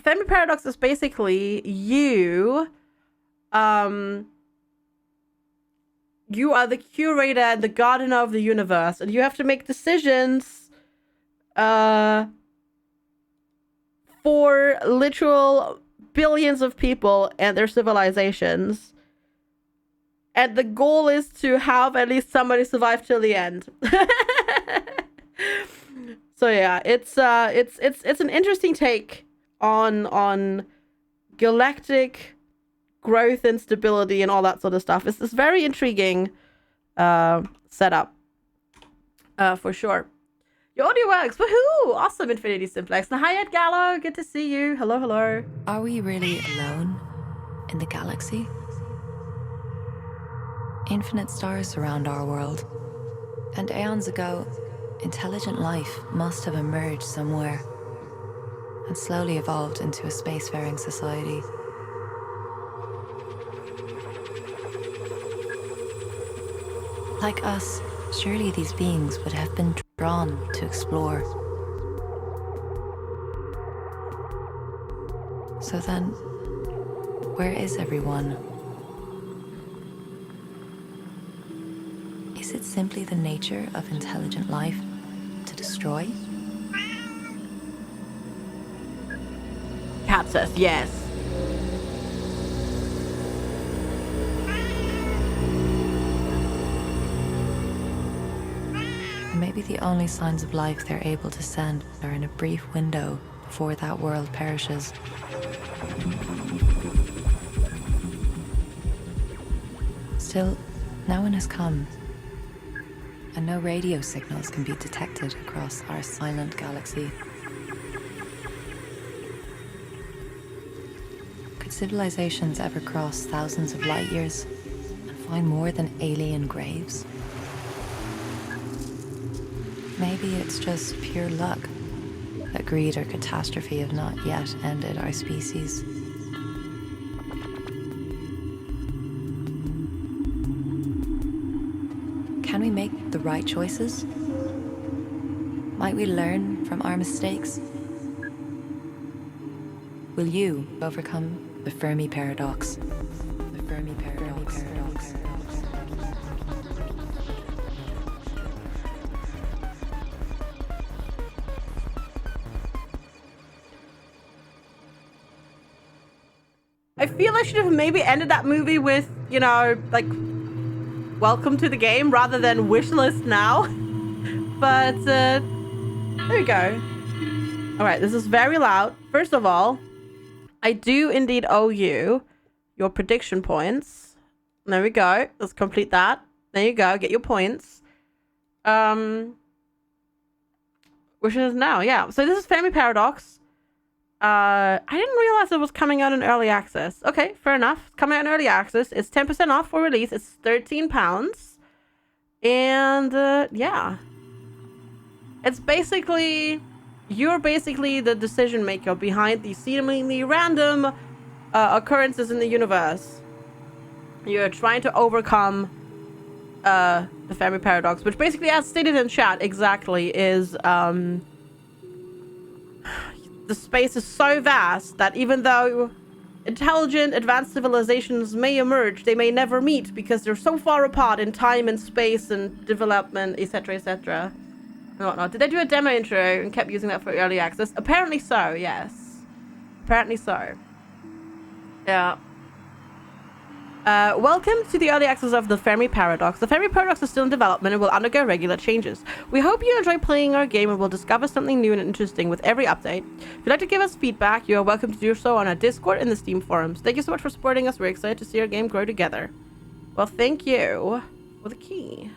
Fermi paradox is basically you are the curator and the gardener of the universe, and you have to make decisions for literal billions of people and their civilizations. And the goal is to have at least somebody survive till the end. So yeah, it's an interesting take on galactic growth and stability and all that sort of stuff. It's this very intriguing setup, for sure. Your audio works. Woohoo! Awesome, Infinity Simplex. Now, hi, Ed Gallo. Good to see you. Hello, hello. Are we really alone in the galaxy? Infinite stars surround our world, and aeons ago, intelligent life must have emerged somewhere and slowly evolved into a spacefaring society. Like us, surely these beings would have been drawn to explore. So then, where is everyone? Is it simply the nature of intelligent life to destroy? Cat says yes. Maybe the only signs of life they're able to send are in a brief window before that world perishes. Still, no one has come, and no radio signals can be detected across our silent galaxy. Could civilizations ever cross thousands of light years and find more than alien graves? Maybe it's just pure luck that greed or catastrophe have not yet ended our species. Can we make the right choices? Might we learn from our mistakes? Will you overcome the Fermi paradox? The Fermi paradox. I feel I should have maybe ended that movie with, you know, like, welcome to the game rather than wish list now. But there we go. All right, this is very loud. First of all, I do indeed owe you your prediction points. There we go. Let's complete that. There you go. Get your points. Which is now, yeah. So this is Fermi Paradox. I didn't realize it was coming out in early access. Okay, fair enough. Coming out in early access. It's 10% off for release. It's £13. And yeah. It's basically... You're basically the decision maker behind these seemingly random occurrences in the universe. You're trying to overcome the Fermi Paradox, which basically, as stated in chat, exactly is... the space is so vast that even though intelligent, advanced civilizations may emerge, they may never meet because they're so far apart in time and space and development, etc., etc. and whatnot. Did they do a demo intro and kept using that for early access? Apparently so, yes. Apparently so. Yeah. Welcome to the early access of the Fermi Paradox. The Fermi Paradox is still in development and will undergo regular changes. We hope you enjoy playing our game and will discover something new and interesting with every update. If you'd like to give us feedback, you are welcome to do so on our Discord and the Steam forums. Thank you so much for supporting us. We're excited to see our game grow together. Well, thank you for the key.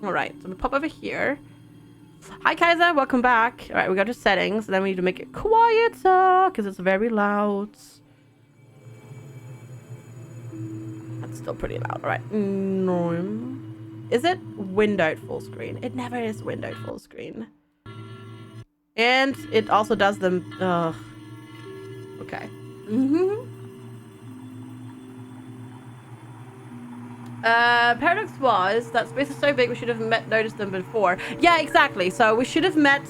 All right, so we pop over here. Hi, Kaiser. Welcome back. All right, we go to settings, and then we need to make it quieter because it's very loud. That's still pretty loud. All right. No. Is it windowed full screen? It never is windowed full screen. And it also does them. Ugh. Okay. Paradox was that space is so big we should have noticed them before. Yeah, exactly. So we should have met,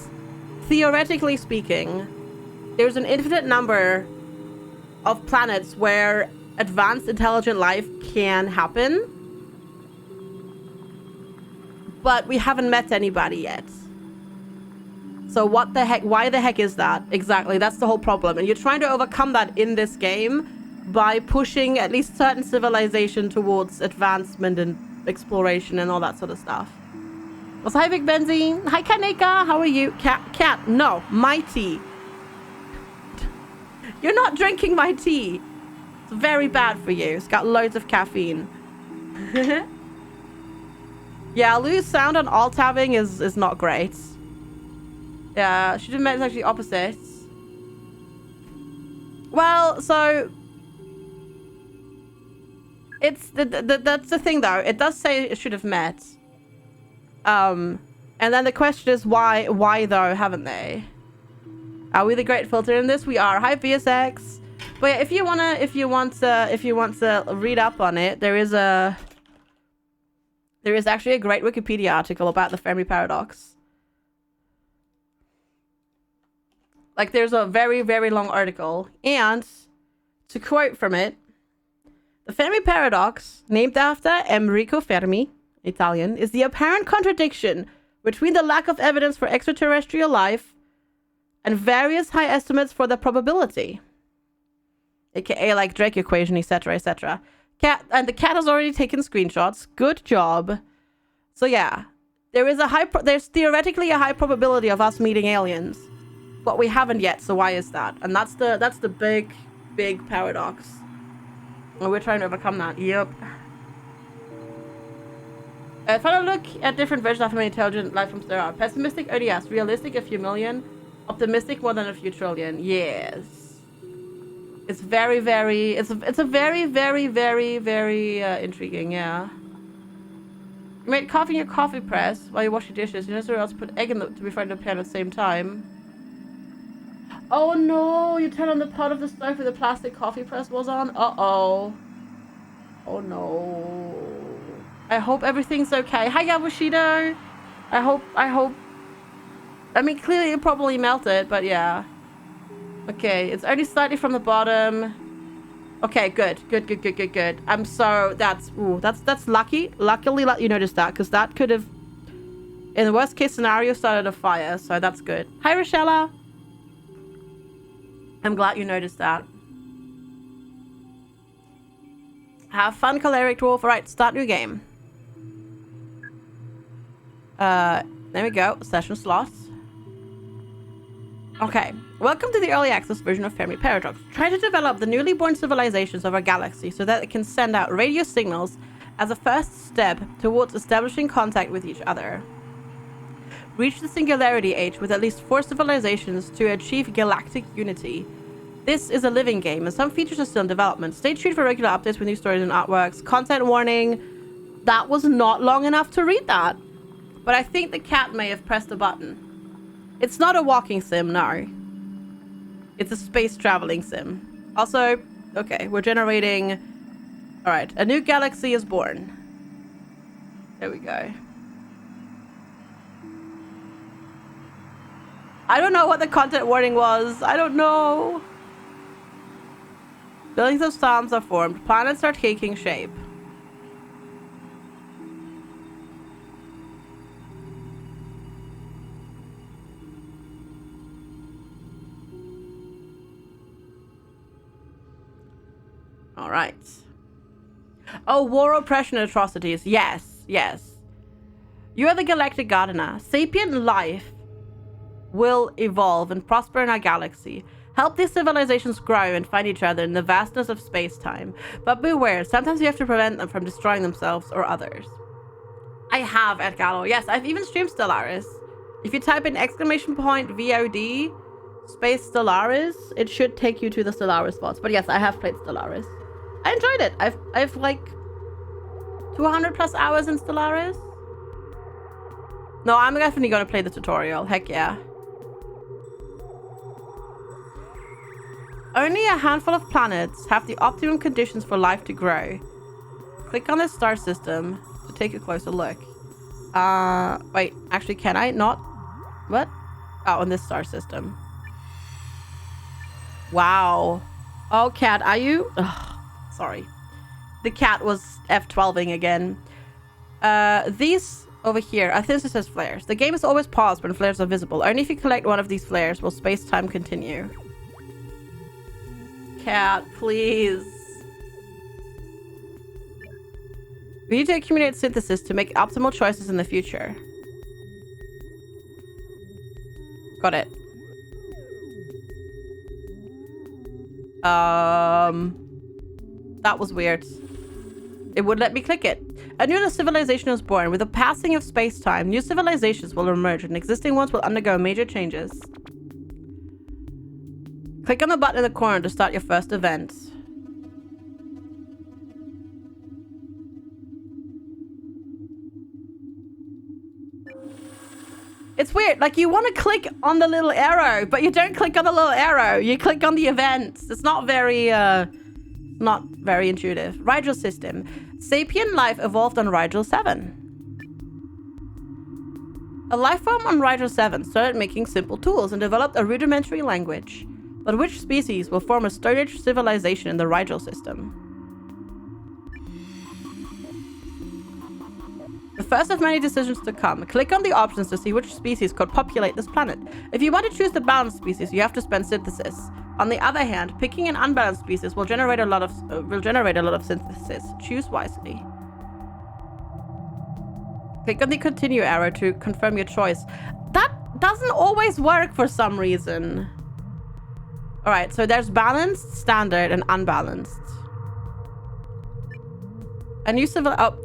theoretically speaking, there's an infinite number of planets where advanced intelligent life can happen. But we haven't met anybody yet. So what the heck? Why the heck is that? Exactly, that's the whole problem. And you're trying to overcome that in this game by pushing at least certain civilization towards advancement and exploration and all that sort of stuff. Also, hi, Big Benzine. Hi, Kaneka. How are you? Cat, no, my tea. You're not drinking my tea. It's very bad for you. It's got loads of caffeine. Yeah, Lou's sound on alt-tabbing is not great. Yeah, she didn't mention actually opposites. Well, so it's that's the thing though. It does say it should have met. And then the question is why though haven't they? Are we the great filter in this? We are. Hi VSX. But yeah, if you want to read up on it, there is actually a great Wikipedia article about the Fermi paradox. Like, there's a very, very long article. And to quote from it, the Fermi paradox, named after Enrico Fermi, Italian, is the apparent contradiction between the lack of evidence for extraterrestrial life and various high estimates for the probability. AKA like Drake equation, etc., etc. And the cat has already taken screenshots. Good job. So yeah, there's theoretically a high probability of us meeting aliens. But we haven't yet, so why is that? And that's the big paradox. And we're trying to overcome that. Yep. If I look at different versions of how many intelligent life forms there are. Pessimistic, ODS. Realistic, a few million. Optimistic, more than a few trillion. Yes. It's very, very... It's a very, very, very, very intriguing, yeah. You made coffee in your coffee press while you wash your dishes. You necessarily also put egg in to be fried in the pan at the same time. Oh no, you turn on the part of the stove where the plastic coffee press was on? Uh-oh. Oh no. I hope everything's okay. Hi, Yabushido. I hope... I mean, clearly it probably melted, but yeah. Okay, it's only slightly from the bottom. Okay, good. I'm so... That's lucky. Luckily, you noticed that, because that could have, in the worst case scenario, started a fire, so that's good. Hi, Rochella. I'm glad you noticed that. Have fun, Choleric Dwarf. Alright, start new game. There we go. Session slots. Okay. Welcome to the early access version of Fermi Paradox. Try to develop the newly born civilizations of our galaxy so that it can send out radio signals as a first step towards establishing contact with each other. Reach the singularity age with at least 4 civilizations to achieve galactic unity. This is a living game, and some features are still in development. Stay tuned for regular updates with new stories and artworks. Content warning. That was not long enough to read that. But I think the cat may have pressed a button. It's not a walking sim, no. It's a space traveling sim. Also, okay, we're generating... Alright, a new galaxy is born. There we go. I don't know what the content warning was. I don't know. Buildings of stars are formed. Planets are taking shape. All right. Oh, war, oppression, and atrocities. Yes, yes. You are the galactic gardener. Sapient life will evolve and prosper in our galaxy. Help these civilizations grow and find each other in the vastness of space-time. But beware, sometimes you have to prevent them from destroying themselves or others. I have, Edgallo. Yes, I've even streamed Stellaris. If you type in !VOD space Stellaris, it should take you to the Stellaris spots. But yes, I have played Stellaris. I enjoyed it. I've like 200 plus hours in Stellaris. No, I'm definitely going to play the tutorial. Heck yeah. Only a handful of planets have the optimum conditions for life to grow. Click on the star system to take a closer look. Wait, actually, can I not? What? Oh, on this star system. Wow. Oh, cat, are you? Ugh, sorry. The cat was F12ing again. These over here are synthesis flares. The game is always paused when flares are visible. Only if you collect one of these flares will space-time continue. Cat, please. We need to accumulate synthesis to make optimal choices in the future. Got it. That was weird. It would let me click it. A new civilization is born. With the passing of space-time, new civilizations will emerge and existing ones will undergo major changes. Click on the button in the corner to start your first event. It's weird. Like, you want to click on the little arrow, but you don't click on the little arrow. You click on the events. It's not very intuitive. Rigel system. Sapient life evolved on Rigel 7. A life form on Rigel 7 started making simple tools and developed a rudimentary language. But which species will form a Stone Age civilization in the Rigel system? The first of many decisions to come. Click on the options to see which species could populate this planet. If you want to choose the balanced species, you have to spend synthesis. On the other hand, picking an unbalanced species will generate a lot of synthesis. Choose wisely. Click on the continue arrow to confirm your choice. That doesn't always work for some reason. All right, so there's balanced, standard, and unbalanced. A new civil. Oh.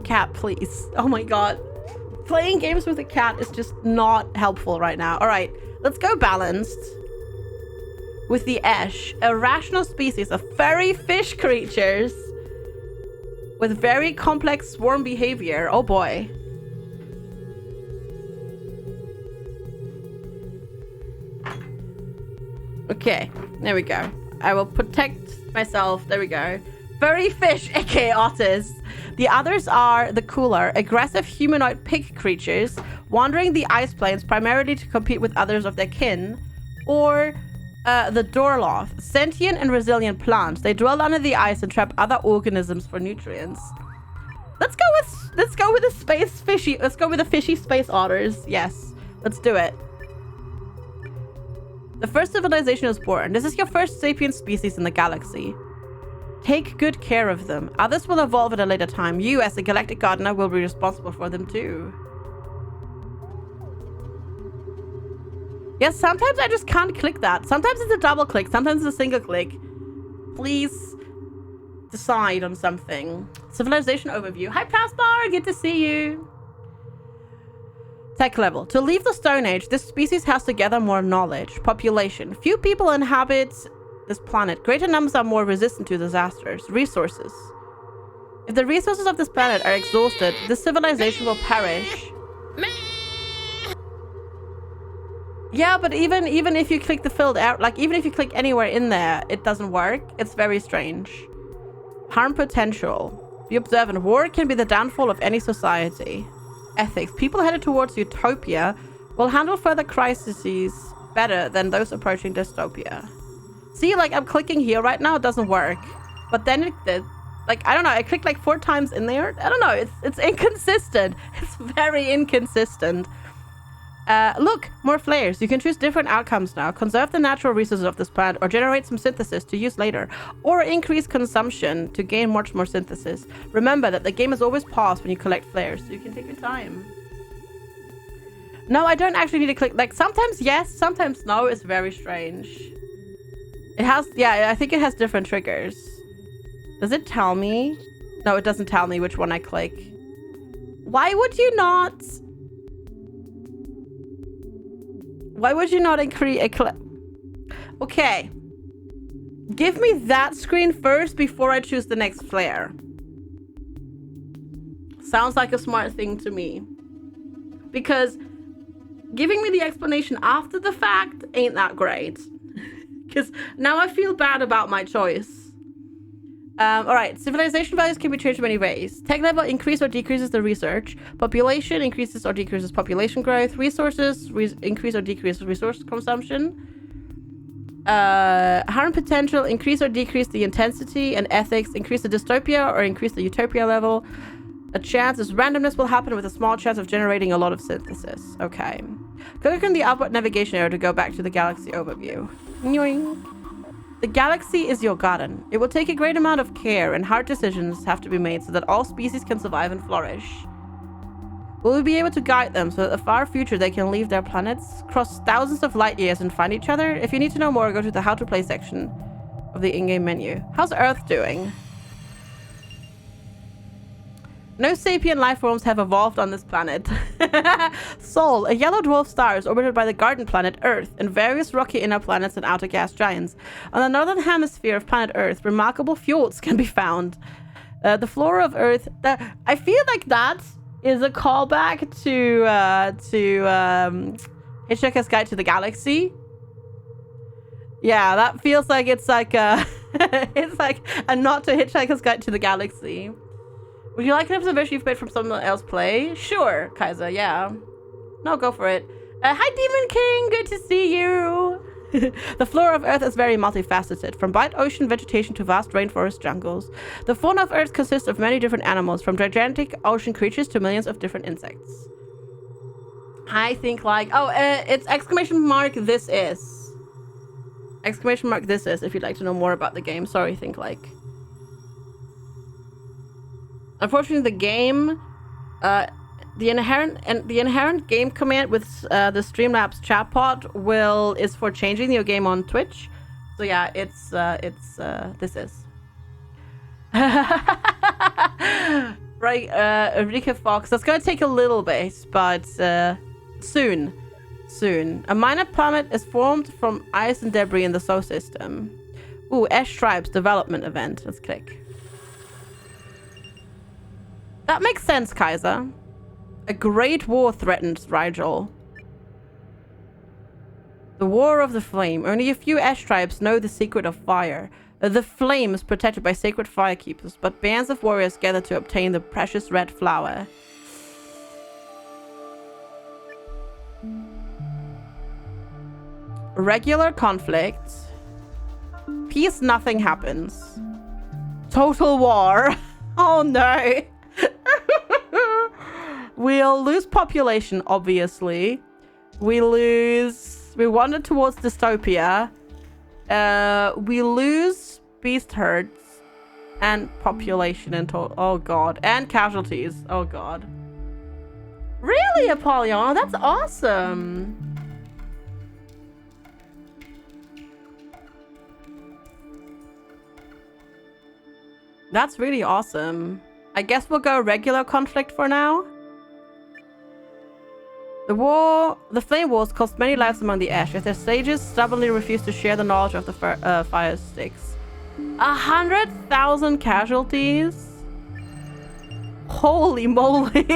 Cat, please. Oh my god. Playing games with a cat is just not helpful right now. All right, let's go balanced. With the Esh, a rational species of furry fish creatures with very complex swarm behavior. Oh boy. Okay, there we go. I will protect myself. There we go. Furry fish, aka otters. The others are the cooler, aggressive humanoid pig creatures wandering the ice plains primarily to compete with others of their kin, or the Dorloth, sentient and resilient plants. They dwell under the ice and trap other organisms for nutrients. Let's go with the space fishy. Let's go with the fishy space otters. Yes, let's do it. The first civilization is born. This is your first sapient species in the galaxy. Take good care of them. Others will evolve at a later time. You, as a galactic gardener, will be responsible for them too. Yes, sometimes I just can't click that. Sometimes it's a double click. Sometimes it's a single click. Please decide on something. Civilization overview. Hi, Passbar. Good to see you. Tech level. To leave the Stone Age, this species has to gather more knowledge. Population. Few people inhabit this planet. Greater numbers are more resistant to disasters. Resources. If the resources of this planet are exhausted, this civilization will perish. Yeah, but even if you click the filled out, like even if you click anywhere in there, it doesn't work. It's very strange. Harm potential. Be observant. War can be the downfall of any society. Ethics. People headed towards utopia will handle further crises better than those approaching dystopia. See, like I'm clicking here right now, it doesn't work. But then it did. Like, I don't know, I clicked like 4 times in there. I don't know, it's inconsistent. It's very inconsistent. Look, more flares. You can choose different outcomes now. Conserve the natural resources of this planet or generate some synthesis to use later. Or increase consumption to gain much more synthesis. Remember that the game is always paused when you collect flares, so you can take your time. No, I don't actually need to click. Like, sometimes yes, sometimes no. It's very strange. It has, yeah, I think it has different triggers. Does it tell me? No, it doesn't tell me which one I click. Why would you not... Why would you not increase a clip? Okay. Give me that screen first before I choose the next flare. Sounds like a smart thing to me. Because giving me the explanation after the fact ain't that great. Because now I feel bad about my choice. All right, civilization values can be changed in many ways. Tech level increases or decreases the research. Population increases or decreases population growth. Resources increase or decrease resource consumption. Harm potential increase or decrease the intensity. And ethics increase the dystopia or increase the utopia level. A chance is randomness will happen with a small chance of generating a lot of synthesis. Okay. Click on the upward navigation arrow to go back to the galaxy overview. The galaxy is your garden. It will take a great amount of care, and hard decisions have to be made so that all species can survive and flourish. Will we be able to guide them so that in the far future they can leave their planets, cross thousands of light years, and find each other? If you need to know more, go to the How to Play section of the in-game menu. How's Earth doing? No sapient life forms have evolved on this planet. Sol, a yellow dwarf star, is orbited by the garden planet Earth and various rocky inner planets and outer gas giants. On the northern hemisphere of planet Earth, remarkable fjords can be found. The flora of Earth... I feel like that is a callback to Hitchhiker's Guide to the Galaxy. Yeah, that feels like it's like it's like a nod to Hitchhiker's Guide to the Galaxy. Would you like an observation you've made from someone else play? Sure, Kaiser, yeah. No, go for it. Hi, Demon King, good to see you. The flora of Earth is very multifaceted, from bright ocean vegetation to vast rainforest jungles. The fauna of Earth consists of many different animals, from gigantic ocean creatures to millions of different insects. I think like... Oh, it's exclamation mark this is. Exclamation mark this is, if you'd like to know more about the game. Sorry, think like... Unfortunately, the game, the inherent game command with the Streamlabs chatbot is for changing your game on Twitch. So yeah, it's this is. Right, Enrique Fox. That's gonna take a little bit, but soon. A minor planet is formed from ice and debris in the solar system. Ooh, Ash Tribes development event. Let's click. That makes sense, Kaiser. A great war threatens Rigel. The War of the Flame. Only a few Ash tribes know the secret of fire. The flame is protected by sacred firekeepers, but bands of warriors gather to obtain the precious red flower. Regular conflict. Peace, nothing happens. Total war. Oh no. We'll lose population, obviously. We wander towards dystopia. We lose beast herds and population in total. Oh god. And casualties. Oh god. Really, Apollyon? That's awesome. That's really awesome. I guess we'll go regular conflict for now. The flame wars cost many lives among the Ash, as their sages stubbornly refuse to share the knowledge of the fire sticks. 100,000 casualties? Holy moly.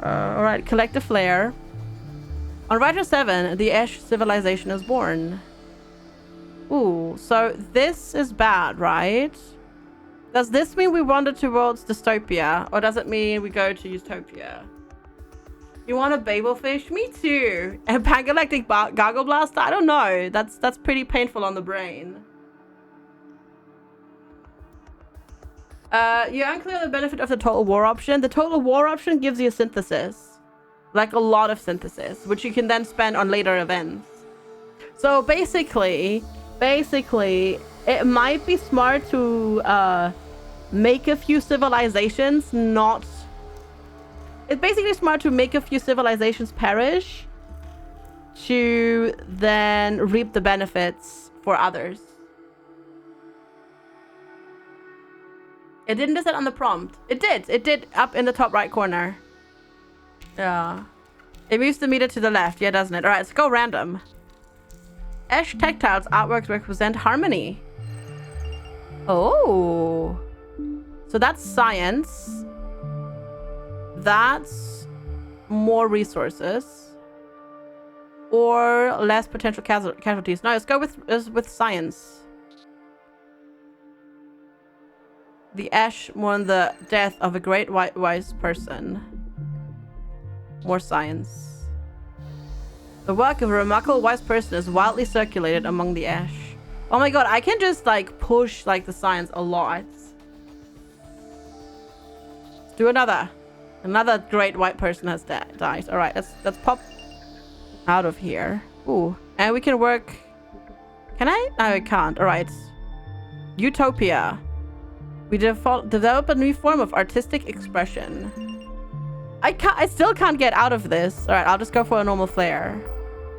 Alright, collect a flare. On Rigel 7, the Ash civilization is born. Ooh, so this is bad, right? Does this mean we wander towards dystopia, or does it mean we go to utopia? You want a Babelfish? Me too. A Pangalactic Gargle Blaster? I don't know. That's pretty painful on the brain. You're unclear on the benefit of the Total War option. The Total War option gives you synthesis. Like a lot of synthesis, which you can then spend on later events. So basically, it might be smart to make a few civilizations not... It's basically smart to make a few civilizations perish to then reap the benefits for others. It didn't do that on the prompt. It did. It did up in the top right corner. Yeah. It moves the meter to the left. Yeah, doesn't it? Alright, let's go random. Ash Tactile's artworks represent harmony. Oh. So that's science. That's more resources. Or less potential casualties. No, let's go with science. The ash mourn the death of a great white wise person. More science. The work of a remarkable wise person is widely circulated among the ash. Oh my god, I can just like push like the science a lot. Let's do another. Another great white person has died. All right, let's pop out of here. Ooh, and we can work. Can I? No, I can't. All right. Utopia. We develop a new form of artistic expression. I still can't get out of this. All right, I'll just go for a normal flare.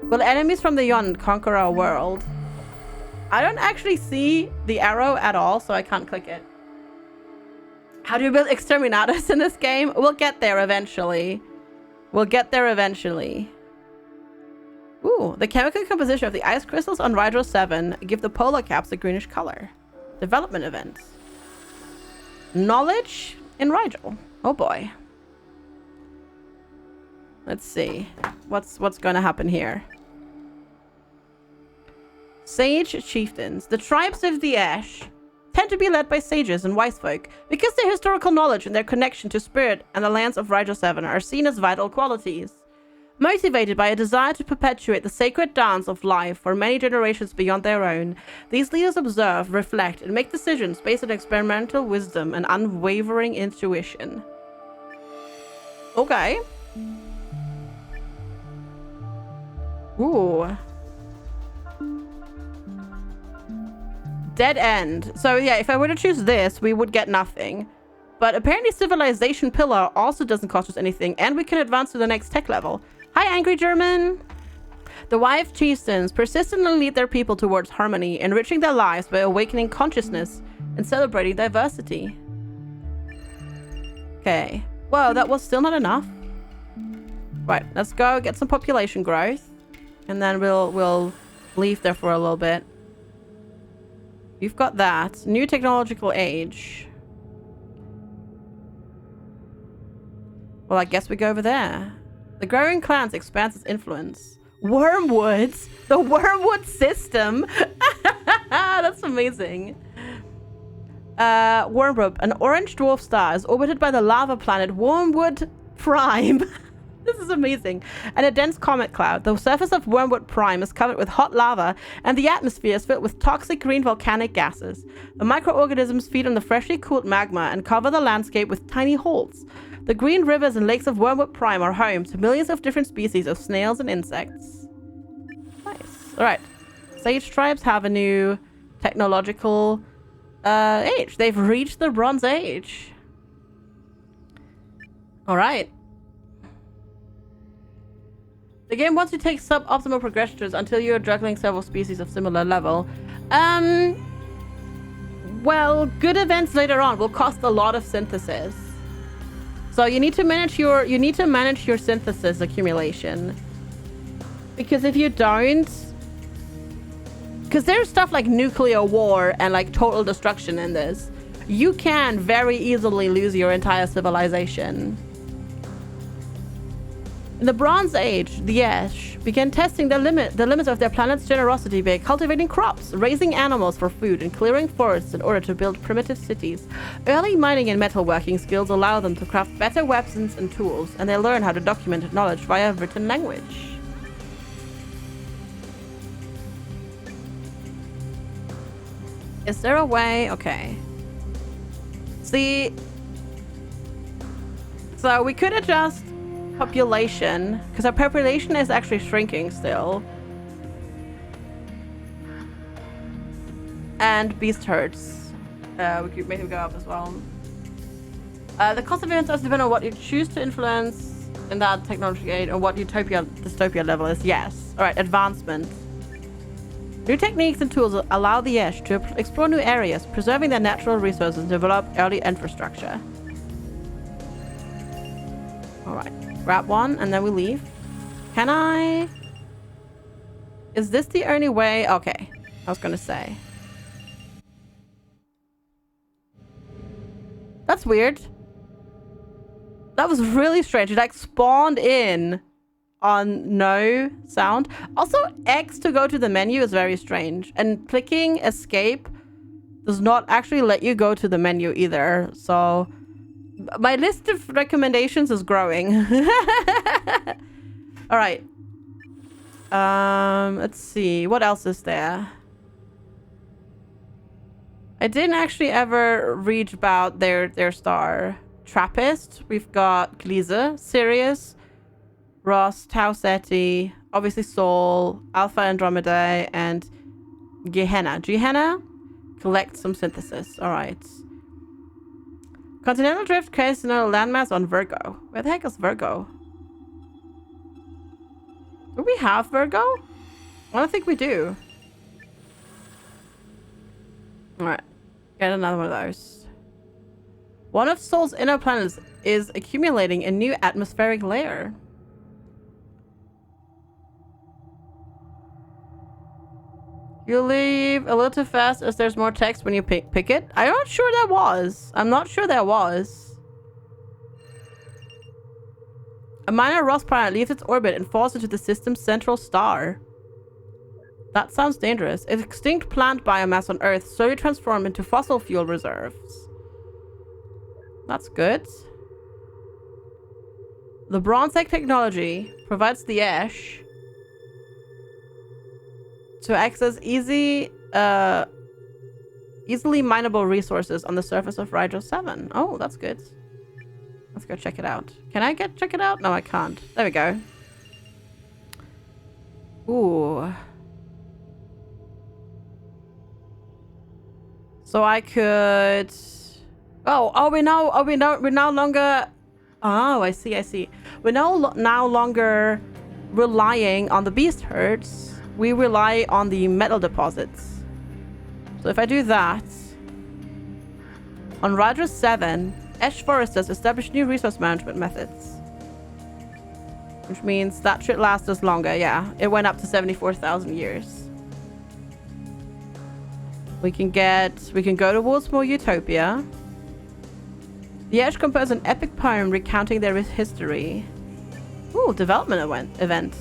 Will enemies from the beyond conquer our world? I don't actually see the arrow at all, so I can't click it. How do you build exterminators in this game? We'll get there eventually. We'll get there eventually. Ooh, the chemical composition of the ice crystals on Rigel 7 give the polar caps a greenish color. Development events. Knowledge in Rigel. Oh boy. Let's see. What's going to happen here? Sage chieftains. The tribes of the Ash tend to be led by sages and wise folk because their historical knowledge and their connection to spirit and the lands of Rigel 7 are seen as vital qualities. Motivated by a desire to perpetuate the sacred dance of life for many generations beyond their own, these leaders observe, reflect, and make decisions based on experimental wisdom and unwavering intuition. Okay. Ooh. Dead end. So yeah, if I were to choose this, we would get nothing. But apparently Civilization Pillar also doesn't cost us anything, and we can advance to the next tech level. Hi, Angry German! The Wife Chieftains persistently lead their people towards harmony, enriching their lives by awakening consciousness and celebrating diversity. Okay. Whoa, that was still not enough. Right, let's go get some population growth. And then we'll leave there for a little bit. You've got that. New technological age. Well, I guess we go over there. The growing clans expands its influence. Wormwoods? The Wormwood system? That's amazing. Wormwood, an orange dwarf star, is orbited by the lava planet Wormwood Prime. This is amazing. And a dense comet cloud. The surface of Wormwood Prime is covered with hot lava, and the atmosphere is filled with toxic green volcanic gases. The microorganisms feed on the freshly cooled magma and cover the landscape with tiny holes. The green rivers and lakes of Wormwood Prime are home to millions of different species of snails and insects. Nice. Alright. Sage tribes have a new technological age. They've reached the Bronze Age. Alright. The game wants to take suboptimal progressions until you're juggling several species of similar level. Well, good events later on will cost a lot of synthesis. So you need to manage your synthesis accumulation. Because if you don't, because there's stuff like nuclear war and like total destruction in this, you can very easily lose your entire civilization. In the Bronze Age, the Ash began testing the limits of their planet's generosity by cultivating crops, raising animals for food, and clearing forests in order to build primitive cities. Early mining and metalworking skills allow them to craft better weapons and tools, and they learn how to document knowledge via written language. Is there a way? Okay. See, so we could adjust population, because our population is actually shrinking still. And beast herds. We could make them go up as well. The cost of events depends on what you choose to influence in that technology aid and what dystopia level is. Yes. Alright, advancement. New techniques and tools allow the Ash to explore new areas, preserving their natural resources and develop early infrastructure. Alright. Grab one and then we leave. Can I? Is this the only way? Okay. I was gonna say. That's weird. That was really strange. It like spawned in on no sound. Also, X to go to the menu is very strange. And clicking escape does not actually let you go to the menu either. So my list of recommendations is growing. All right. Let's see. What else is there? I didn't actually ever read about their star. Trappist. We've got Gliese, Sirius, Ross, Tau Ceti, obviously Sol, Alpha Andromedae, and Gehenna. Gehenna? Collect some synthesis. All right. Continental drift creates another landmass on Virgo. Where the heck is Virgo? Do we have Virgo? I don't think we do. Alright. Get another one of those. One of Sol's inner planets is accumulating a new atmospheric layer. You leave a little too fast as there's more text when you pick it. I'm not sure there was. I'm not sure there was. A minor Ross planet leaves its orbit and falls into the system's central star. That sounds dangerous. Extinct plant biomass on Earth slowly transformed into fossil fuel reserves. That's good. The Bronze Egg technology provides the ash to access easily mineable resources on the surface of Rigel 7. Oh, that's good. Let's go check it out. Can I check it out? No, I can't. There we go. Ooh. So I could... we're no longer... Oh, I see. We're now longer relying on the beast herds. We rely on the metal deposits. So if I do that... On Rigel 7, Ash Foresters establish new resource management methods. Which means that should last us longer, yeah. It went up to 74,000 years. We can go towards more utopia. The Ash compose an epic poem recounting their history. Ooh, development event.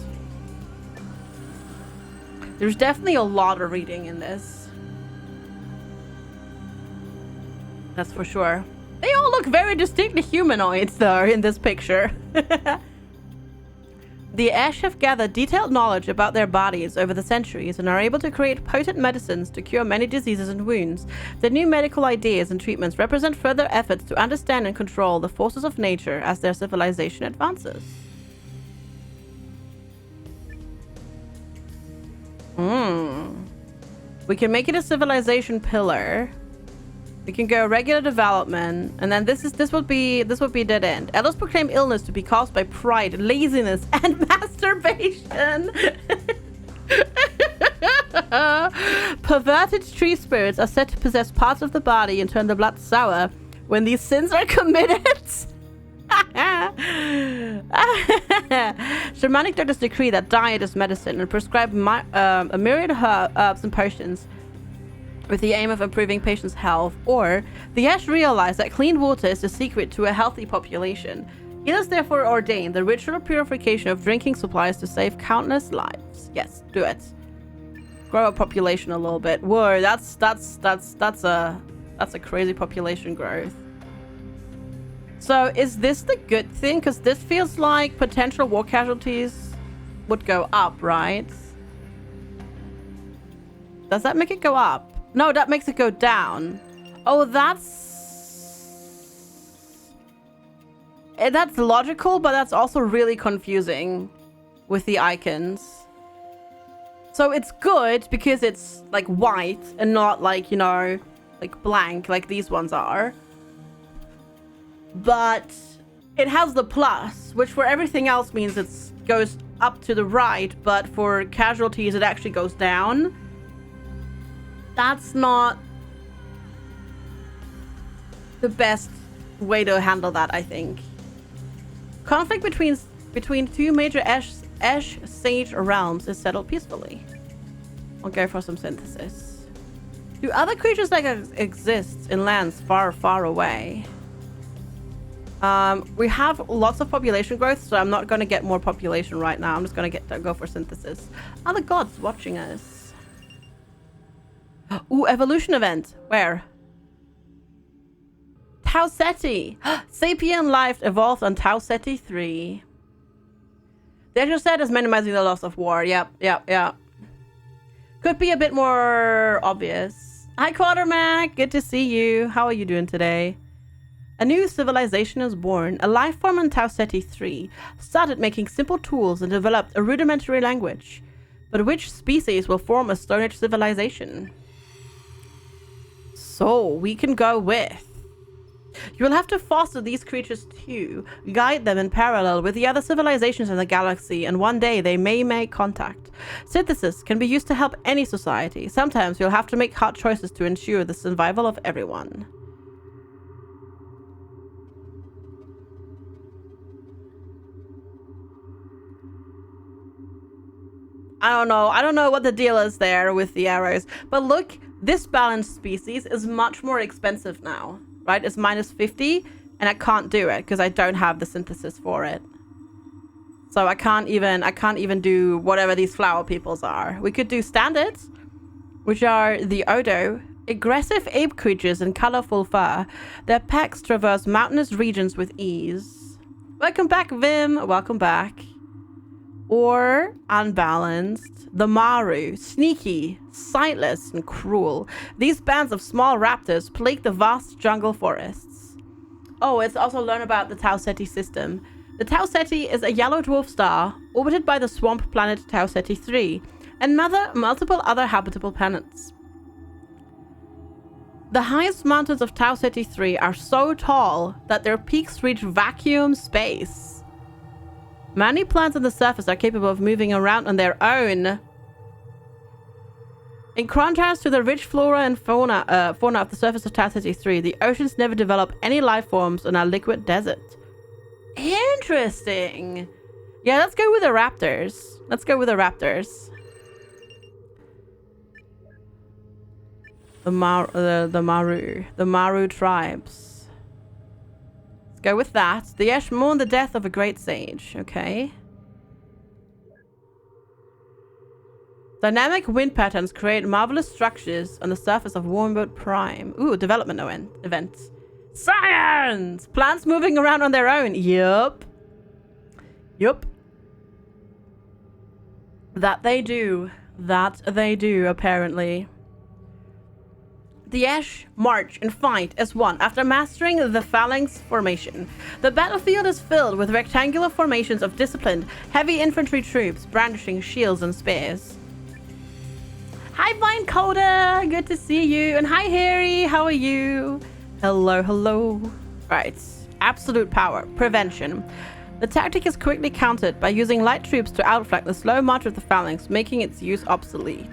There's definitely a lot of reading in this. That's for sure. They all look very distinctly humanoids, though, in this picture. The Ash have gathered detailed knowledge about their bodies over the centuries and are able to create potent medicines to cure many diseases and wounds. Their new medical ideas and treatments represent further efforts to understand and control the forces of nature as their civilization advances. We can make it a civilization pillar. We can go regular development, and then this would be dead end. Elders proclaim illness to be caused by pride, laziness, and masturbation. Perverted tree spirits are said to possess parts of the body and turn the blood sour when these sins are committed. Shamanic doctors decree that diet is medicine and prescribe a myriad of herbs and potions with the aim of improving patients' health, or the Ash realize that clean water is the secret to a healthy population. Healers therefore ordain the ritual purification of drinking supplies to save countless lives. Yes, do it. Grow a population a little bit. Whoa, that's a crazy population growth. So is this the good thing? Because this feels like potential war casualties would go up, right? Does that make it go up? No, that makes it go down. Oh, that's logical, but that's also really confusing with the icons. So it's good because it's like white and not like, you know, like blank like these ones are. But it has the plus, which for everything else means it goes up to the right, but for casualties it actually goes down. That's not the best way to handle that, I think. Conflict between two major Ash Sage realms is settled peacefully. I'll go for some synthesis. Do other creatures like exist in lands far, far away? We have lots of population growth, so I'm not going to get more population right now. I'm just going to go for synthesis. Are the gods watching us? Ooh, evolution event. Where? Tau Ceti. Sapient life evolved on Tau Ceti 3. The actual set is minimizing the loss of war. Yep. Could be a bit more obvious. Hi, Quatermac. Good to see you. How are you doing today? A new civilization is born. A life form on Tau Ceti 3 started making simple tools and developed a rudimentary language. But which species will form a Stone Age civilization? So we can go with... You will have to foster these creatures too, guide them in parallel with the other civilizations in the galaxy, and one day they may make contact. Synthesis can be used to help any society. Sometimes you'll have to make hard choices to ensure the survival of everyone. I don't know what the deal is there with the arrows, but look, this balanced species is much more expensive now. Right, it's minus 50, and I can't do it because I don't have the synthesis for it. So I can't even do whatever these flower peoples are. We could do standards, which are the Odo, aggressive ape creatures in colorful fur. Their packs traverse mountainous regions with ease. Welcome back, Vim. Welcome back. Or unbalanced, the Maru, sneaky, sightless, and cruel. These bands of small raptors plague the vast jungle forests. Oh, it's also learn about the Tau Ceti system. The Tau Ceti is a yellow dwarf star orbited by the swamp planet Tau Ceti 3 and multiple other habitable planets. The highest mountains of Tau Ceti 3 are so tall that their peaks reach vacuum space. Many plants on the surface are capable of moving around on their own. In contrast to the rich flora and fauna of the surface of Tau Ceti 3, the oceans never develop any life forms on a liquid desert. Interesting. Yeah, let's go with the raptors. The Maru tribes. Go with that. The Ash mourn the death of a great sage. Okay. Dynamic wind patterns create marvelous structures on the surface of Wormwood Prime. Ooh, development event. Science! Plants moving around on their own. Yup. That they do, apparently. The Ash march and fight as one after mastering the Phalanx formation. The battlefield is filled with rectangular formations of disciplined, heavy infantry troops brandishing shields and spears. Hi, Vine Coda! Good to see you. And hi, Harry. How are you? Hello. Right. Absolute power. Prevention. The tactic is quickly countered by using light troops to outflank the slow march of the Phalanx, making its use obsolete.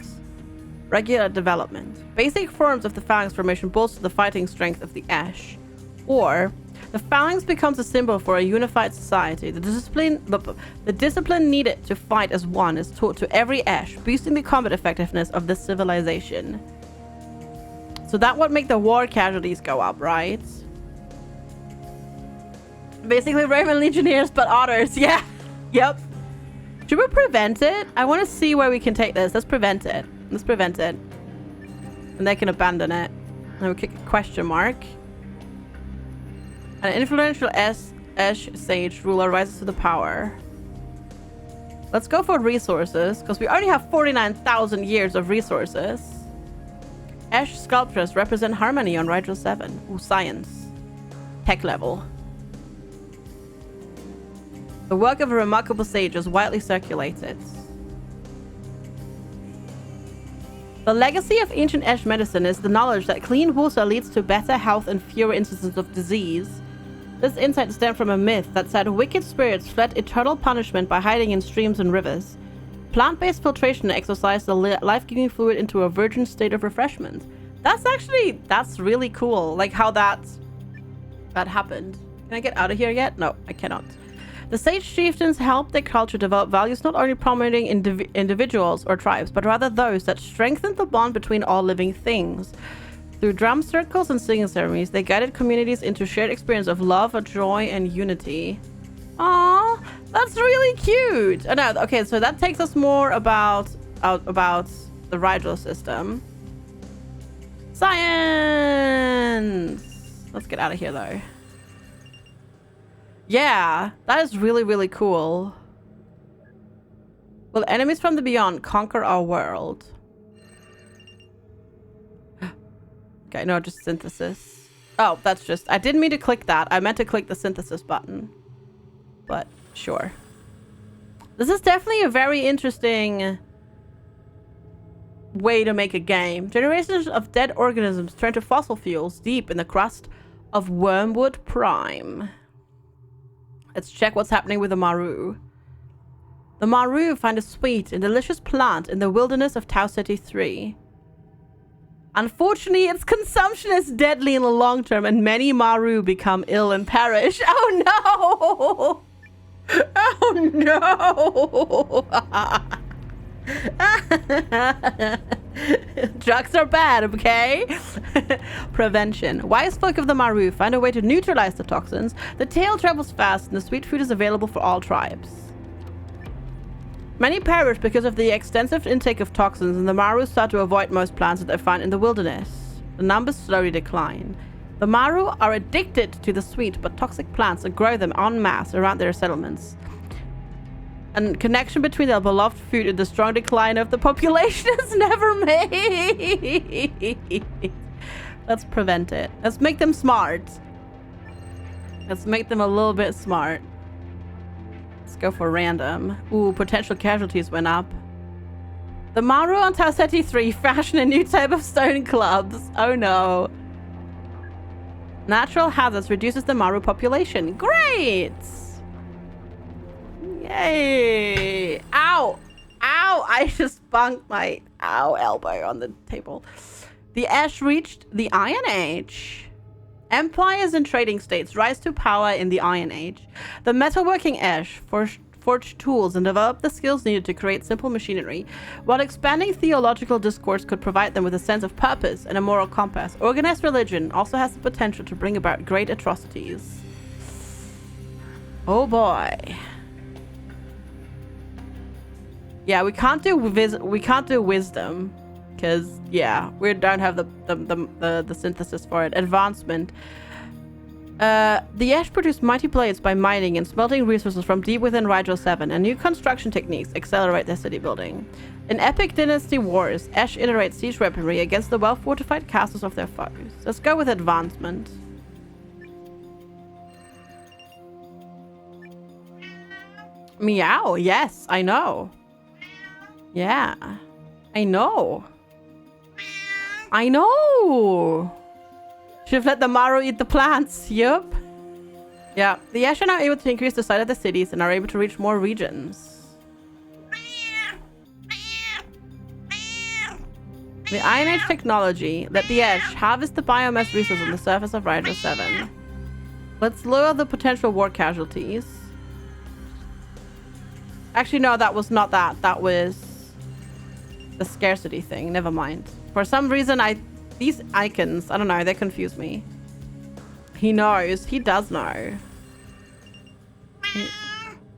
Regular development. Basic forms of the Phalanx formation bolster the fighting strength of the Ash. Or, the Phalanx becomes a symbol for a unified society. The discipline needed to fight as one is taught to every Ash, boosting the combat effectiveness of this civilization. So that would make the war casualties go up, right? Basically Roman legionnaires, but otters. Yeah. Yep. Should we prevent it? I want to see where we can take this. Let's prevent it. And they can abandon it. And we'll kick a question mark. An influential Ash Sage ruler rises to the power. Let's go for resources, because we only have 49,000 years of resources. Ash sculptures represent harmony on Rigel 7. Ooh, science. Tech level. The work of a remarkable sage is widely circulated. The legacy of ancient Ash medicine is the knowledge that clean water leads to better health and fewer instances of disease. This insight stemmed from a myth that said wicked spirits fled eternal punishment by hiding in streams and rivers. Plant-based filtration exorcised the life-giving fluid into a virgin state of refreshment. That's really cool, like how that happened. Can I get out of here yet? No, I cannot. The sage chieftains helped their culture develop values not only promoting individuals or tribes, but rather those that strengthened the bond between all living things. Through drum circles and singing ceremonies, they guided communities into shared experience of love, joy, and unity. Aww, that's really cute. Oh, no, okay, so that takes us more about the Rigel system. Science! Let's get out of here, though. Yeah, that is really, really cool. Will enemies from the beyond conquer our world? Okay, no, just synthesis. Oh, that's just... I didn't mean to click that. I meant to click the synthesis button. But, sure. This is definitely a very interesting way to make a game. Generations of dead organisms turn to fossil fuels deep in the crust of Wormwood Prime. Let's check what's happening with the Maru. The Maru find a sweet and delicious plant in the wilderness of Tau City 3. Unfortunately, its consumption is deadly in the long term, and many Maru become ill and perish. Oh no! Oh no! Drugs are bad, okay? Prevention. Wise folk of the Maru find a way to neutralize the toxins. The tail travels fast, and the sweet food is available for all tribes. Many perish because of the extensive intake of toxins, and the Maru start to avoid most plants that they find in the wilderness. The numbers slowly decline. The Maru are addicted to the sweet but toxic plants and grow them en masse around their settlements. And connection between their beloved food and the strong decline of the population is never made. Let's prevent it. Let's make them smart. Let's make them a little bit smart. Let's go for random. Ooh, potential casualties went up. The Maru on Tau Ceti 3 fashion a new type of stone clubs. Oh no. Natural hazards reduces the Maru population. Great! Yay! Ow! Ow! I just bunked my elbow on the table. The Ash reached the Iron Age. Empires and trading states rise to power in the Iron Age. The metalworking Ash forged tools and developed the skills needed to create simple machinery. While expanding theological discourse could provide them with a sense of purpose and a moral compass, organized religion also has the potential to bring about great atrocities. Oh boy. Yeah, we can't do wisdom. Because, yeah, we don't have the synthesis for it. Advancement. The Ash produced mighty blades by mining and smelting resources from deep within Rigel 7, and new construction techniques accelerate their city building. In epic dynasty wars, Ash iterates siege weaponry against the well-fortified castles of their foes. Let's go with advancement. Meow, yes, I know. Yeah, I know. I know! Should have let the Maru eat the plants. Yup. Yeah, the Ash are now able to increase the size of the cities and are able to reach more regions. The Iron Age technology let the Ash harvest the biomass resources on the surface of Rigel 7. Let's lower the potential war casualties. Actually, no, that was not that. That was the scarcity thing. Never mind. For some reason, these icons, I don't know, they confuse me. He knows. He does know.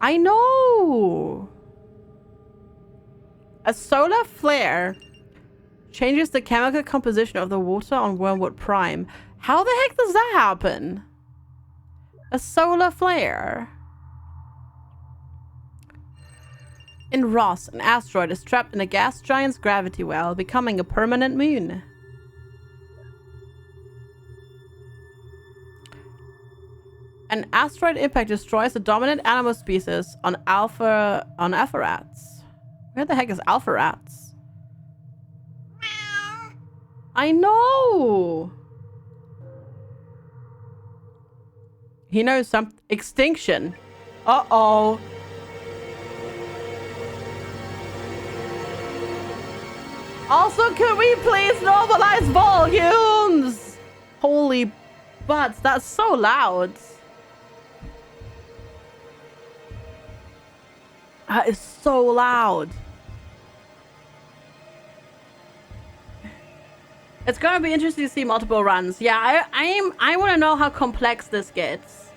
I know! A solar flare changes the chemical composition of the water on Wormwood Prime. How the heck does that happen? A solar flare. In Ross, an asteroid is trapped in a gas giant's gravity well, becoming a permanent moon. An asteroid impact destroys the dominant animal species on Alpha Rats. Where the heck is Alpha Rats? I know! He knows some extinction. Uh-oh. Also, could we please normalize volumes? Holy butts, that's so loud. That is so loud. It's gonna be interesting to see multiple runs. Yeah, I want to know how complex this gets.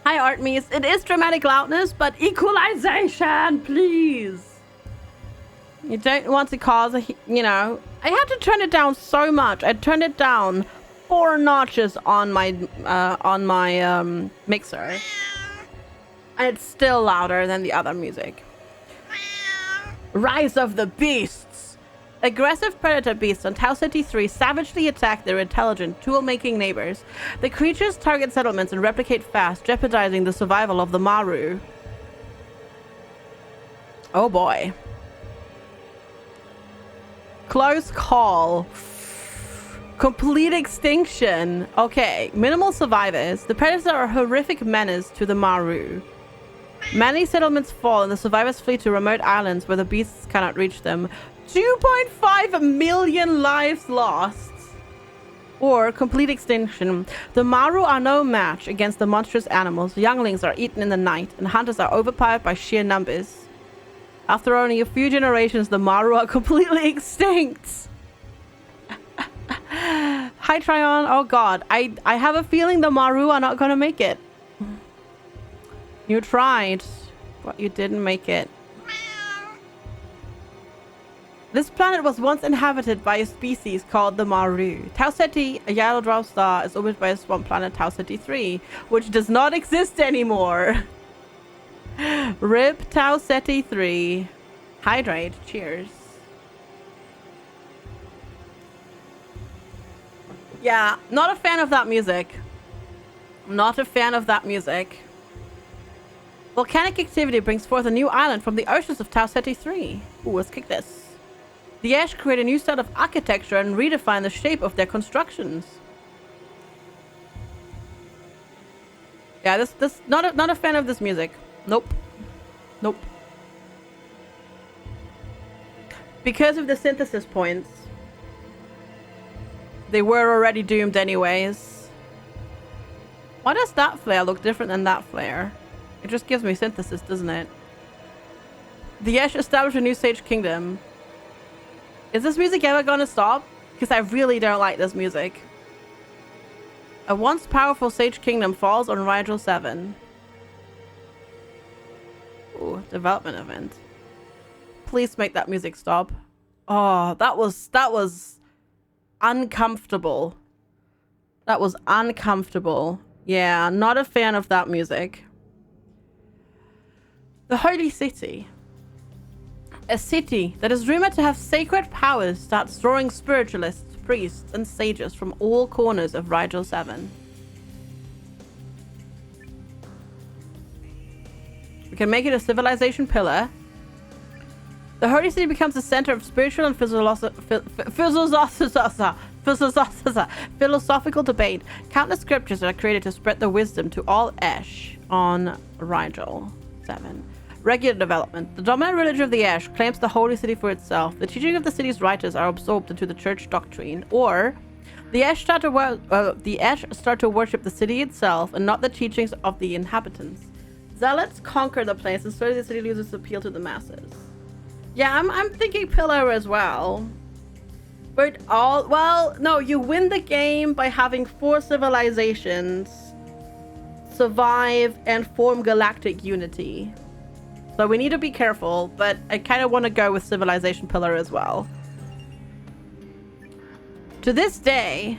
Hi, Artemis. It is dramatic loudness, but equalization, please. You don't want to cause a, you know, I had to turn it down so much. I turned it down 4 notches on my mixer. And it's still louder than the other music. Rise of the Beasts. Aggressive predator beasts on Tau Ceti 3 savagely attack their intelligent, tool-making neighbors. The creatures target settlements and replicate fast, jeopardizing the survival of the Maru. Oh boy. Close call. Complete extinction. Okay, minimal survivors. The predators are a horrific menace to the Maru. Many settlements fall and the survivors flee to remote islands where the beasts cannot reach them. 2.5 million lives lost. Or complete extinction. The Maru are no match against the monstrous animals. Younglings are eaten in the night and hunters are overpowered by sheer numbers. After only a few generations, the Maru are completely extinct. Hi, Tryon. Oh, God. I have a feeling the Maru are not going to make it. You tried, but you didn't make it. This planet was once inhabited by a species called the Maru. Tau Ceti, a yellow dwarf star, is orbited by a swamp planet Tau Ceti 3, which does not exist anymore. RIP Tau Ceti 3. Hydrate. Cheers. Yeah, not a fan of that music. Not a fan of that music. Volcanic activity brings forth a new island from the oceans of Tau Ceti 3. Ooh, let's kick this. The Ash create a new style of architecture and redefine the shape of their constructions. Yeah, this not a fan of this music. Nope. Nope. Because of the synthesis points, they were already doomed anyways. Why does that flare look different than that flare? It just gives me synthesis, doesn't it? The Ash established a new Sage Kingdom. Is this music ever gonna stop? Because I really don't like this music. A once powerful Sage Kingdom falls on Rigel 7. Ooh, development event. Please make that music stop. Oh, that was uncomfortable. That was uncomfortable. Yeah, not a fan of that music. The Holy City. A city that is rumored to have sacred powers starts drawing spiritualists, priests, and sages from all corners of Rigel 7. We can make it a civilization pillar. The Holy City becomes a center of spiritual and philosophical debate. Countless scriptures are created to spread the wisdom to all Ash on Rigel 7. Regular development. The dominant religion of the Ash claims the Holy City for itself. The teaching of the city's writers are absorbed into the church doctrine. Or, the Ash start to worship the city itself and not the teachings of the inhabitants. Zealots conquer the place and slowly the city loses appeal to the masses. Yeah, I'm thinking pillar as well. But no, you win the game by having 4 civilizations survive and form galactic unity. So we need to be careful, but I kind of want to go with civilization pillar as well. To this day,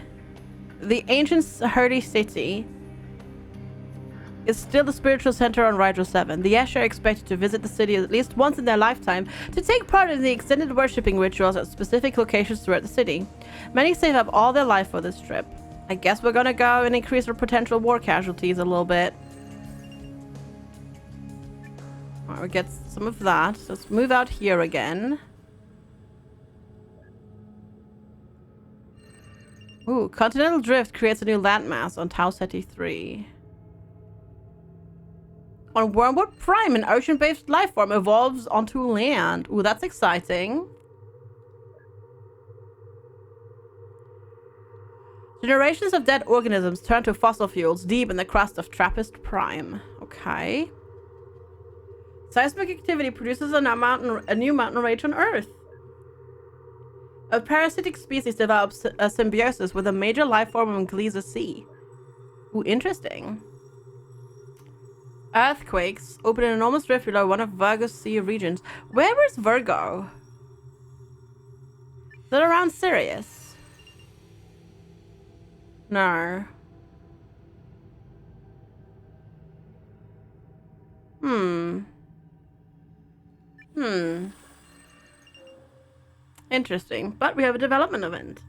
the ancient Holy City is still the spiritual center on Rigel 7. The Ash are expected to visit the city at least once in their lifetime to take part in the extended worshipping rituals at specific locations throughout the city. Many save up all their life for this trip. I guess we're gonna go and increase our potential war casualties a little bit. Alright, we get some of that. So let's move out here again. Ooh, continental drift creates a new landmass on Tau Ceti 3. On Wormwood Prime, an ocean-based life form evolves onto land. Ooh, that's exciting. Generations of dead organisms turn to fossil fuels deep in the crust of Trappist Prime. Okay. Seismic activity produces a new mountain range on Earth. A parasitic species develops a symbiosis with a major life form in Gliese Sea. Ooh, interesting. Earthquakes open an enormous rift below one of Virgo's sea regions. Where is Virgo? that around Sirius? No. Interesting. But we have a development event.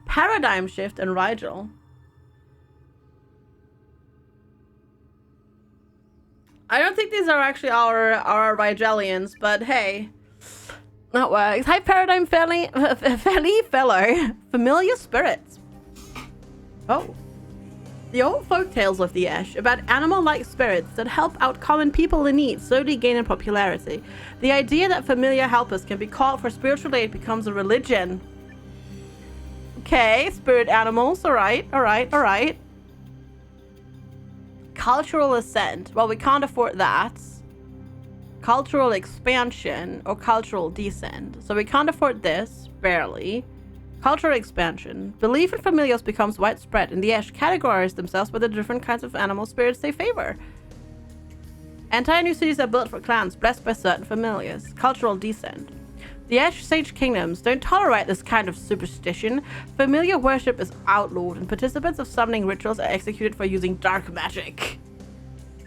Paradigm shift and Rigel. I don't think these are actually our Rigelians, but hey. That works. Hi, Paradigm Fellow. Familiar spirits. Oh. The old folk tales of the Ash about animal-like spirits that help out common people in need slowly gain in popularity. The idea that familiar helpers can be called for spiritual aid becomes a religion. Okay, spirit animals. Alright. Cultural ascent. Well, we can't afford that. Cultural expansion or cultural descent. So we can't afford this. Barely. Cultural expansion. Belief in familiars becomes widespread, and the Ash categorize themselves by the different kinds of animal spirits they favor. Entire new cities are built for clans blessed by certain familiars. Cultural descent. The Ash Sage Kingdoms don't tolerate this kind of superstition. Familiar worship is outlawed, and participants of summoning rituals are executed for using dark magic.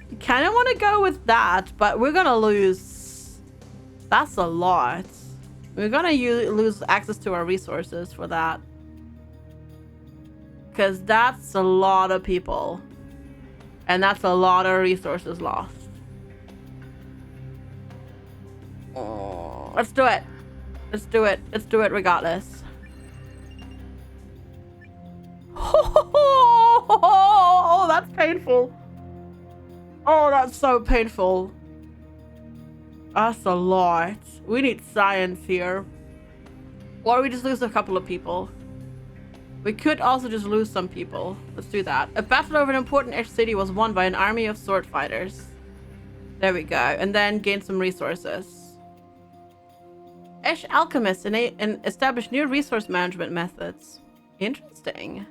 You kind of want to go with that, but we're gonna lose. That's a lot. We're gonna lose access to our resources for that. Because that's a lot of people. And that's a lot of resources lost. Oh, let's do it. Let's do it. Let's do it regardless. Oh, that's painful. Oh, that's so painful. That's a lot. We need science here. Or we just lose a couple of people. We could also just lose some people. Let's do that. A battle over an important Ash city was won by an army of sword fighters. There we go. And then gain some resources. Ash alchemists and establish new resource management methods. Interesting.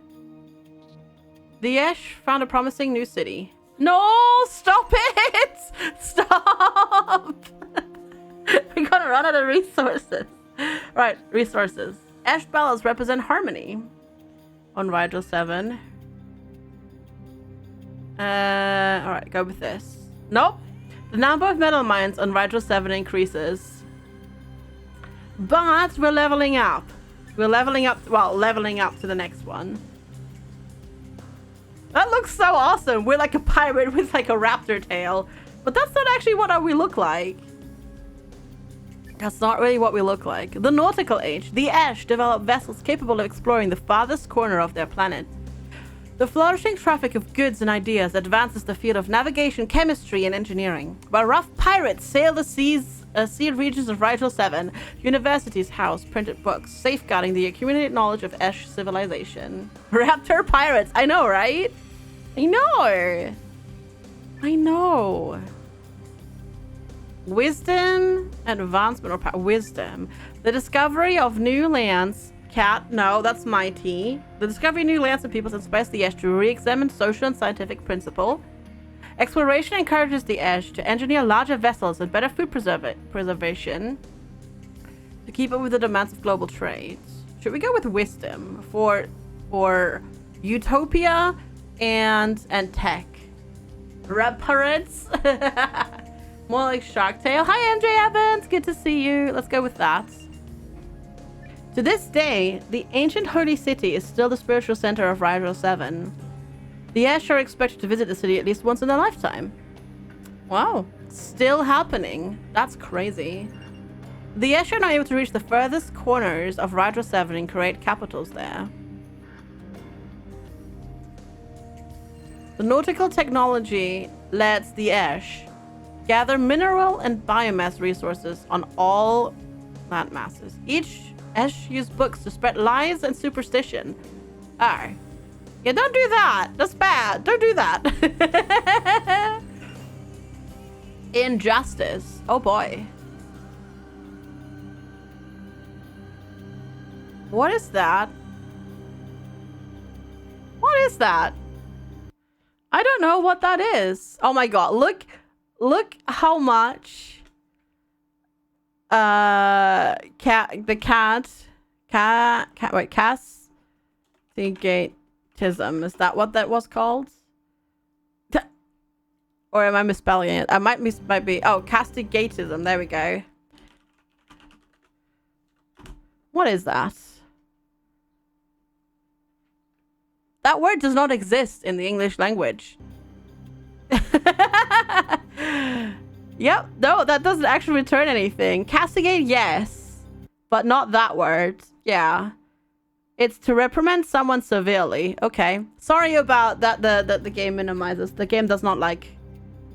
The Ash found a promising new city. No! Stop it! Stop! We're gonna run out of resources. Right, resources. Ash bells represent harmony. On Rigel 7. Alright, go with this. Nope. The number of metal mines on Rigel 7 increases. But we're leveling up. We're leveling up, well, leveling up to the next one. That looks so awesome. We're like a pirate with like a raptor tail. But that's not actually what we look like. That's not really what we look like. The Nautical Age. The Ash developed vessels capable of exploring the farthest corner of their planet. The flourishing traffic of goods and ideas advances the field of navigation, chemistry, and engineering. While rough pirates sail the sealed regions of Rigel 7, universities house printed books, safeguarding the accumulated knowledge of Ash civilization. Raptor pirates. I know, right? I know. Wisdom, advancement, or power. Wisdom. The discovery of new lands. No, that's mighty. The discovery of new lands and peoples inspires the Ash to re-examine social and scientific principle. Exploration encourages the Ash to engineer larger vessels and better food preservation to keep up with the demands of global trade. Should we go with wisdom for utopia and tech? Red pirates. More like Shark Tale. Hi, MJ Evans. Good to see you. Let's go with that. To this day, the ancient holy city is still the spiritual center of Rigel 7. The Ash are expected to visit the city at least once in their lifetime. Wow. Still happening. That's crazy. The Ash are now able to reach the furthest corners of Rigel 7 and create capitals there. The nautical technology lets the Ash gather mineral and biomass resources on all land masses. Each Ash used books to spread lies and superstition. Yeah, don't do that. That's bad. Don't do that. Injustice. Oh boy. What is that? What is that? I don't know what that is. Oh my god. Look how much the cat Wait, castigatism. Is that what that was called? Or am I misspelling it? I might be. Oh, castigatism. There we go. What is that? That word does not exist in the English language. Yep. No, that doesn't actually return anything. Castigate, yes. But not that word. Yeah. It's to reprimand someone severely. Okay. Sorry about that. The game minimizes. The game does not like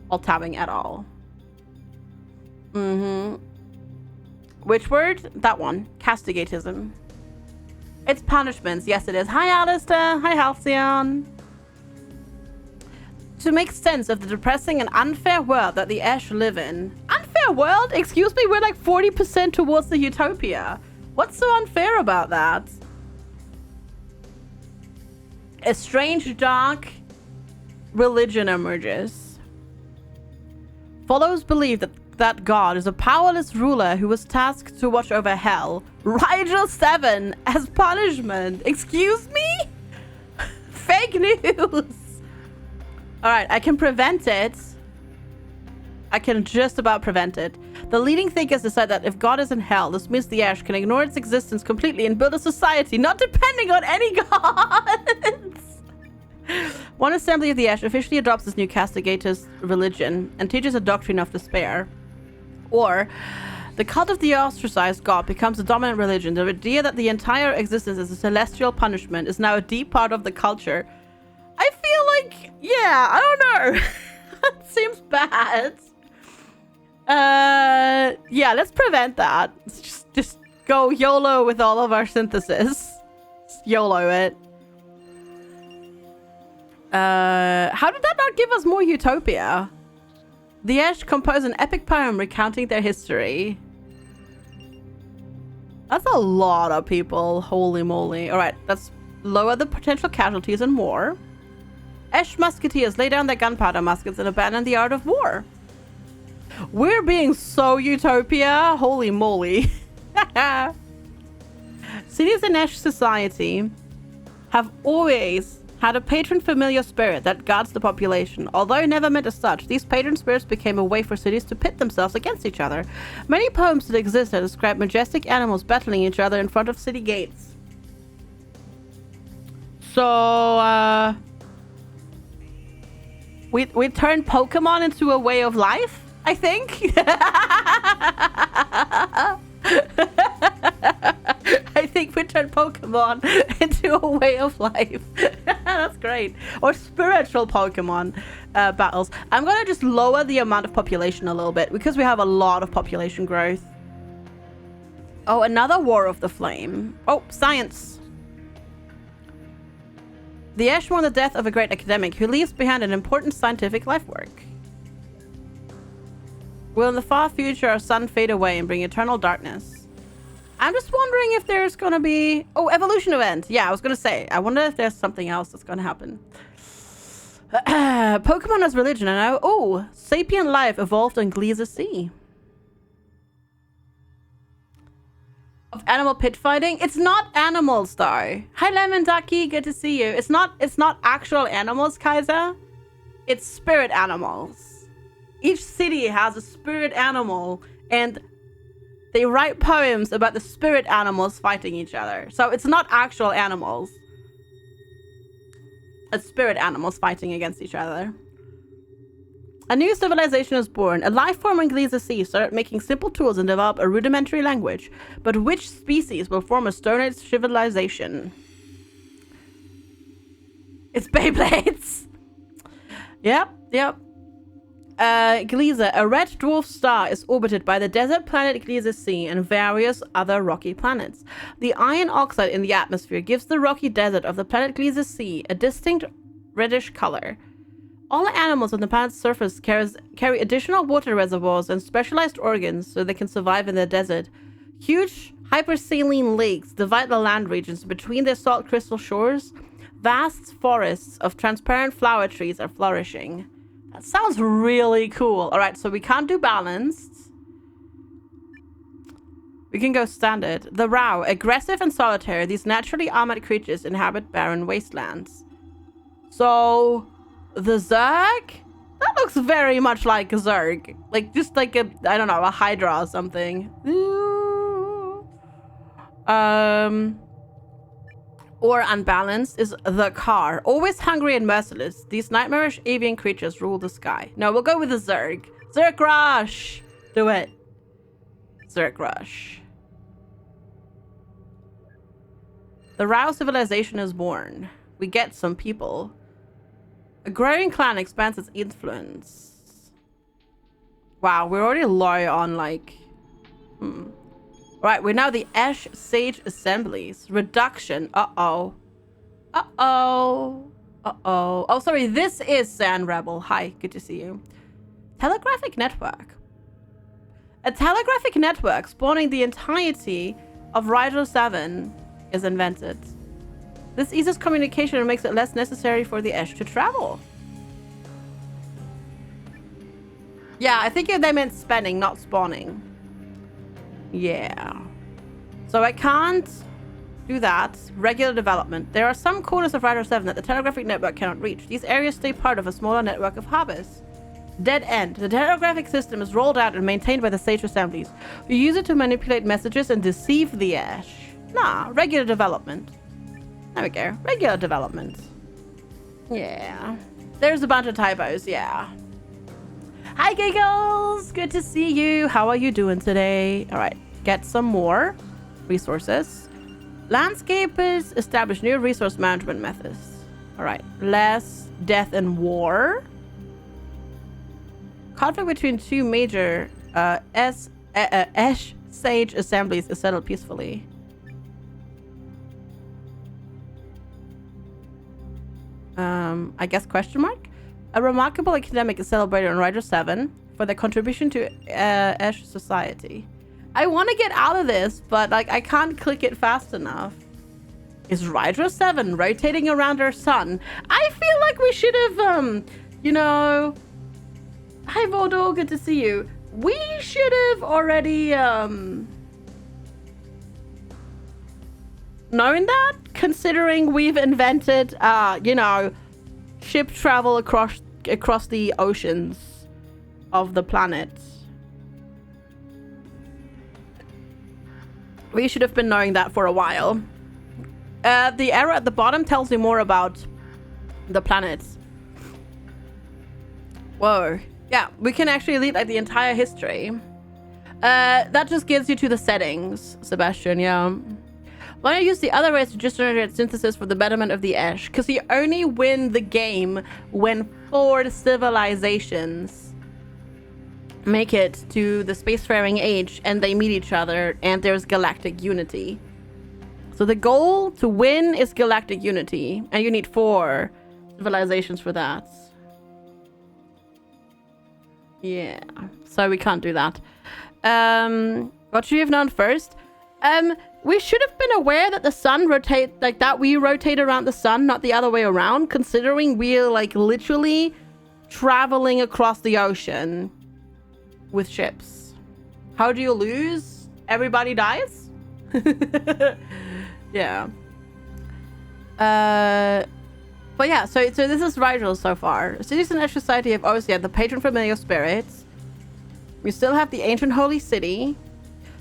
alt-tabbing at all. Which word? That one. Castigatism. It's punishments. Yes, it is. Hi, Alistair. Hi, Halcyon. To make sense of the depressing and unfair world that the Ash live in. Unfair world? Excuse me? We're like 40% towards the utopia. What's so unfair about that? A strange, dark religion emerges. Followers believe that God is a powerless ruler who was tasked to watch over hell. Rigel 7 as punishment. Excuse me? Fake news. Alright, I can prevent it. I can just about prevent it. The leading thinkers decide that if God is in hell, this means the Ash can ignore its existence completely and build a society not depending on any gods. One assembly of the Ash officially adopts this new castigator's religion and teaches a doctrine of despair. Or, the cult of the ostracized god becomes the dominant religion. The idea that the entire existence is a celestial punishment is now a deep part of the culture. I feel like, yeah, I don't know. That seems bad. Yeah, let's prevent that. Let's just go YOLO with all of our synthesis. Just YOLO it. How did that not give us more utopia? The Ash compose an epic poem recounting their history. That's a lot of people. Holy moly. Alright, let's lower the potential casualties and more. Ash musketeers lay down their gunpowder muskets and abandon the art of war. We're being so utopia. Holy moly. Cities in Ash society have always had a patron familiar spirit that guards the population. Although never meant as such, these patron spirits became a way for cities to pit themselves against each other. Many poems that exist that describe majestic animals battling each other in front of city gates. So, we turned Pokemon into a way of life, I think. I think we turned Pokemon into a way of life. That's great. Or spiritual Pokemon battles. I'm gonna just lower the amount of population a little bit because we have a lot of population growth. Oh, another War of the Flame. Oh, science. The Ash mourn the death of a great academic who leaves behind an important scientific life work. Will in the far future our sun fade away and bring eternal darkness? I'm just wondering if there's gonna be... Oh, evolution event. Yeah, I was gonna say. I wonder if there's something else that's gonna happen. Pokemon as religion. And now... Oh, sapient life evolved on Gliese Sea. Of animal pit fighting? It's not animals, though. Hi, Lemon Ducky. Good to see you. It's not actual animals, Kaiser. It's spirit animals. Each city has a spirit animal, and they write poems about the spirit animals fighting each other. So it's not actual animals. It's spirit animals fighting against each other. A new civilization is born. A life form in Gliese Sea started making simple tools and develop a rudimentary language. But which species will form a Stone Age civilization? It's Beyblades. Yep. Gliese, a red dwarf star, is orbited by the desert planet Gliese Sea and various other rocky planets. The iron oxide in the atmosphere gives the rocky desert of the planet Gliese Sea a distinct reddish color. All animals on the planet's surface carry additional water reservoirs and specialized organs so they can survive in the desert. Huge hypersaline lakes divide the land regions between their salt crystal shores. Vast forests of transparent flower trees are flourishing. That sounds really cool. All right, so we can't do balanced. We can go standard. The Rao. Aggressive and solitary, these naturally armored creatures inhabit barren wastelands. So, the Zerg? That looks very much like a Zerg. Like, just like a, I don't know, a Hydra or something. Or unbalanced is the Car. Always hungry and merciless. These nightmarish avian creatures rule the sky. No, we'll go with the Zerg. Zerg Rush! Do it. Zerg Rush. The Rao civilization is born. We get some people. A growing clan expands its influence. Wow, we're already low on like... Right, we're now the Ash Sage Assemblies. Reduction. Uh-oh. Uh-oh. Uh-oh. Oh, sorry, this is Sand Rebel. Hi, good to see you. Telegraphic network. A telegraphic network spawning the entirety of Rigel 7 is invented. This eases communication and makes it less necessary for the Ash to travel. Yeah, I think they meant spending, not spawning. Yeah. So I can't do that. Regular development. There are some corners of Rider 7 that the telegraphic network cannot reach. These areas stay part of a smaller network of harbors. Dead end. The telegraphic system is rolled out and maintained by the Sage Assemblies, who use it to manipulate messages and deceive the Ash. Nah, regular development. There we go. Regular development. Yeah. There's a bunch of typos, yeah. Hi, Giggles! Good to see you. How are you doing today? All right, get some more resources. Landscapers establish new resource management methods. All right, less death and war. Conflict between two major Ash Sage Assemblies is settled peacefully. I guess question mark? A remarkable academic is celebrated on Rider 7 for their contribution to Ash society. I want to get out of this, but like I can't click it fast enough. Is Rider 7 rotating around our sun? I feel like we should have, you know... Hi, VOD, good to see you. We should have already, known that, considering we've invented, you know, ship travel across the oceans of the planet. We should have been knowing that for a while. The arrow at the bottom tells you more about the planets. Whoa. Yeah, we can actually read like the entire history. That just gives you to the settings, Sebastian, yeah. Why don't you use the other ways to just generate synthesis for the betterment of the Ash? Because you only win the game when 4 civilizations make it to the spacefaring age and they meet each other and there's galactic unity. So the goal to win is galactic unity, and you need 4 civilizations for that. Yeah, so we can't do that. What should we have known first? We should have been aware that the sun rotates like that. We rotate around the sun, not the other way around, considering we're like literally traveling across the ocean with ships. How do you lose? Everybody dies? Yeah. But yeah, so this is Rigel so far. Cities and Ash Society have obviously had the patron familiar spirits. We still have the ancient holy city.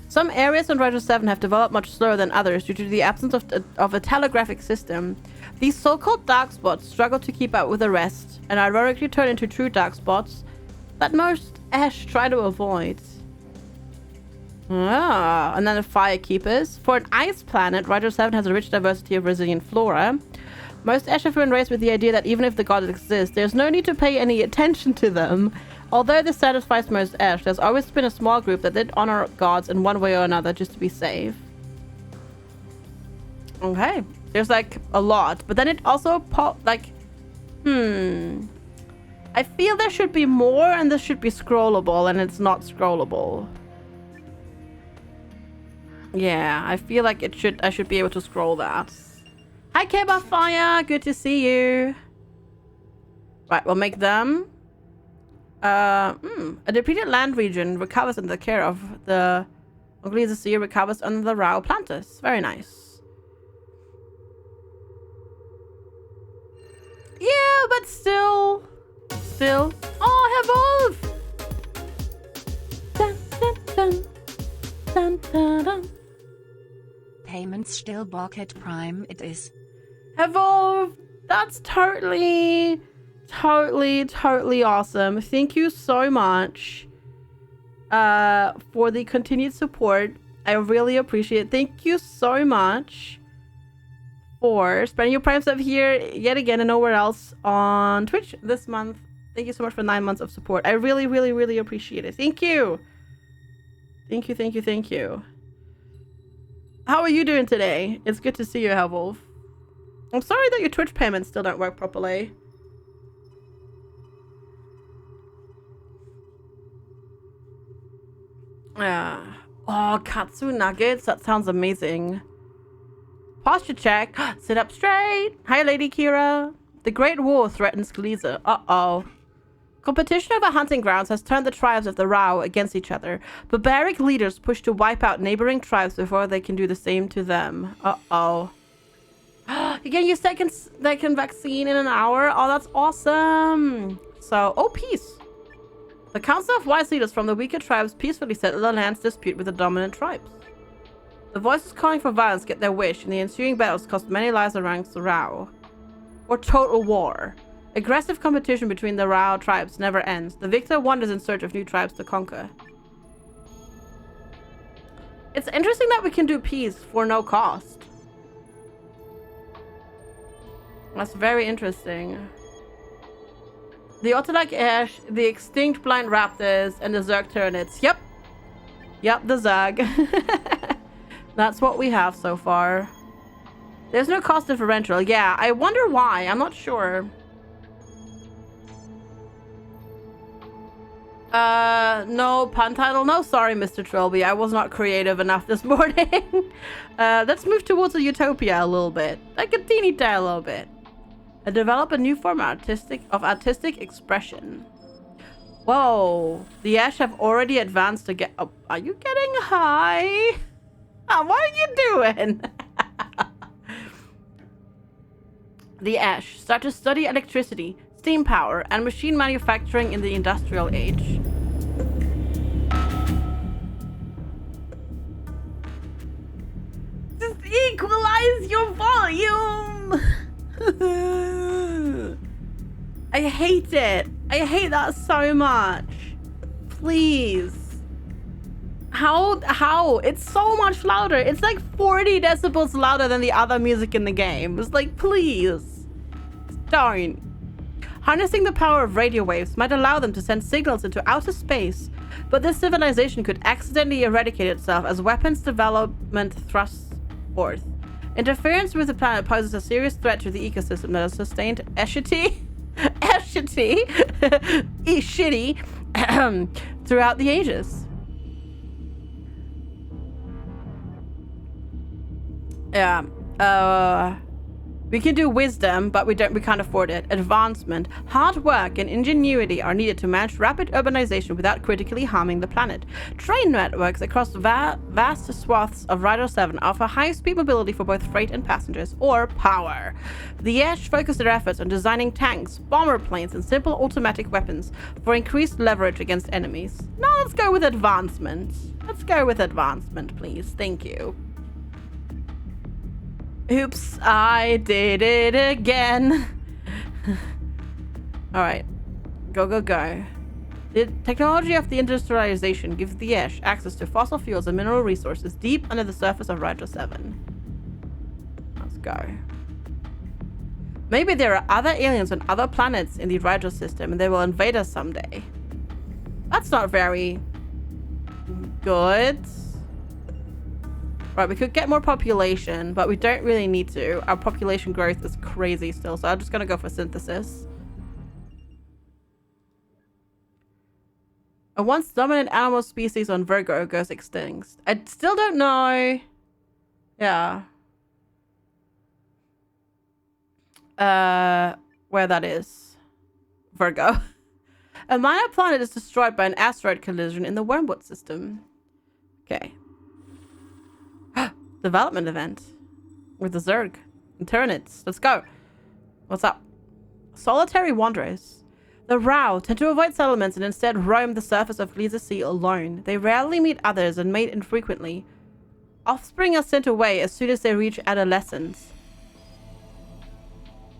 Some areas on Rigel 7 have developed much slower than others due to the absence of a telegraphic system. These so-called dark spots struggle to keep up with the rest, and ironically turn into true dark spots that most Ash try to avoid. Ah, and then the Fire Keepers. For an ice planet, Rigel 7 has a rich diversity of resilient flora. Most Ash have been raised with the idea that even if the gods exist, there's no need to pay any attention to them. Although this satisfies most Ash, there's always been a small group that did honor gods in one way or another just to be safe. Okay. There's like a lot, but then it also I feel there should be more, and this should be scrollable, and it's not scrollable. Yeah, I feel like I should be able to scroll that. Hi, Keba Fire, good to see you. Right, we'll make them. A depleted land region recovers under the care of the Ugly the sea recovers under the Rao Plantis. Very nice. Yeah, but still. Oh, evolve! Dun, dun, dun. Dun, dun, dun. Payments still bucket prime it is. Evolve! That's totally awesome. Thank you so much for the continued support. I really appreciate it. Thank you so much for spending your prime stuff here yet again and nowhere else on Twitch this month. Thank you so much for 9 months of support. I really appreciate it. Thank you. Thank you. How are you doing today? It's good to see you, Helvolf. I'm sorry that your Twitch payments still don't work properly. Oh, Katsu Nuggets. That sounds amazing. Posture check. Sit up straight. Hi, Lady Kira. The Great War threatens Gleezer. Uh-oh. Competition over hunting grounds has turned the tribes of the Rao against each other. Barbaric leaders push to wipe out neighboring tribes before they can do the same to them. Uh-oh. You can use second vaccine in an hour. Oh, that's awesome. So, oh, peace. The Council of Wise Leaders from the weaker tribes peacefully settle the land's dispute with the dominant tribes. The voices calling for violence get their wish, and the ensuing battles cost many lives amongst the Rao. Or total war. Aggressive competition between the Rao tribes never ends. The victor wanders in search of new tribes to conquer. It's interesting that we can do peace for no cost. That's very interesting. The Otolak Ash, the extinct blind raptors, and the Zerg Tyranids. Yep, the Zerg. That's what we have so far. There's no cost differential. Yeah, I wonder why. I'm not sure. No pun title. No, sorry, Mr. Trilby. I was not creative enough this morning. Let's move towards a utopia a little bit. Like a teeny tiny little bit. Develop a new form of artistic expression. Whoa. The Ash have already advanced to get... Oh, are you getting high? Oh, what are you doing? The Ash start to study electricity, steam power, and machine manufacturing in the industrial age. Just equalize your volume! I hate it. I hate that so much. Please. How? It's so much louder. It's like 40 decibels louder than the other music in the game. It's like, please. Don't. Harnessing the power of radio waves might allow them to send signals into outer space, but this civilization could accidentally eradicate itself as weapons development thrusts forth. Interference with the planet poses a serious threat to the ecosystem that has sustained shitty throughout the ages. Yeah. We can do wisdom, but we can't afford it. Advancement, hard work, and ingenuity are needed to manage rapid urbanization without critically harming the planet. Train networks across vast swaths of Rhino 7 offer high-speed mobility for both freight and passengers, or power. The Ash focus their efforts on designing tanks, bomber planes, and simple automatic weapons for increased leverage against enemies. Now let's go with advancement. Let's go with advancement, please. Thank you. Oops, I did it again. Alright. Go. The technology of the industrialization gives the Ash access to fossil fuels and mineral resources deep under the surface of Rhino 7. Let's go. Maybe there are other aliens on other planets in the Rhino system and they will invade us someday. That's not very good. Right, we could get more population, but we don't really need to. Our population growth is crazy still, so I'm just gonna go for synthesis. A once dominant animal species on Virgo goes extinct. I still don't know. Yeah. Where that is. Virgo. A minor planet is destroyed by an asteroid collision in the Wormwood system. Okay. development event with the Zerg and Tyranids. Let's go. What's up? Solitary wanderers. The Rao tend to avoid settlements and instead roam the surface of Gliza Sea alone. They rarely meet others and mate infrequently. Offspring are sent away as soon as they reach adolescence.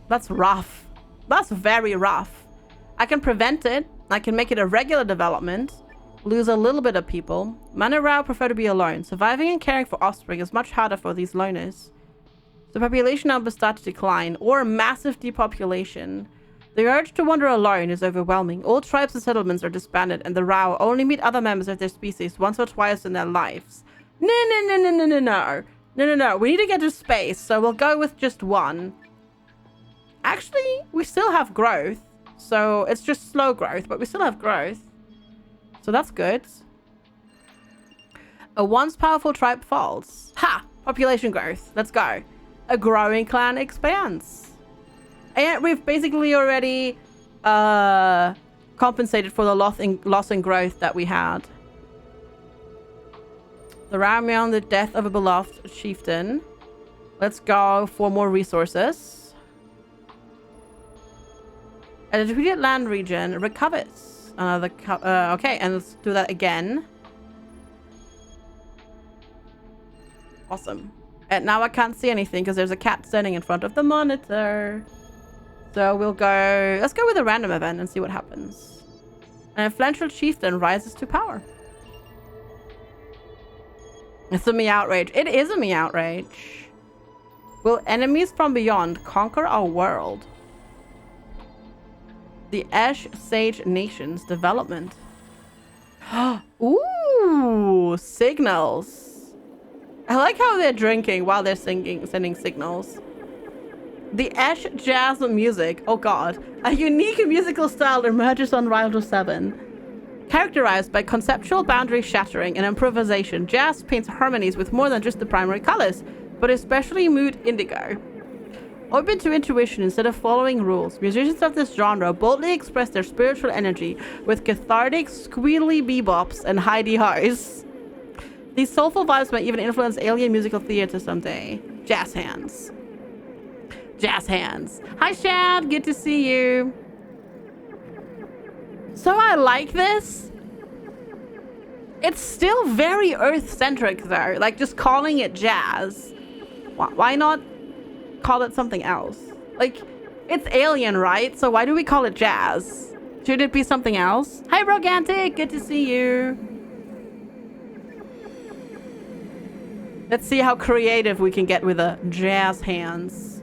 That's rough. That's very rough. I can prevent it. I can make it a regular development. Lose a little bit of people. Mana Rao prefer to be alone. Surviving and caring for offspring is much harder for these loners. The population numbers start to decline, or massive depopulation. The urge to wander alone is overwhelming. All tribes and settlements are disbanded, and the Rao only meet other members of their species once or twice in their lives. No. We need to get to space, so we'll go with just one. Actually, we still have growth. So it's just slow growth, but we still have growth. So that's good. A once powerful tribe falls. Ha! Population growth. Let's go. A growing clan expands. And we've basically already compensated for the loss in growth that we had. The Ram on the death of a beloved chieftain. Let's go for more resources. A depleted land region recovers. Another okay, and let's do that again. Awesome. And now I can't see anything because there's a cat standing in front of the monitor. So we'll go... Let's go with a random event and see what happens. An influential chieftain rises to power. It's a me outrage. It is a me outrage. Will enemies from beyond conquer our world? The Ash Sage Nations development. Ooh, signals. I like how they're drinking while they're sending signals. The Ash Jazz music. Oh god. A unique musical style emerges on Rival 7. Characterized by conceptual boundary shattering and improvisation, jazz paints harmonies with more than just the primary colors, but especially mood indigo. Open to intuition instead of following rules, musicians of this genre boldly express their spiritual energy with cathartic, squealy bebops and high D-highs. These soulful vibes might even influence alien musical theater someday. Jazz hands. Jazz hands. Hi, Shad. Good to see you. So I like this. It's still very Earth-centric, though. Like, just calling it jazz. Why not call it something else? Like, it's alien, right? So why do we call it jazz? Should it be something else? Hi, Brogantic. Good to see you. Let's see how creative we can get with the jazz hands.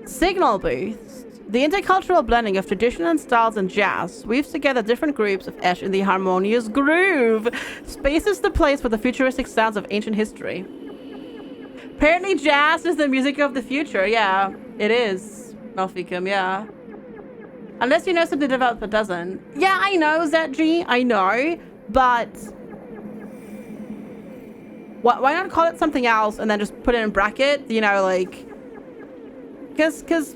Signal booths. The intercultural blending of tradition and styles and jazz weaves together different groups of Ash in the harmonious groove. Space is the place for the futuristic sounds of ancient history. Apparently jazz is the music of the future. Yeah, it is. Malficum, yeah. Unless you know something developer doesn't. Yeah, I know, ZG. I know. But why not call it something else and then just put it in bracket? You know, like... Because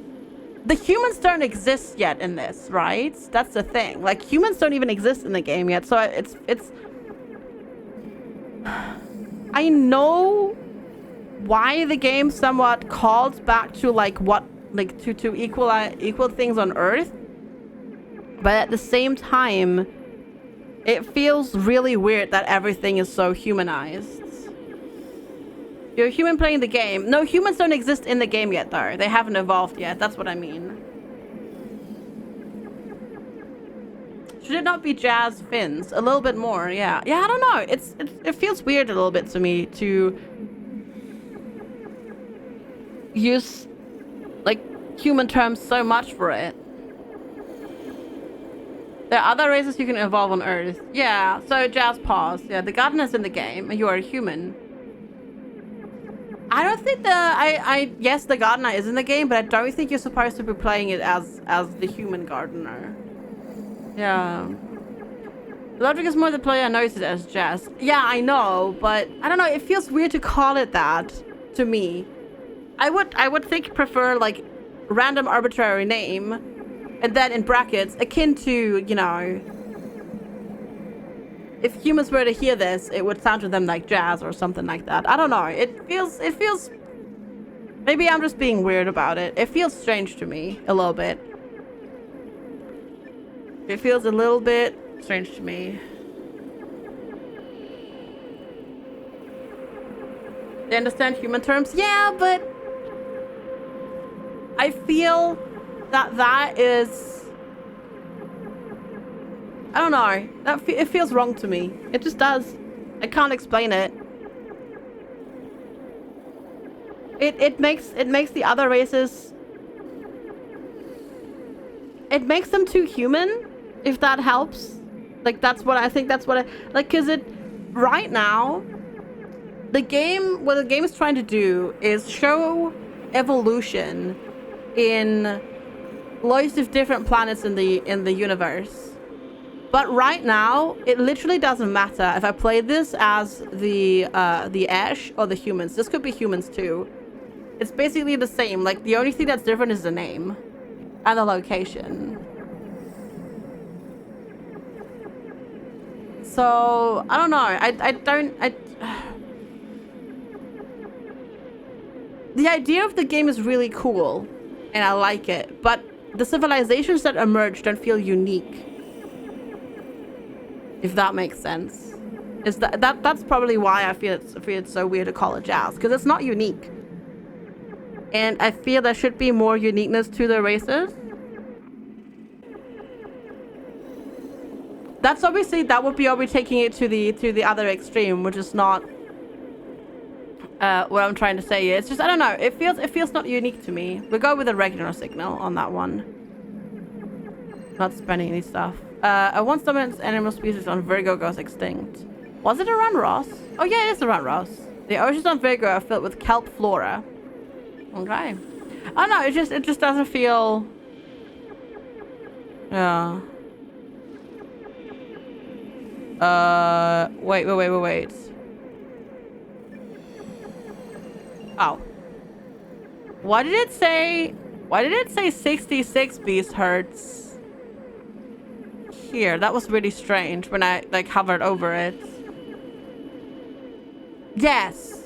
the humans don't exist yet in this, right? That's the thing. Like, humans don't even exist in the game yet. So it's... I know why the game somewhat calls back to, like, what... Like, to equal things on Earth. But at the same time, it feels really weird that everything is so humanized. You're a human playing the game. No, humans don't exist in the game yet, though. They haven't evolved yet. That's what I mean. Should it not be jazz fins? A little bit more, yeah. Yeah, I don't know. It feels weird a little bit to me to use, like, human terms so much for it. There are other races you can evolve on Earth. Yeah, so jazz pause. Yeah, the gardener's in the game, and you are a human. I don't think yes, the gardener is in the game, but I don't think you're supposed to be playing it as the human gardener. Yeah. The logic is more the player knows it as jazz. Yeah, I know, but I don't know, it feels weird to call it that to me. I would prefer like random arbitrary name and then in brackets akin to, you know, if humans were to hear this, it would sound to them like jazz or something like that. I don't know. It feels, maybe I'm just being weird about it. It feels strange to me a little bit. It feels a little bit strange to me. They understand human terms? Yeah, but I feel that is, I don't know. It feels wrong to me. It just does. I can't explain it. It makes the other races, it makes them too human, if that helps. Like, that's what I think. That's what I like, because it right now, what the game is trying to do is show evolution in loads of different planets in the universe. But right now, it literally doesn't matter if I play this as the Ash or the humans. This could be humans too. It's basically the same. Like, the only thing that's different is the name and the location. So I don't know. The idea of the game is really cool, and I like it, but the civilizations that emerge don't feel unique. If that makes sense. Is that's probably why I feel it's so weird to call it jazz, because it's not unique. And I feel there should be more uniqueness to the races. That's obviously, that would be taking it to the other extreme, which is not what I'm trying to say. It's just, I don't know, it feels not unique to me. We'll go with a regular signal on that one. Not spending any stuff. A once-dominant animal species on Virgo goes extinct. Was it around Ross? Oh yeah, it is around Ross. The oceans on Virgo are filled with kelp flora. Okay. Oh no, it just doesn't feel. Yeah. Wait. Oh. Why did it say 66 beast hertz here? That was really strange when I like hovered over it. Yes,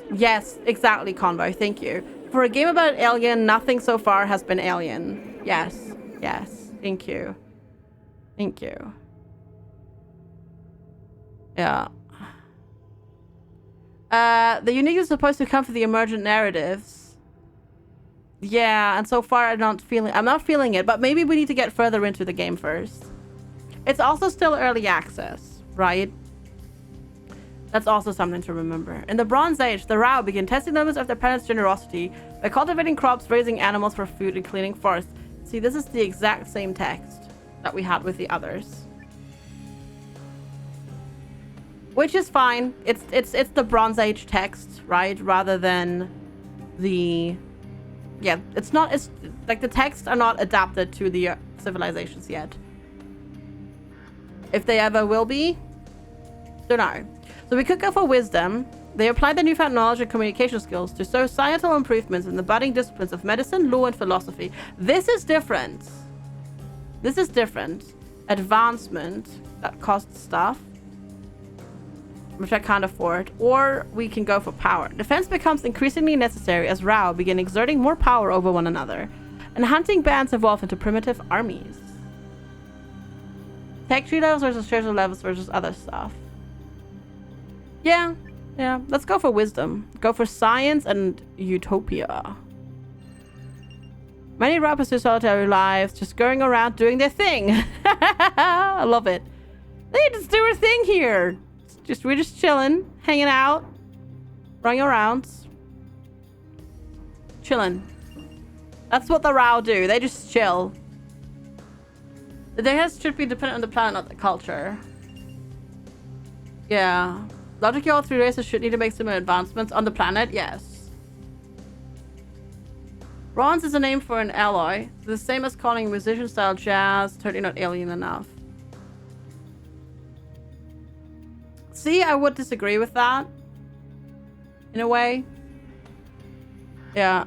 exactly, Convoy. Thank you. For a game about alien, nothing so far has been alien. Yes. Thank you. Yeah. The unique is supposed to come from the emergent narratives. Yeah, and so far I'm not feeling it, but maybe we need to get further into the game first. It's also still early access, right? That's also something to remember. In the Bronze Age, the Rao began testing the limits of their planet's generosity by cultivating crops, raising animals for food, and cleaning forests. See, this is the exact same text that we had with the others. Which is fine. It's the Bronze Age text, right? Rather than the... Yeah, it's like the texts are not adapted to the civilizations yet. If they ever will be, don't know. So we could go for wisdom. They applied their newfound knowledge and communication skills to societal improvements in the budding disciplines of medicine, law, and philosophy. This is different. Advancement that costs stuff, which I can't afford. Or we can go for power. Defense becomes increasingly necessary as Rao begin exerting more power over one another, and hunting bands evolve into primitive armies. Tech tree levels versus social levels versus other stuff. Yeah, let's go for wisdom. Go for science and utopia. Many Rao pursue solitary lives, just going around doing their thing. I love it. They just do their thing here. We're just chilling, hanging out, running around, chilling. That's what the Rao do. They just chill. The days should be dependent on the planet, not the culture. Yeah. Logically, all three races should need to make similar advancements on the planet. Yes. Bronze is a name for an alloy. The same as calling musician style jazz. Totally not alien enough. See, I would disagree with that. In a way. Yeah.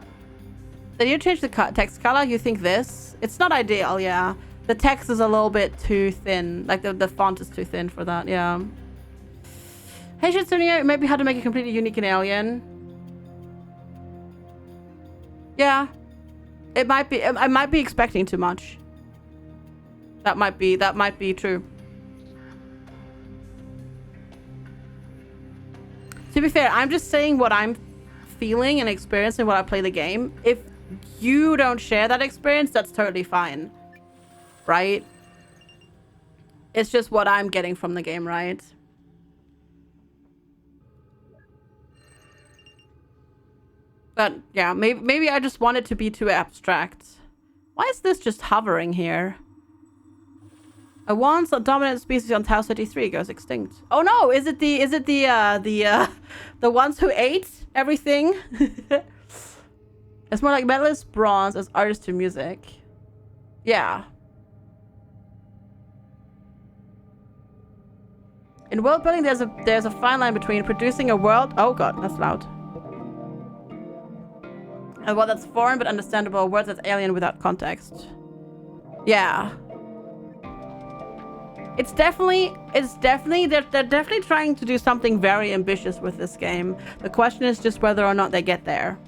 Then you change the text color. You think this? It's not ideal, yeah. The text is a little bit too thin. Like the font is too thin for that, yeah. Hey, Shitsunia, maybe how to make it completely unique and alien. Yeah. It might be, I might be expecting too much. That might be true. To be fair, I'm just saying what I'm feeling and experiencing while I play the game. If you don't share that experience, that's totally fine. Right? It's just what I'm getting from the game, right? But yeah, maybe I just want it to be too abstract. Why is this just hovering here? A once a dominant species on Tau 33 goes extinct. Oh no, is it the ones who ate everything? It's more like metalist bronze as artist to music. Yeah. In world building, there's a fine line between producing a world. Oh god, that's loud. A world that's foreign but understandable. A world that's alien without context. Yeah. It's definitely they're definitely trying to do something very ambitious with this game. The question is just whether or not they get there.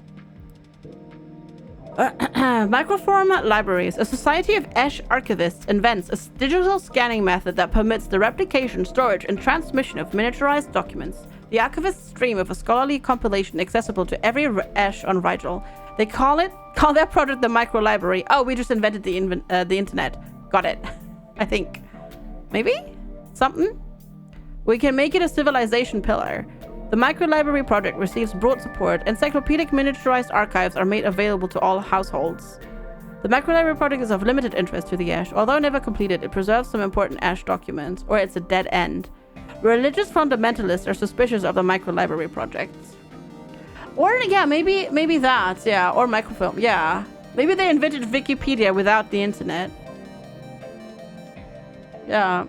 Microformat libraries. A society of Esh archivists invents a digital scanning method that permits the replication, storage, and transmission of miniaturized documents. The archivists dream of a scholarly compilation accessible to every Esh on Rigel. They call their project the micro library. Oh, we just invented the internet. Got it. I think. Maybe? Something? We can make it a civilization pillar. The micro-library project receives broad support. Encyclopedic miniaturized archives are made available to all households. The micro-library project is of limited interest to the Ash. Although never completed, it preserves some important Ash documents, or it's a dead end. Religious fundamentalists are suspicious of the micro-library project. Or, yeah, maybe that, yeah, or microfilm, yeah. Maybe they invented Wikipedia without the internet. Yeah.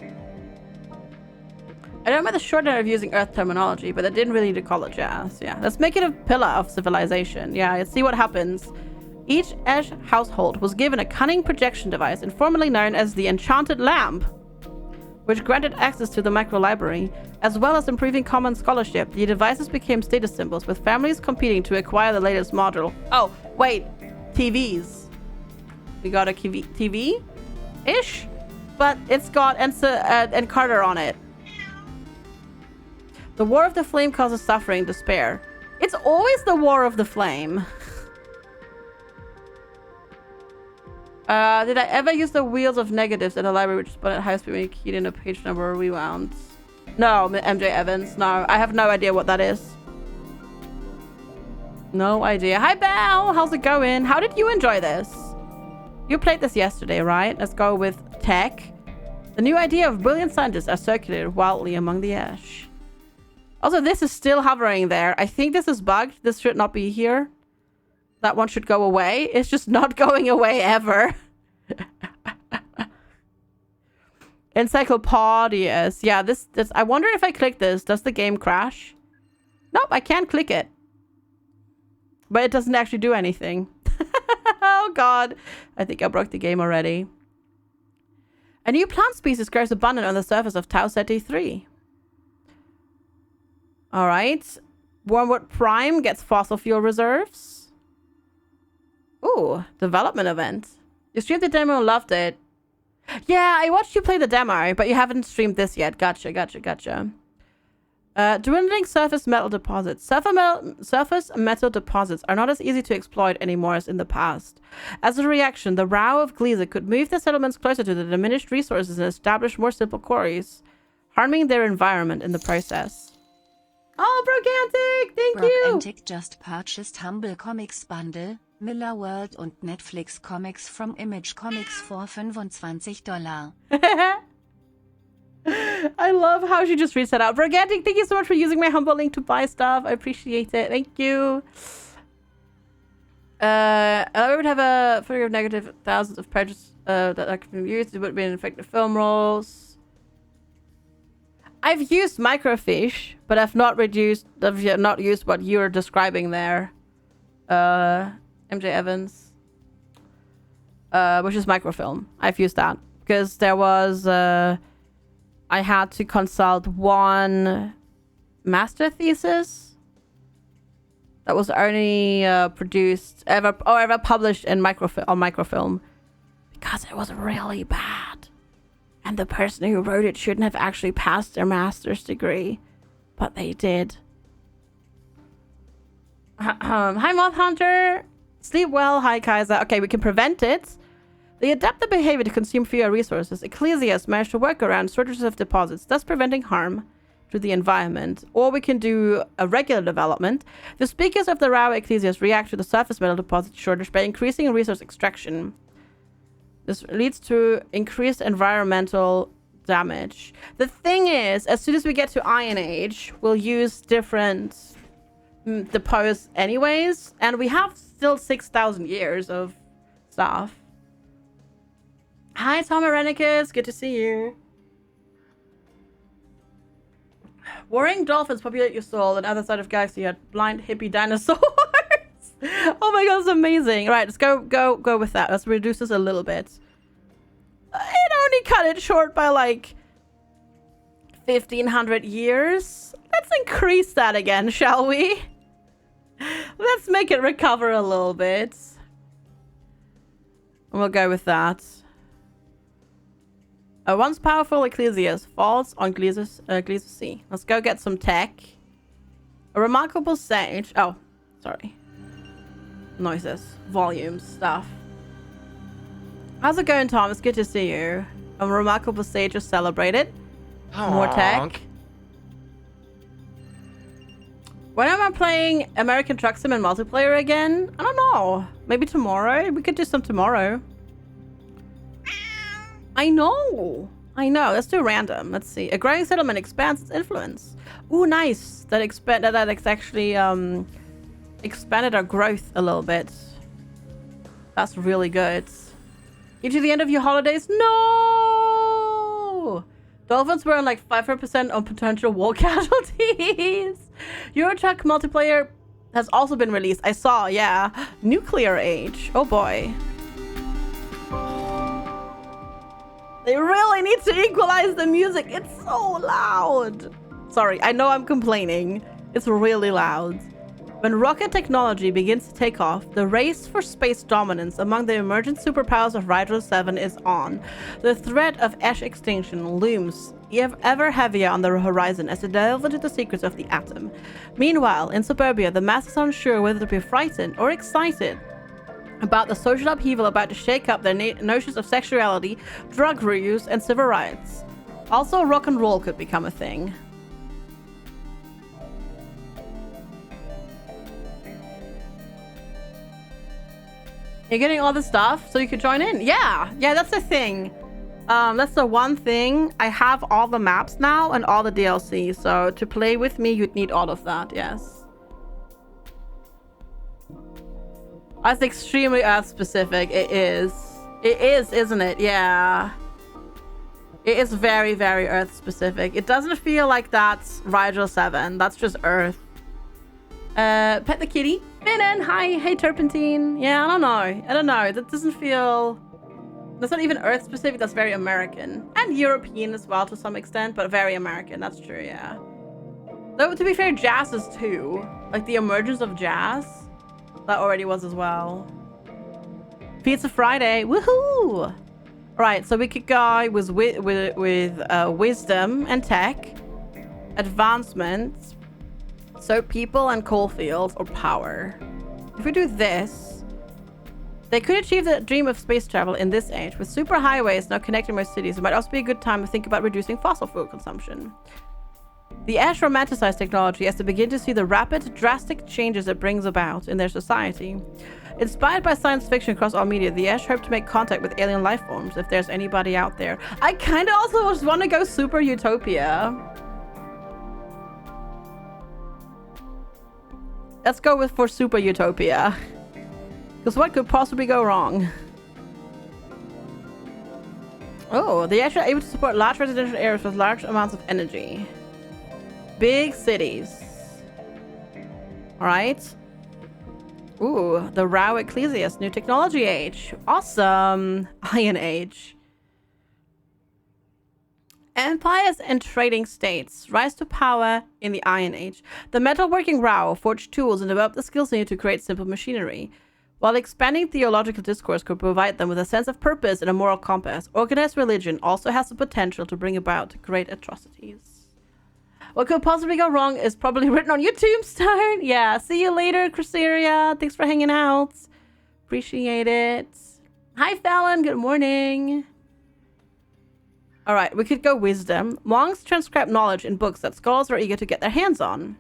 I don't remember the shorthand of using Earth terminology, but that didn't really need to call it jazz. Yeah, let's make it a pillar of civilization. Yeah, let's see what happens. Each Esh household was given a cunning projection device, informally known as the Enchanted Lamp, which granted access to the micro-library, as well as improving common scholarship. The devices became status symbols, with families competing to acquire the latest module. Oh, wait. TVs. We got a TV-ish? But it's got and Carter on it. The War of the Flame causes suffering, despair. It's always the War of the Flame. Did I ever use the wheels of negatives in a library which spun at high speed when you keyed in a page number or rewound? No, MJ Evans. No, I have no idea what that is. No idea. Hi, Belle. How's it going? How did you enjoy this? You played this yesterday, right? Let's go with tech. The new idea of brilliant scientists are circulated wildly among the Ash. Also, this is still hovering there. I think this is bugged. This should not be here. That one should go away. It's just not going away ever. Encyclopedias. Yeah, this. I wonder if I click this, does the game crash? Nope, I can't click it. But it doesn't actually do anything. Oh god. I think I broke the game already. A new plant species grows abundant on the surface of Tau Ceti 3. Alright. Wormwood Prime gets fossil fuel reserves. Ooh, development event. You streamed the demo and loved it. Yeah, I watched you play the demo, but you haven't streamed this yet. Gotcha. Dwindling surface metal deposits. Surface metal deposits are not as easy to exploit anymore as in the past. As a reaction, the Rao of Gliese could move the settlements closer to the diminished resources and establish more simple quarries, harming their environment in the process. Oh, Brogantic! Thank you! Brogantic just purchased Humble Comics Bundle, Miller World und Netflix Comics from Image Comics for $25. I love how she just reads that out. Brogantic, thank you so much for using my humble link to buy stuff. I appreciate it. Thank you. I would have a figure of negative thousands of pages that I can use. It would be an effective film rolls. I've used microfiche, but I've not used what you're describing there. MJ Evans. Which is microfilm. I've used that. Because there was I had to consult one master thesis that was only ever published in microfilm because it was really bad. And the person who wrote it shouldn't have actually passed their master's degree, but they did. Hi, Moth Hunter. Sleep well. Hi, Kaiser. Okay, we can prevent it. They adapt the behavior to consume fewer resources. Ecclesias managed to work around shortages of deposits, thus preventing harm to the environment. Or we can do a regular development. The speakers of the Rao Ecclesias react to the surface metal deposit shortage by increasing resource extraction. This leads to increased environmental damage. The thing is, as soon as we get to Iron Age, we'll use different depots anyways, and we have still 6,000 years of stuff. Hi, Tom Arenicus. Good to see you. Warring dolphins populate your soul, and other side of galaxy you had blind hippie dinosaurs. Oh my god, that's amazing. Right, let's go with that. Let's reduce this a little bit. It only cut it short by like 1,500 years. Let's increase that again, shall we? Let's make it recover a little bit. And we'll go with that. A once powerful Ecclesias falls on Ecclesias C. Let's go get some tech. A remarkable sage. Oh, sorry. Noises, volumes, stuff. How's it going, Tom? It's good to see you. A remarkable sage is celebrated. More tech. When am I playing American Truck Sim in multiplayer again? I don't know. Maybe tomorrow? We could do some tomorrow. I know. Let's do random. Let's see. A growing settlement expands its influence. Ooh, nice. That it's actually expanded our growth a little bit. That's really good. You to the end of your holidays? No! Dolphins burn like 5% on potential war casualties. Eurotruck multiplayer has also been released. I saw, yeah. Nuclear Age. Oh boy. They really need to equalize the music. It's so loud. Sorry, I know I'm complaining. It's really loud. When rocket technology begins to take off, the race for space dominance among the emergent superpowers of Rigel 7 is on. The threat of ash extinction looms ever heavier on the horizon as they delve into the secrets of the atom. Meanwhile, in suburbia, the masses are unsure whether to be frightened or excited about the social upheaval about to shake up their notions of sexuality, drug reuse, and civil rights. Also, rock and roll could become a thing. You're getting all this stuff so you could join in? Yeah, that's the thing. That's the one thing. I have all the maps now and all the DLC, so to play with me, you'd need all of that, yes. That's extremely Earth-specific. It is. It is, isn't it? Yeah. It is very, very Earth-specific. It doesn't feel like that's Rigel 7. That's just Earth. Pet the kitty. Finn, hi. Hey, Turpentine. Yeah, I don't know. That doesn't feel... That's not even Earth-specific. That's very American. And European as well to some extent, but very American. That's true, yeah. Though, to be fair, jazz is too. Like, the emergence of jazz. That already was as well. Pizza Friday. Woohoo! Right, so we could go with wisdom and tech. Advancement. So people and coal fields or power. If we do this, they could achieve the dream of space travel in this age. With super highways now connecting most cities, it might also be a good time to think about reducing fossil fuel consumption. The Ash romanticize technology as they begin to see the rapid, drastic changes it brings about in their society. Inspired by science fiction across all media, the Ash hope to make contact with alien life forms if there's anybody out there. I kind of also just want to go super utopia. Let's go for super utopia. Because what could possibly go wrong? Oh, the Ash are able to support large residential areas with large amounts of energy. Big cities. Alright. Ooh, the Rao Ecclesias, new technology age. Awesome. Iron Age. Empires and trading states rise to power in the Iron Age. The metalworking Rao forged tools and developed the skills needed to create simple machinery. While expanding theological discourse could provide them with a sense of purpose and a moral compass, organized religion also has the potential to bring about great atrocities. What could possibly go wrong is probably written on your tombstone. Yeah, see you later, Chryseria. Thanks for hanging out. Appreciate it. Hi, Fallon. Good morning. All right, we could go wisdom. Monks transcribe knowledge in books that scholars are eager to get their hands on.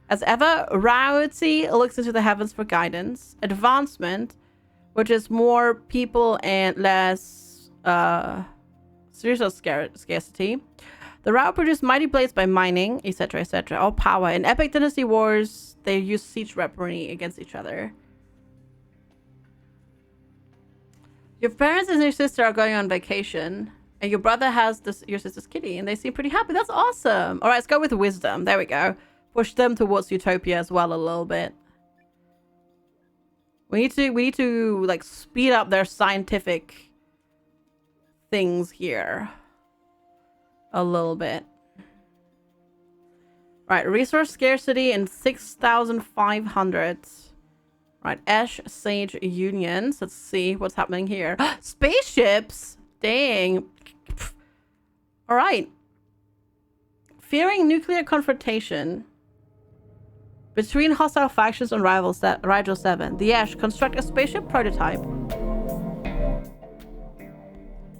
As ever, rarity looks into the heavens for guidance. Advancement, which is more people and less resource scarcity. The Rao produce mighty blades by mining, etc., etc. All power. In epic dynasty wars, they use siege weaponry against each other. Your parents and your sister are going on vacation. And your brother has your sister's kitty, and they seem pretty happy. That's awesome. All right, let's go with wisdom. There we go. Push them towards utopia as well a little bit. We need to like speed up their scientific things here a little bit. Right, resource scarcity in 6,500. Right, Ash Sage Unions. Let's see what's happening here. Spaceships. Dang. All right. Fearing nuclear confrontation between hostile factions on Rigel 7, the Ash construct a spaceship prototype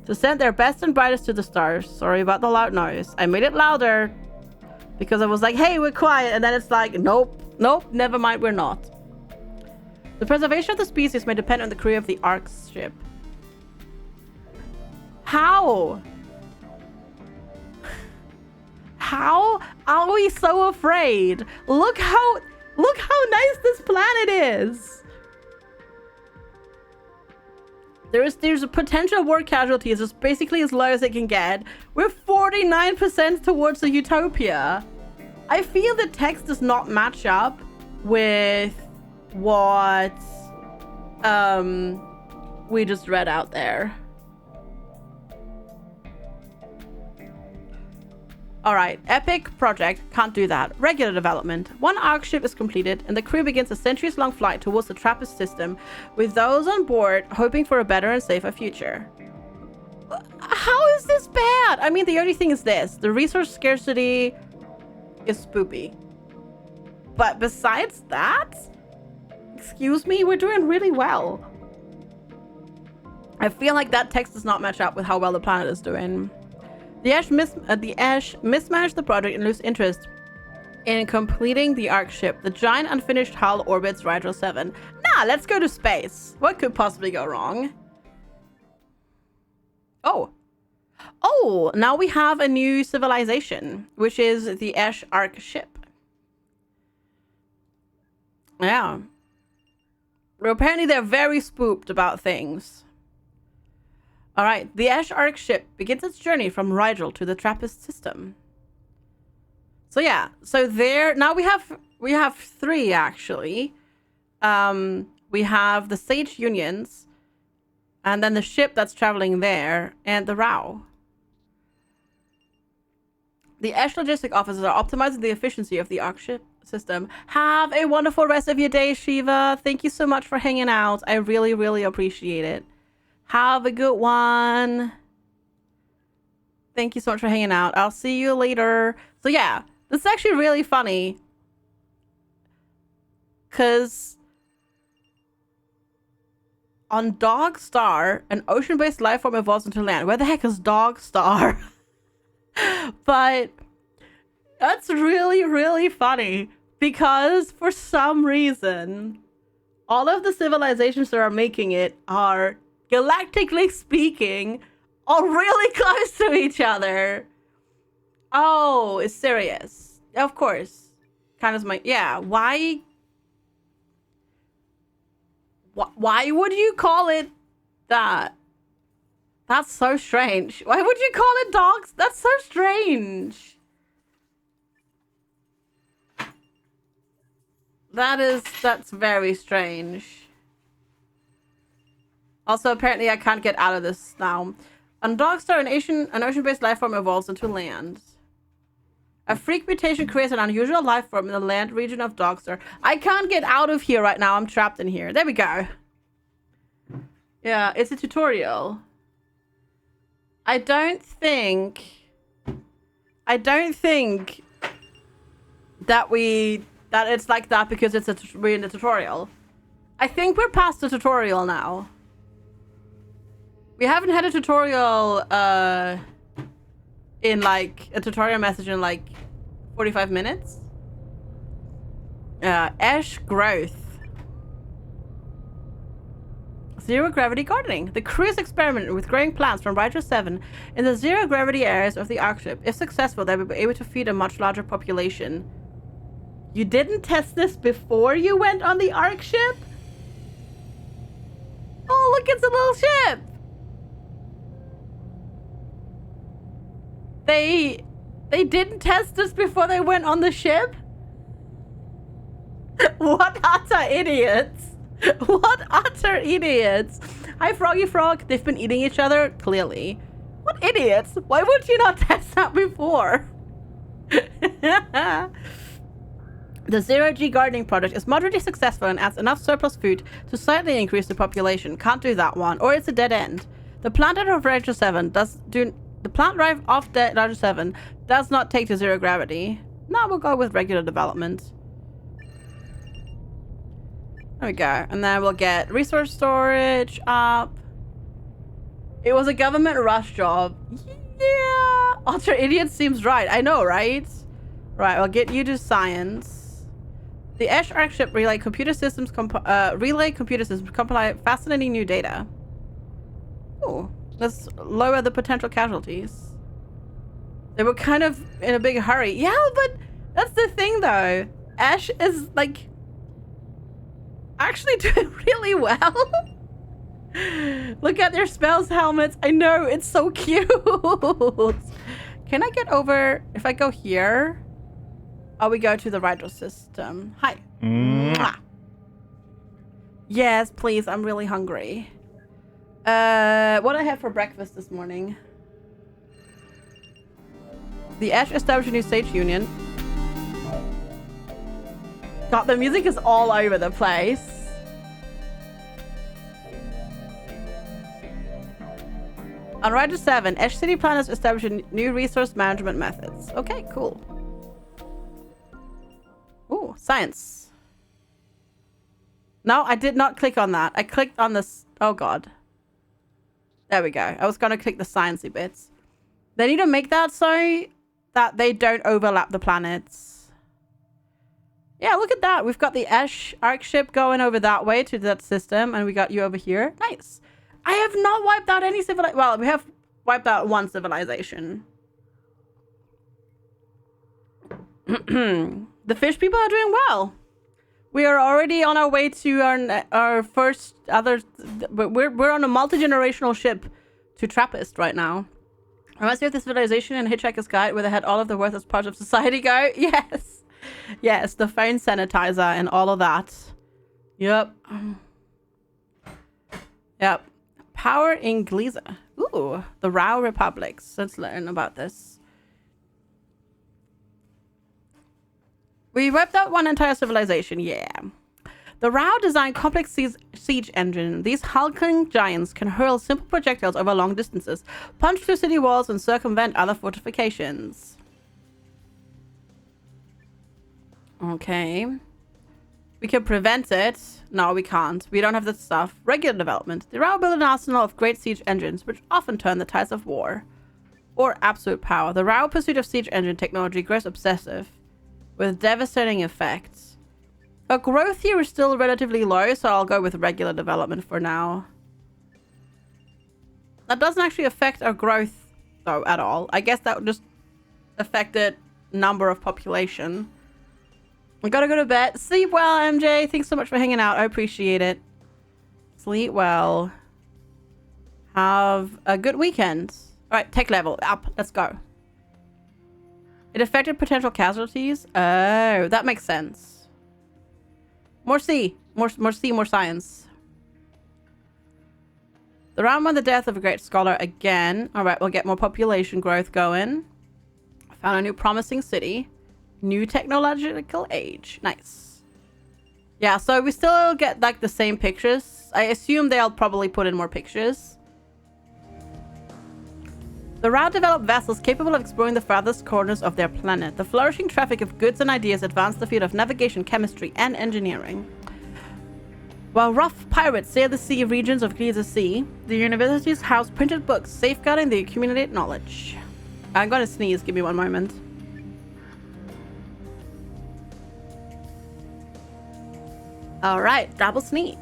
to send their best and brightest to the stars. Sorry about the loud noise. I made it louder because I was like, hey, we're quiet. And then it's like, nope, never mind, we're not. The preservation of the species may depend on the crew of the Ark ship. How? How are we so afraid? Look how nice this planet is. There's a potential war casualties is basically as low as it can get. We're 49% towards the utopia. I feel the text does not match up with what we just read out there. All right, epic project, can't do that. Regular development. One Ark ship is completed and the crew begins a centuries-long flight towards the TRAPPIST system with those on board hoping for a better and safer future. How is this bad? I mean, the only thing is this. The resource scarcity is spoopy. But besides that, excuse me, we're doing really well. I feel like that text does not match up with how well the planet is doing. The Ash mismanaged the project and lose interest in completing the Ark ship. The giant unfinished hull orbits Rigel 7. Nah, let's go to space. What could possibly go wrong? Oh, now we have a new civilization, which is the Ash Ark ship. Yeah. Well, apparently they're very spooked about things. All right, the Ash Ark ship begins its journey from Rigel to the TRAPPIST system. So yeah, so there now we have three actually. We have the Sage Unions, and then the ship that's traveling there, and the Rao. The Ash logistic officers are optimizing the efficiency of the Ark ship system. Have a wonderful rest of your day, Shiva. Thank you so much for hanging out. I really, really appreciate it. Have a good one. Thank you so much for hanging out. I'll see you later. So yeah, this is actually really funny. Because on Dog Star, an ocean-based life form evolves into land. Where the heck is Dog Star? But that's really, really funny. Because for some reason, all of the civilizations that are making it are, galactically speaking, are really close to each other. Oh, it's serious. Of course. Kind of my... Yeah, why would you call it that? That's so strange. Why would you call it dogs? That's so strange. That's very strange. Also, apparently I can't get out of this now. On Darkstar, an ocean-based life form evolves into land. A freak mutation creates an unusual life form in the land region of Darkstar. I can't get out of here right now. I'm trapped in here. There we go. Yeah, it's a tutorial. I don't think that it's like that because we're in the tutorial. I think we're past the tutorial now. We haven't had a tutorial in like a tutorial message in like 45 minutes. Ash growth. Zero gravity gardening. The crew is experimenting with growing plants from Rigel 7 in the zero gravity areas of the Ark ship. If successful, they will be able to feed a much larger population. You didn't test this before you went on the Ark ship? Oh, look, it's a little ship. They didn't test this before they went on the ship? What utter idiots. What utter idiots. Hi, Froggy Frog. They've been eating each other? Clearly. What idiots. Why would you not test that before? The Zero-G gardening project is moderately successful and adds enough surplus food to slightly increase the population. Can't do that one. Or it's a dead end. The plant out of Rigel 7 does not take to zero gravity. No, we'll go with regular development. There we go. And then we'll get resource storage up. It was a government rush job. Yeah. Ultra idiot seems right. I know, right? Right, we'll get you to science. The Ash Ark ship relay computer systems compile fascinating new data. Oh, let's lower the potential casualties. They were kind of in a big hurry. Yeah, but that's the thing though. Ash is like actually doing really well. Look at their spells helmets. I know, it's so cute. Can I get over if I go here? Oh, we go to the Rigel system. Hi. Mwah. Yes, please. I'm really hungry. What I had for breakfast this morning? The Ash established a new stage union. God, the music is all over the place. On Rigel 7, Ash City planners established new resource management methods. Okay, cool. Ooh, science. No, I did not click on that. I clicked on this. Oh, God. There we go. I was going to click the sciencey bits. They need to make that so that they don't overlap the planets. Yeah, look at that. We've got the Ash Ark ship going over that way to that system, and we got you over here. Nice. I have not wiped out any civilization. Well, we have wiped out one civilization. The fish people are doing well. We are already on our way to our first other. We're on a multi-generational ship to Trappist right now. Reminds me of the civilization in Hitchhiker's Guide where they had all of the worthless parts of society go. Yes, yes, the phone sanitizer and all of that. Yep. Yep. Power in Gliza. Ooh, the Rao Republics. Let's learn about this. We wiped out one entire civilization, yeah. The Rao designed complex siege engine. These hulking giants can hurl simple projectiles over long distances, punch through city walls, and circumvent other fortifications. Okay. We can prevent it. No, we can't. We don't have the stuff. Regular development. The Rao build an arsenal of great siege engines, which often turn the tides of war. Or absolute power. The Rao pursuit of siege engine technology grows obsessive, with devastating effects. Our growth here is still relatively low, so I'll go with regular development for now. That doesn't actually affect our growth, though, at all. I guess that would just affect the number of population. I gotta go to bed. Sleep well, MJ. Thanks so much for hanging out. I appreciate it. Sleep well. Have a good weekend. All right, tech level up. Let's go. It affected potential casualties. Oh, that makes sense. More C. More C, more science. Around when the death of a great scholar again. All right, we'll get more population growth going. Found a new promising city. New technological age. Nice. Yeah, so we still get like the same pictures. I assume they'll probably put in more pictures. The route developed vessels capable of exploring the farthest corners of their planet. The flourishing traffic of goods and ideas advanced the field of navigation, chemistry, and engineering. While rough pirates sail the sea regions of Creator Sea, the universities house printed books safeguarding the accumulated knowledge. I'm gonna sneeze. Give me one moment. All right, double sneeze.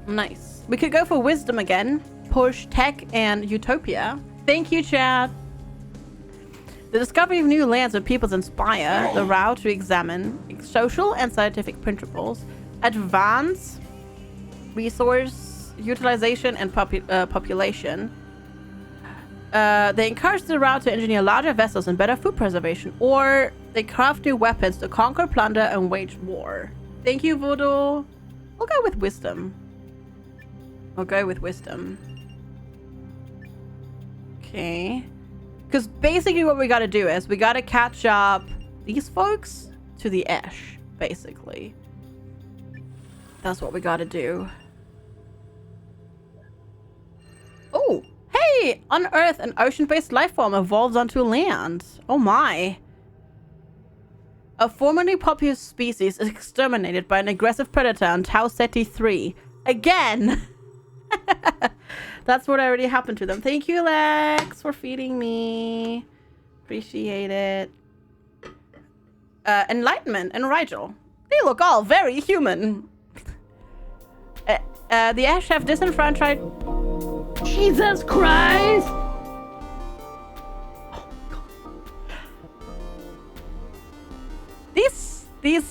Nice. We could go for wisdom again. Push, tech, and utopia. Thank you, Chad. The discovery of new lands and peoples inspire the route to examine social and scientific principles, advance resource utilization and population. They encourage the route to engineer larger vessels and better food preservation, or they craft new weapons to conquer, plunder, and wage war. Thank you, Voodoo. I'll go with wisdom. I'll go with wisdom. Okay. Because basically what we got to do is we got to catch up these folks to the Ash, basically. That's what we got to do. Oh, hey! On Earth, an ocean-based life form evolves onto land. Oh my. A formerly populous species is exterminated by an aggressive predator on Tau Ceti 3. Again! That's what already happened to them. Thank you, Lex, for feeding me. Appreciate it. Enlightenment and Rigel. They look all very human. The Ash have disenfranchised... Jesus Christ! Oh my god. These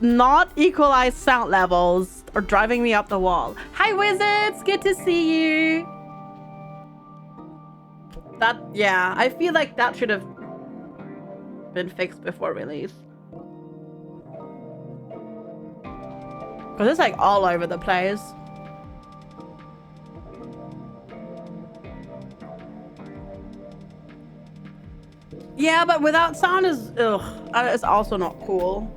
not equalized sound levels are driving me up the wall. Hi, wizards! Good to see you! That, yeah, I feel like that should have been fixed before release. Because it's like all over the place. Yeah, but without sound is, it's also not cool.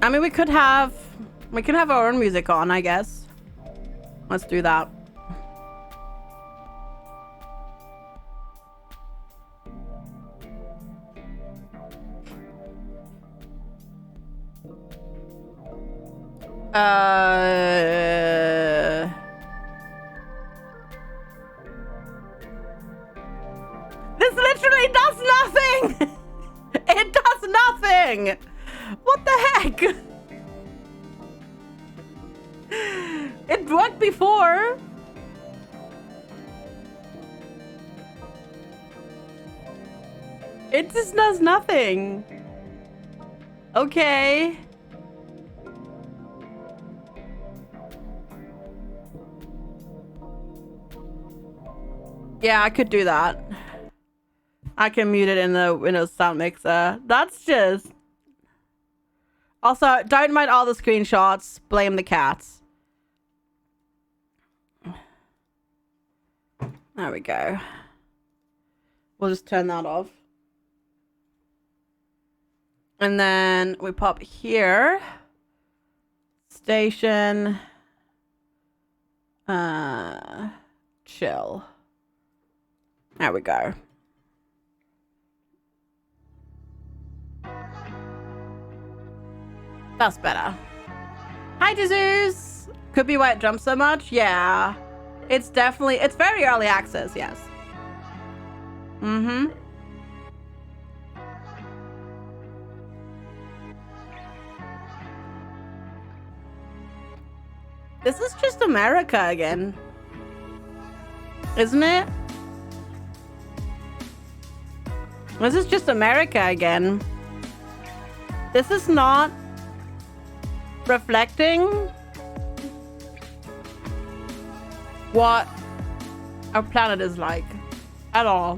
I mean, we could have our own music on, I guess. Let's do that. This literally does nothing! It does nothing! What the heck? It worked before. It just does nothing. Okay. Yeah, I could do that. I can mute it in the Windows sound mixer. That's just... Also, don't mind all the screenshots. Blame the cats. There we go. We'll just turn that off. And then we pop here. Station. Chill. There we go. That's better. Hi, Dizoos! Could be why it jumps so much. Yeah. It's definitely... It's very early access, yes. Mm-hmm. This is just America again. Isn't it? This is just America again. This is not reflecting what our planet is like at all.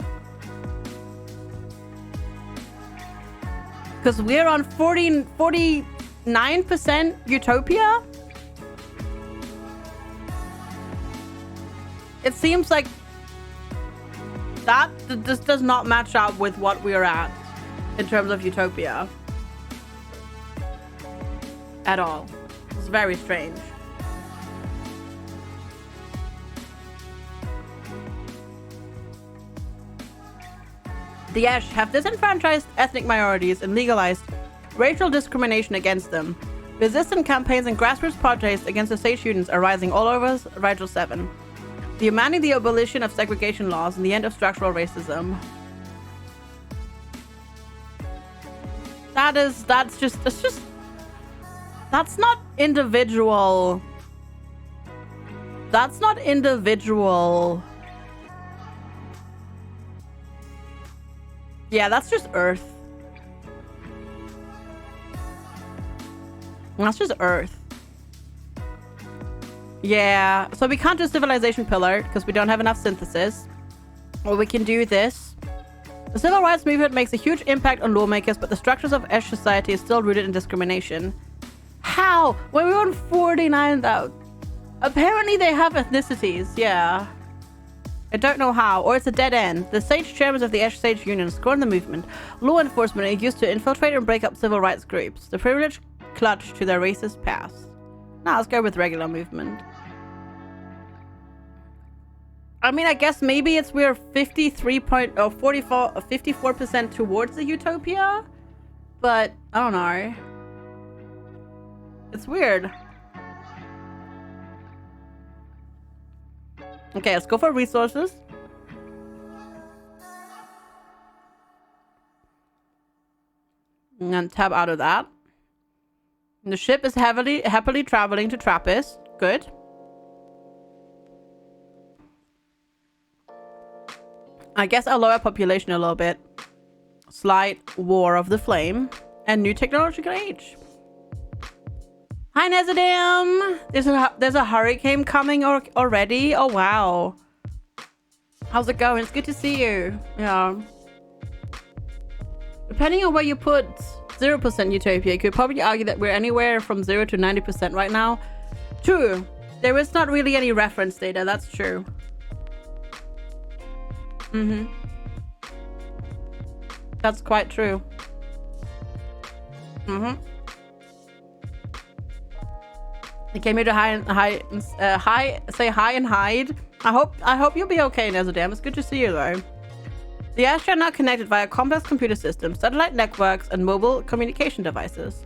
Because we're on 49 9% utopia? It seems like that this does not match up with what we're at in terms of utopia at all. It's very strange. The Ash have disenfranchised ethnic minorities and legalized racial discrimination against them. Resistance campaigns and grassroots protests against the state students are rising all over Rigel 7, demanding the abolition of segregation laws and the end of structural racism. That's not individual. That's not individual. Yeah, that's just Earth. That's just Earth. Yeah, so we can't do civilization pillar because we don't have enough synthesis. Or we can do this. The civil rights movement makes a huge impact on lawmakers, but the structures of Ash society is still rooted in discrimination. How? When we were on 49, though. Apparently they have ethnicities, yeah. I don't know how, or it's a dead end. The sage chairmen of the Ash Sage Union scorn the movement. Law enforcement are used to infiltrate and break up civil rights groups. The privileged clutch to their racist past. Now let's go with regular movement. I mean, I guess maybe it's we're 54% towards the utopia, but I don't know. It's weird. Okay, let's go for resources. And then tab out of that. And the ship is happily traveling to Trappist. Good. I guess I'll lower population a little bit. Slight War of the Flame. And new technological age. Hi, Nezadam! There's a hurricane coming already? Oh, wow. How's it going? It's good to see you. Yeah. Depending on where you put 0% utopia, you could probably argue that we're anywhere from 0 to 90% right now. True. There is not really any reference data. That's true. That's quite true. I came here to say hi and hide. I hope you'll be okay, Nezodam. It's good to see you though. The Ash are now connected via complex computer systems, satellite networks, and mobile communication devices.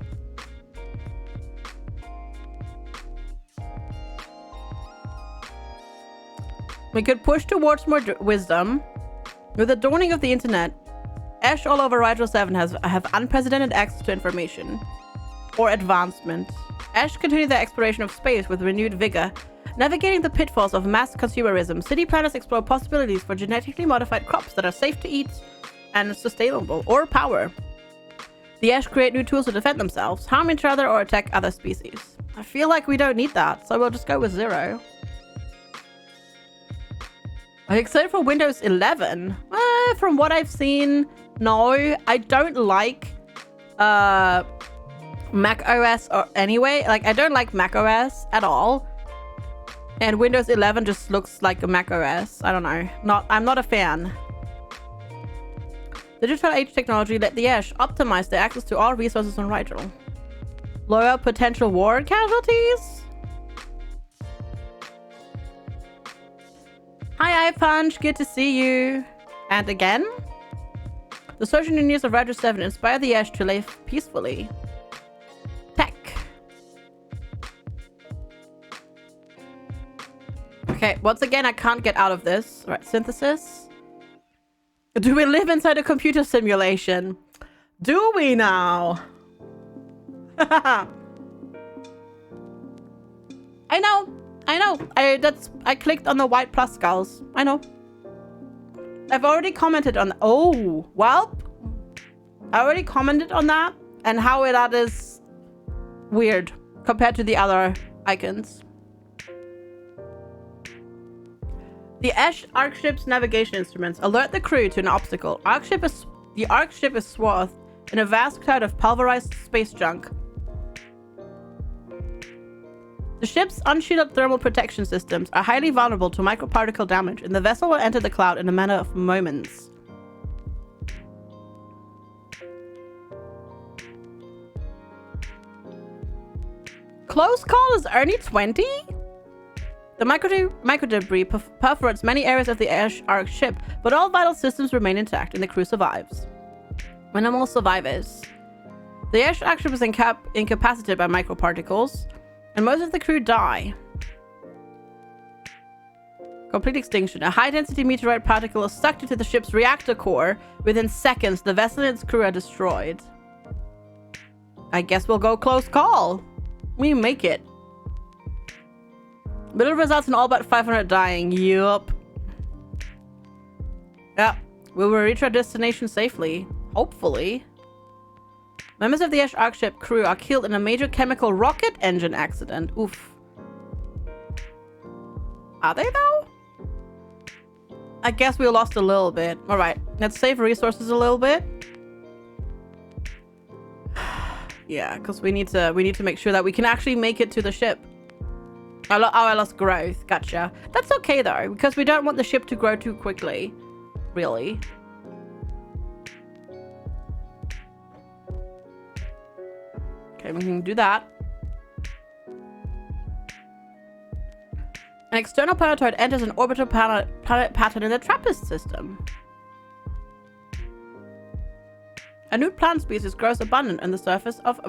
We could push towards more wisdom. With the dawning of the internet, Ash all over Rigel 7 have unprecedented access to information or advancement. Ash continue their exploration of space with renewed vigor. Navigating the pitfalls of mass consumerism, city planners explore possibilities for genetically modified crops that are safe to eat and sustainable, or power. The Ash create new tools to defend themselves, harm each other, or attack other species. I feel like we don't need that, so we'll just go with 0. I'm excited for Windows 11. From what I've seen, no. I don't like Mac OS or anyway. Like, I don't like Mac OS at all. And Windows 11 just looks like a Mac OS. I don't know. I'm not a fan. Digital age technology let the Ash optimize their access to all resources on Rigel. Lower potential war casualties? Hi, iPunch. Good to see you. And again? The social engineers of Rigel 7 inspire the Ash to live peacefully. Tech. Okay, once again, I can't get out of this. Right, synthesis. Do we live inside a computer simulation? Do we now? I know. I clicked on the white plus skulls. I know. I've already commented on. Oh, well. I already commented on that and how that is weird compared to the other icons. The Ash Arc ship's navigation instruments alert the crew to an obstacle. The Arc ship is swathed in a vast cloud of pulverized space junk. The ship's unshielded thermal protection systems are highly vulnerable to microparticle damage, and the vessel will enter the cloud in a matter of moments. Close call is only 20? The micro debris perforates many areas of the Ark ship, but all vital systems remain intact and the crew survives. Minimal survivors. The Ark ship is incapacitated by microparticles, and most of the crew die. Complete extinction. A high-density meteorite particle is sucked into the ship's reactor core. Within seconds, the vessel and its crew are destroyed. I guess we'll go close call. We make it. But it results in all but 500 dying. Yup. Yeah. We will reach our destination safely. Hopefully. Members of the Ark ship crew are killed in a major chemical rocket engine accident. Oof. Are they though? I guess we lost a little bit. Alright. Let's save resources a little bit. Yeah, because we need to make sure that we can actually make it to the ship. Oh, I lost growth. Gotcha. That's okay though, because we don't want the ship to grow too quickly. Really. Okay, we can do that. An external planetoid enters an orbital planet pattern in the TRAPPIST system. A new plant species grows abundant on the surface of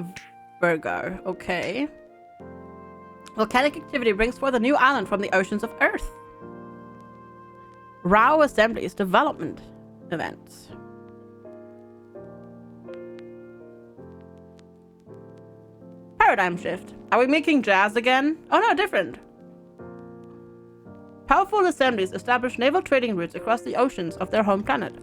Virgo. Okay. Volcanic activity brings forth a new island from the oceans of Earth. RAW Assemblies development events. Paradigm shift. Are we making jazz again? Oh no, different. Powerful assemblies establish naval trading routes across the oceans of their home planet.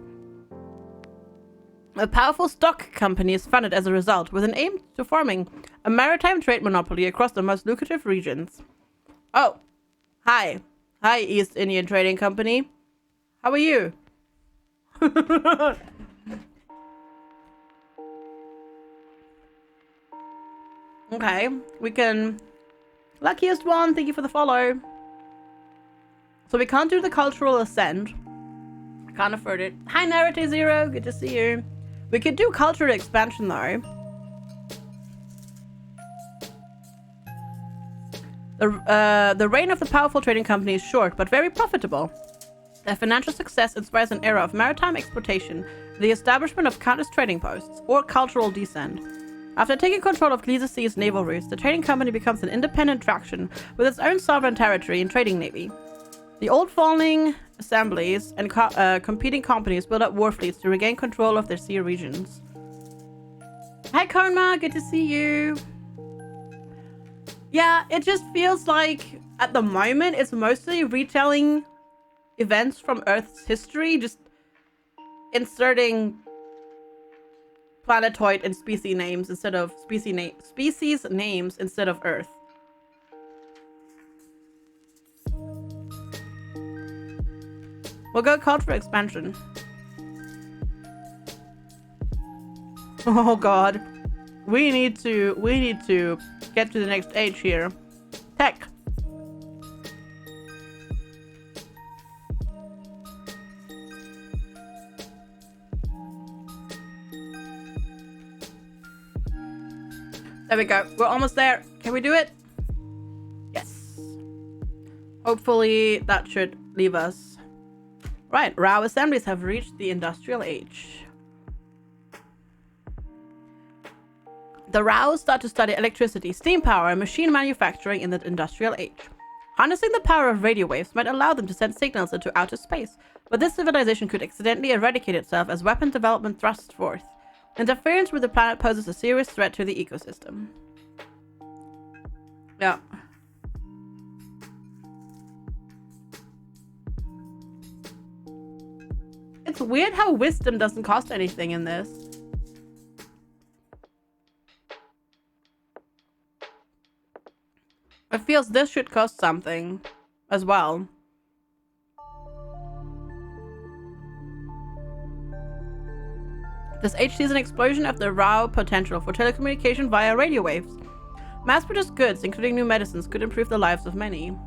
A powerful stock company is funded as a result, with an aim to forming a maritime trade monopoly across the most lucrative regions. Oh, hi. Hi, East Indian Trading Company. How are you? Okay, we can... Luckiest one, thank you for the follow. So we can't do the cultural ascent. I can't afford it. Hi, Narrative Zero, good to see you. We could do cultural expansion though. The reign of the powerful trading company is short, but very profitable. Their financial success inspires an era of maritime exploitation, the establishment of countless trading posts, or cultural descent. After taking control of Gliese Sea's naval routes, the trading company becomes an independent faction with its own sovereign territory and trading navy. The old falling assemblies and competing companies build up war fleets to regain control of their sea regions. Hi Karma, good to see you. Yeah, it just feels like at the moment it's mostly retelling events from Earth's history, just inserting planetoid and species names instead of species names instead of Earth. We'll go cultural expansion. Oh god. We need to get to the next age here. Tech. There we go. We're almost there. Can we do it? Yes. Hopefully that should leave us. Right, RAW assemblies have reached the industrial age. The RAWs start to study electricity, steam power, and machine manufacturing in the industrial age. Harnessing the power of radio waves might allow them to send signals into outer space, but this civilization could accidentally eradicate itself as weapon development thrusts forth. Interference with the planet poses a serious threat to the ecosystem. Yeah. It's weird how wisdom doesn't cost anything in this. It feels this should cost something as well. This age sees an explosion of the raw potential for telecommunication via radio waves. Mass-produced goods, including new medicines, could improve the lives of many.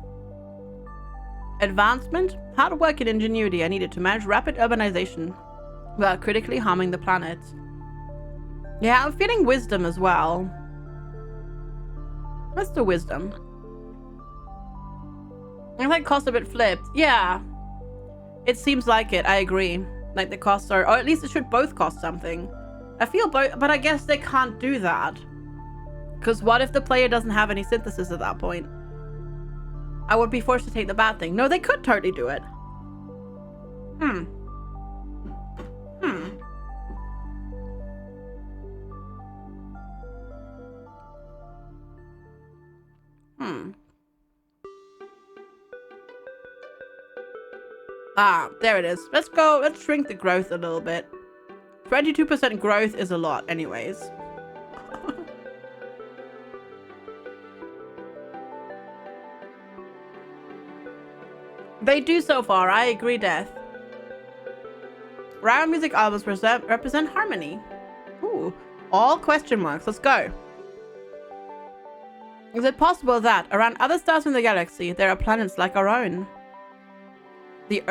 Advancement? Hard work and ingenuity are needed to manage rapid urbanization without critically harming the planet. Yeah, I'm feeling wisdom as well. Let's do wisdom. I think cost a bit flipped. Yeah. It seems like it. I agree. Like the costs are, or at least it should both cost something. I feel both, but I guess they can't do that. Because what if the player doesn't have any synthesis at that point? I would be forced to take the bad thing. No, they could totally do it. Ah, there it is. Let's go. Let's shrink the growth a little bit. 22% growth is a lot anyways. They do so far. I agree, Death. Round music albums represent harmony. Ooh, all question marks. Let's go. Is it possible that around other stars in the galaxy there are planets like our own? The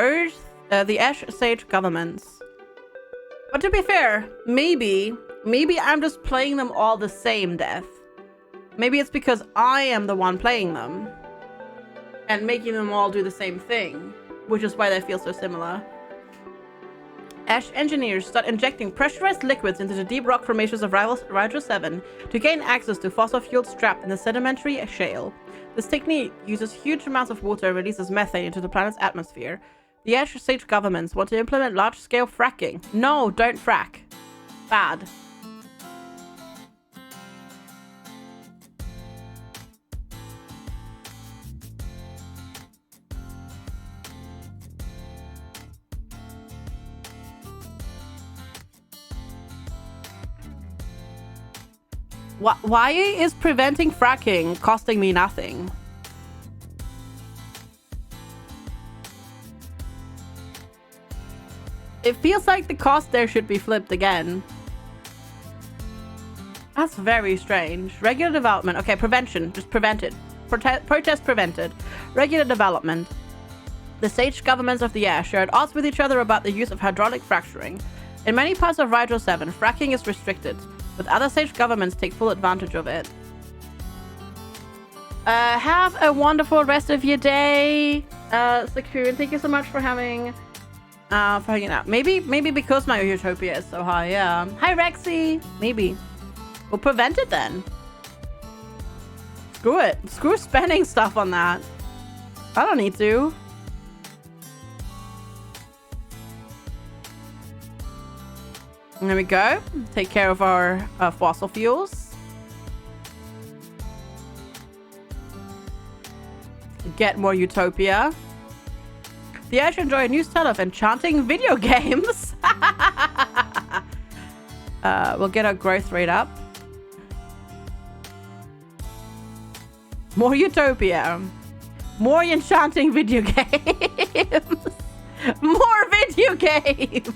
Ash Sage governments. But to be fair, maybe I'm just playing them all the same, Death. Maybe it's because I am the one playing them and making them all do the same thing, which is why they feel so similar. Ash engineers start injecting pressurized liquids into the deep rock formations of Rydra 7 to gain access to fossil fuels trapped in the sedimentary shale. This technique uses huge amounts of water and releases methane into the planet's atmosphere. The Ash Sage governments want to implement large-scale fracking. No, don't frack. Bad. Why is preventing fracking costing me nothing? It feels like the cost there should be flipped again. That's very strange. Regular development. Okay, prevention. Just prevented. Protest prevented. Regular development. The Sage governments of the Ash are at odds with each other about the use of hydraulic fracturing. In many parts of Rydra 7, fracking is restricted, but other Sage governments take full advantage of it. Have a wonderful rest of your day, Secure. Thank you so much for hanging out. Maybe because my utopia is so high. Yeah. Hi, Rexy. Maybe we'll prevent it then. Screw it. Screw spending stuff on that. I don't need to. And there we go. Take care of our fossil fuels. Get more utopia. The Ash enjoy a new style of enchanting video games. We'll get our growth rate up. More utopia. More enchanting video games. More video games.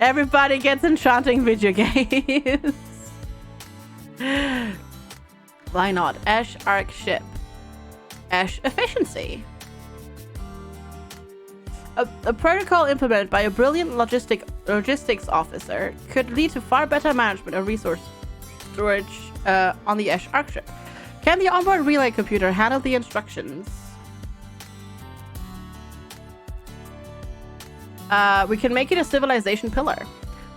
Everybody gets enchanting video games. Why not? Ash Arc ship. Ash efficiency. A protocol implemented by a brilliant logistics officer could lead to far better management of resource storage on the Ash Arc ship. Can the onboard relay computer handle the instructions? We can make it a civilization pillar.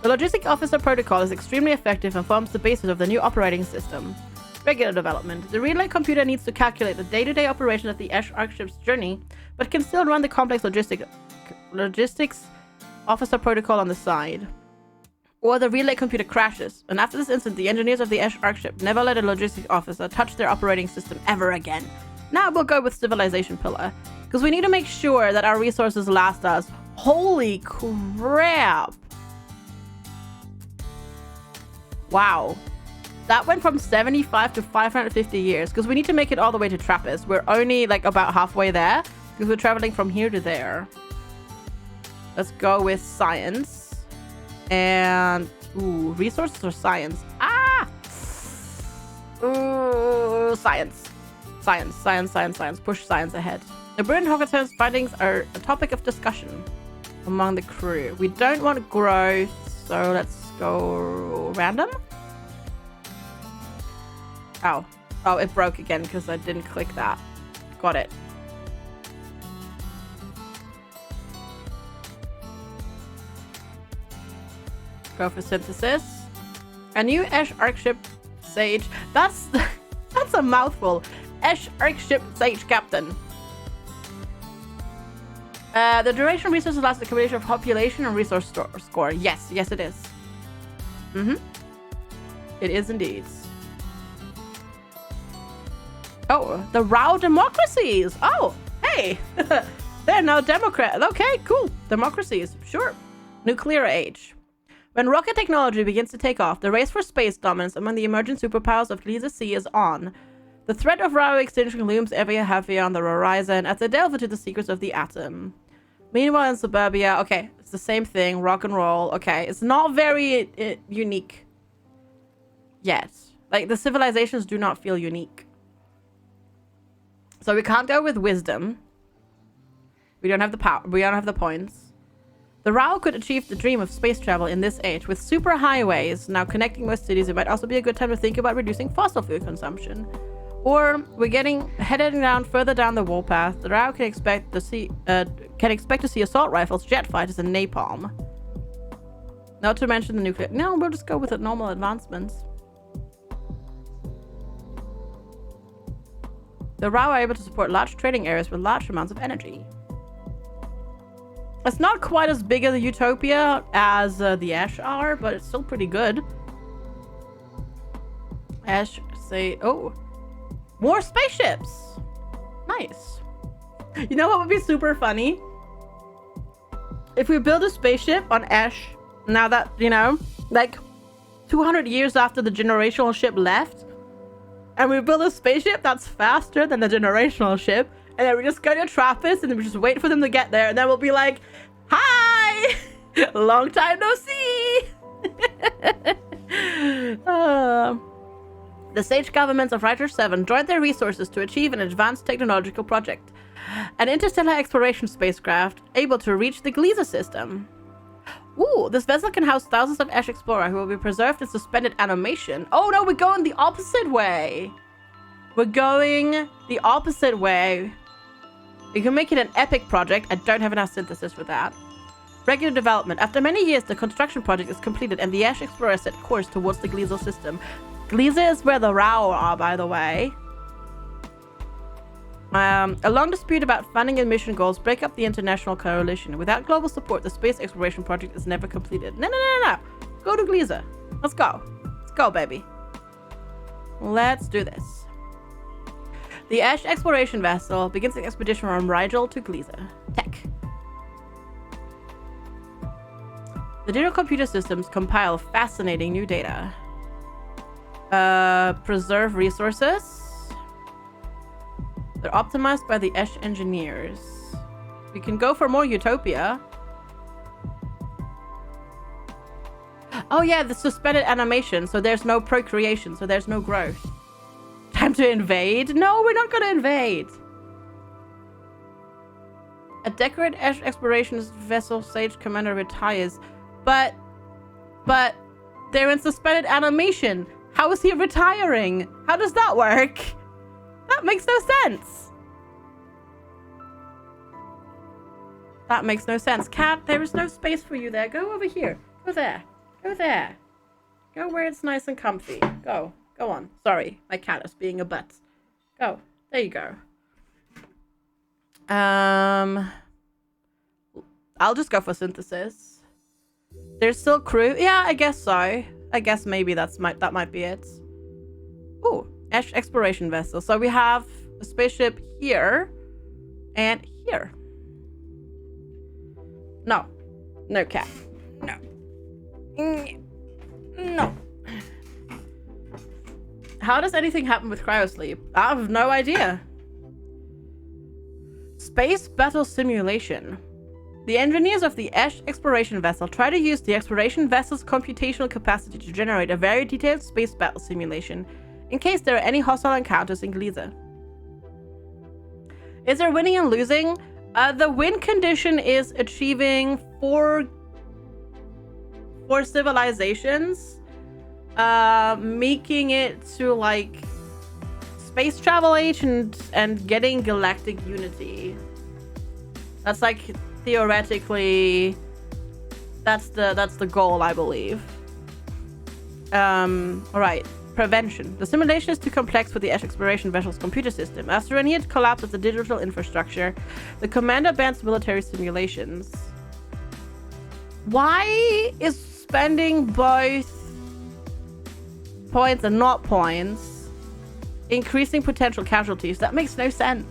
The logistic officer protocol is extremely effective and forms the basis of the new operating system. Regular development. The relay computer needs to calculate the day-to-day operation of the Ash Arc ship's journey, but can still run the complex logistics officer protocol on the side. Or the relay computer crashes, and after this incident, the engineers of the Ash Arc ship never let a logistics officer touch their operating system ever again. Now we'll go with civilization pillar, because we need to make sure that our resources last us. Holy crap! Wow. That went from 75 to 550 years, because we need to make it all the way to Trappist. We're only like about halfway there, because we're traveling from here to there. Let's go with science. And, ooh, resources or science? Ah! Ooh, science. Science, science, science, science. Push science ahead. The brilliant Hawkins' findings are a topic of discussion among the crew. We don't want growth, so let's go random. Oh. Oh, it broke again because I didn't click that. Got it. Go for synthesis. A new Ash Arc ship Sage. That's a mouthful. Ash Arc ship Sage Captain. The duration resources allows the combination of population and resource score. Yes, yes it is. It is indeed. Oh, the Rao democracies. Oh, hey. They're now Democrat. Okay, cool. Democracies. Sure. Nuclear age. When rocket technology begins to take off, the race for space dominance among the emerging superpowers of Gliese Sea is on. The threat of Rao extinction looms ever heavier on the horizon as they delve into the secrets of the atom. Meanwhile in suburbia, okay, it's the same thing, rock and roll. Okay, it's not very unique yet. Like, the civilizations do not feel unique. So we can't go with wisdom. We don't have the power. We don't have the points. The Rao could achieve the dream of space travel in this age. With super highways now connecting most cities, it might also be a good time to think about reducing fossil fuel consumption. Or we're heading down further down the warpath. The Rao can expect to see assault rifles, jet fighters, and napalm. Not to mention the nuclear. No, we'll just go with the normal advancements. The Rao are able to support large trading areas with large amounts of energy. It's not quite as big as a utopia as the Ash are, but it's still pretty good. Ash say, oh, more spaceships. Nice. You know what would be super funny? If we build a spaceship on Ash, now that, you know, like 200 years after the generational ship left, and we build a spaceship that's faster than the generational ship, and then we just go to Trappist and then we just wait for them to get there, and then we'll be like, hi! Long time no see! The Sage governments of Riker 7 joined their resources to achieve an advanced technological project. An interstellar exploration spacecraft able to reach the Gliese system. Ooh, this vessel can house thousands of Ash Explorer who will be preserved in suspended animation. Oh no, we're going the opposite way. We're going the opposite way. We can make it an epic project. I don't have enough synthesis for that. Regular development. After many years, the construction project is completed and the Ash Explorer set course towards the Gliese system. Gliese is where the Rao are, by the way. A long dispute about funding and mission goals break up the international coalition. Without global support, the space exploration project is never completed. No. Go to Gliese. Let's go. Let's go, baby. Let's do this. The Ash exploration vessel begins its expedition from Rigel to Gliese. Tech. The digital computer systems compile fascinating new data. Preserve resources. They're optimized by the Ash engineers. We can go for more utopia. Oh yeah, the suspended animation, so there's no procreation, so there's no growth. Time to invade? No, we're not gonna invade. A decorated Ash exploration vessel Sage commander retires, but they're in suspended animation. How is he retiring? How does that work? That makes no sense. That makes no sense. Cat, there is no space for you there. Go over here. Go there. Go there. Go where it's nice and comfy. Go. Go on. Sorry, my cat is being a butt. Go. There you go. I'll just go for synthesis. There's still crew. Yeah, I guess so. I guess maybe that might be it. Ooh, Ash exploration vessel. So we have a spaceship here and here. No. No, cat. No. No. How does anything happen with cryosleep? I have no idea. Space battle simulation. The engineers of the Ash exploration vessel try to use the exploration vessel's computational capacity to generate a very detailed space battle simulation, in case there are any hostile encounters in Gliese. Is there winning and losing? The win condition is achieving four civilizations, making it to like space travel age and getting galactic unity. That's like theoretically that's the goal, I believe. All right. Prevention. The simulation is too complex for the Ash exploration vessel's computer system. After a near collapse of the digital infrastructure, the commander bans military simulations. Why is spending both points and not points increasing potential casualties? That makes no sense.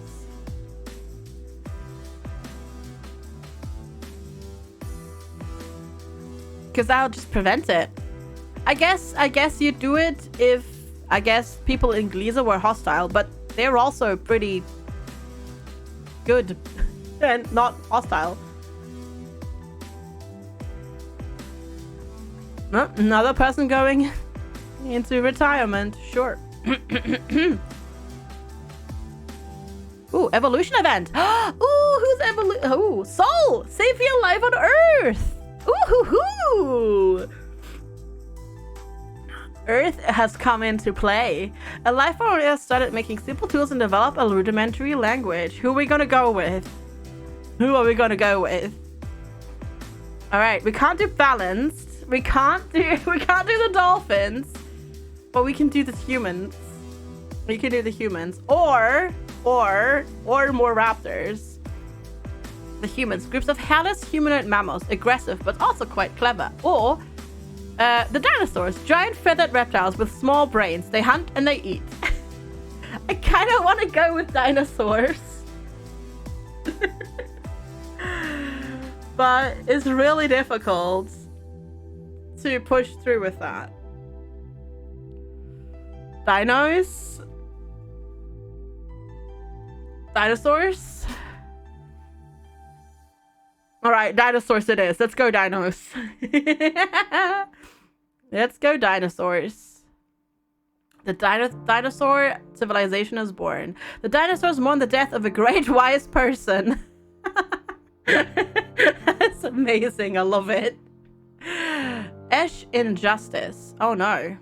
Because that'll just prevent it. I guess you do it if, I guess, people in Gliese were hostile, but they're also pretty good and not hostile. Another person going into retirement, sure. Ooh, evolution event. Ooh, who's Ooh, Soul, save your life on Earth. Ooh, hoo, hoo. Earth has come into play. A life form on Earth started making simple tools and developed a rudimentary language. Who are we gonna go with? Who are we gonna go with? All right, we can't do balanced. We can't do the dolphins, but we can do the humans. We can do the humans, or more raptors. The humans, groups of hairless humanoid mammals, aggressive but also quite clever, or the dinosaurs, giant feathered reptiles with small brains. They hunt and they eat. I kind of want to go with dinosaurs. But it's really difficult to push through with that. Dinos? Dinosaurs? Alright, dinosaurs it is. Let's go dinos. Let's go dinosaurs. The dinosaur civilization is born. The dinosaurs mourn the death of a great wise person. That's amazing. I love it. Esh injustice. Oh no.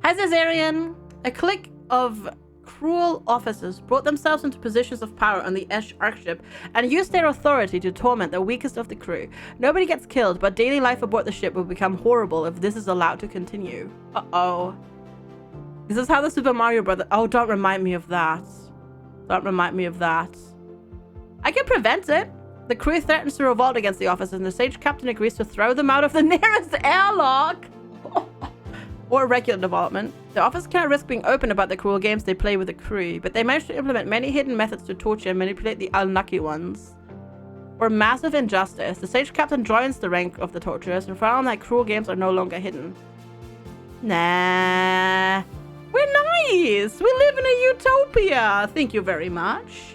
Hazazarian, a clique of cruel officers brought themselves into positions of power on the Esh Arkship and used their authority to torment the weakest of the crew. Nobody gets killed, but daily life aboard the ship will become horrible if this is allowed to continue. Uh-oh. This is how the Super Mario Brothers... Oh, don't remind me of that. Don't remind me of that. I can prevent it. The crew threatens to revolt against the officers, and the sage captain agrees to throw them out of the nearest airlock. Or regular development. The officers can't risk being open about the cruel games they play with the crew, but they manage to implement many hidden methods to torture and manipulate the unlucky ones. Or massive injustice. The sage captain joins the rank of the torturers and found that cruel games are no longer hidden. Nah. We're nice. We live in a utopia. Thank you very much.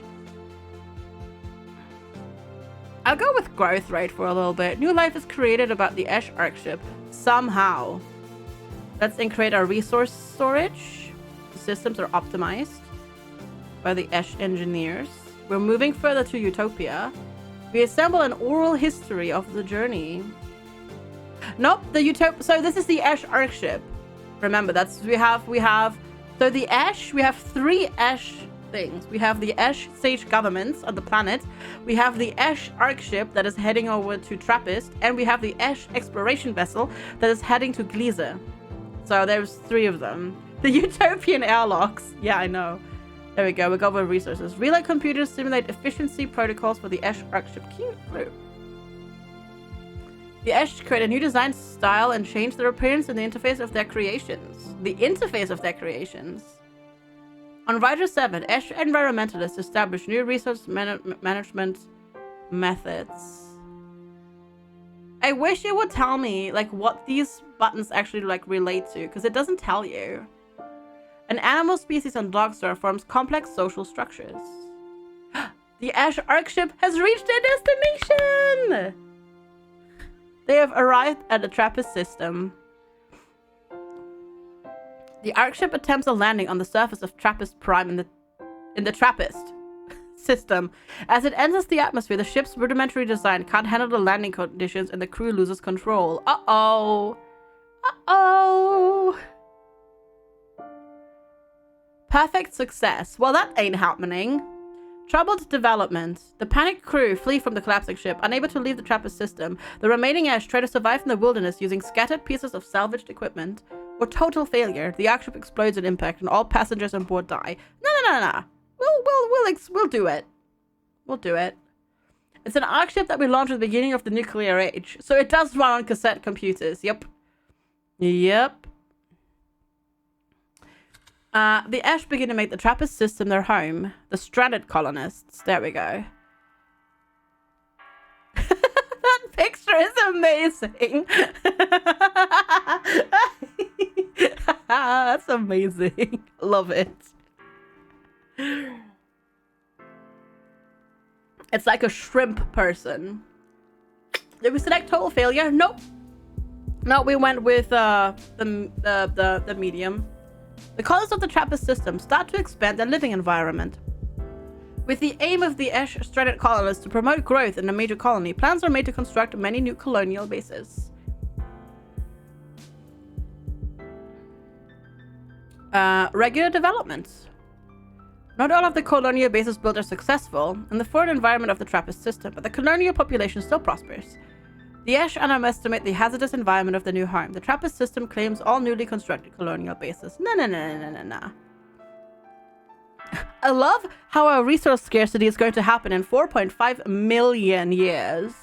I'll go with growth rate for a little bit. New life is created about the Esh Arkship. Somehow. Let's create our resource storage. The systems are optimized by the Esh engineers. We're moving further to Utopia. We assemble an oral history of the journey. Nope, the Utopia. So this is the Esh Arkship. Remember, that's we have. So the Esh. We have 3 Esh things. We have the Esh Sage governments on the planet. We have the Esh Arkship that is heading over to Trappist, and we have the Esh exploration vessel that is heading to Gliese. So there's 3 of them. The utopian airlocks. Yeah, I know. There we go. We'll go over resources. Relay computers simulate efficiency protocols for the Esh Arkship crew. The Esh create a new design style and change their appearance and the interface of their creations. The interface of their creations. On Rider 7, Esh environmentalists establish new resource management methods. I wish it would tell me like what these buttons actually like relate to, because it doesn't tell you. An animal species on Dogstar forms complex social structures. The Esh Arkship has reached their destination! They have arrived at the Trappist system. The Ark ship attempts a landing on the surface of Trappist Prime in the Trappist system. As it enters the atmosphere, the ship's rudimentary design can't handle the landing conditions and the crew loses control. Uh-oh. Uh-oh. Perfect success. Well, that ain't happening. Troubled development. The panicked crew flee from the collapsing ship, unable to leave the Trappist system. The remaining Ash try to survive in the wilderness using scattered pieces of salvaged equipment. Or total failure. The Ark ship explodes in impact and all passengers on board die. No. We'll do it. We'll do it. It's an Ark ship that we launched at the beginning of the nuclear age, so it does run on cassette computers. Yep. The Ash begin to make the Trappist system their home. The stranded colonists. There we go. That picture is amazing. That's amazing. Love it. It's like a shrimp person. Did we select total failure? Nope. No, we went with the medium. The colonists of the Trappist system start to expand their living environment. With the aim of the Ash stranded colonists to promote growth in a major colony, plans are made to construct many new colonial bases. Regular developments. Not all of the colonial bases built are successful in the foreign environment of the Trappist system, but the colonial population still prospers. The Ash underestimate the hazardous environment of the new home. The Trappist system claims all newly constructed colonial bases. No. I love how our resource scarcity is going to happen in 4.5 million years.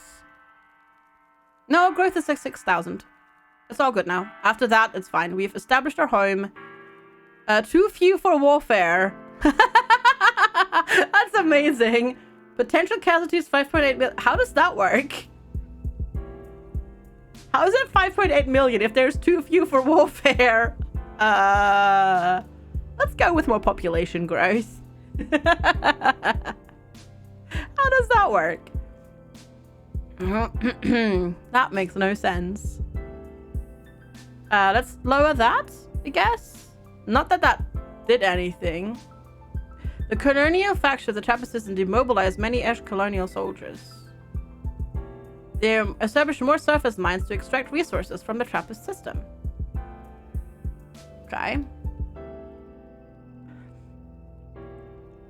No, growth is like 6,000. It's all good now. After that, it's fine. We've established our home. Too few for warfare. That's amazing. Potential casualties 5.8 million. How does that work? How is it 5.8 million if there's too few for warfare? Let's go with more population growth. How does that work? That makes no sense. Let's lower that, I guess. Not that that did anything. The colonial faction of the Trappist system demobilized many Ash colonial soldiers. They established more surface mines to extract resources from the Trappist system. Okay.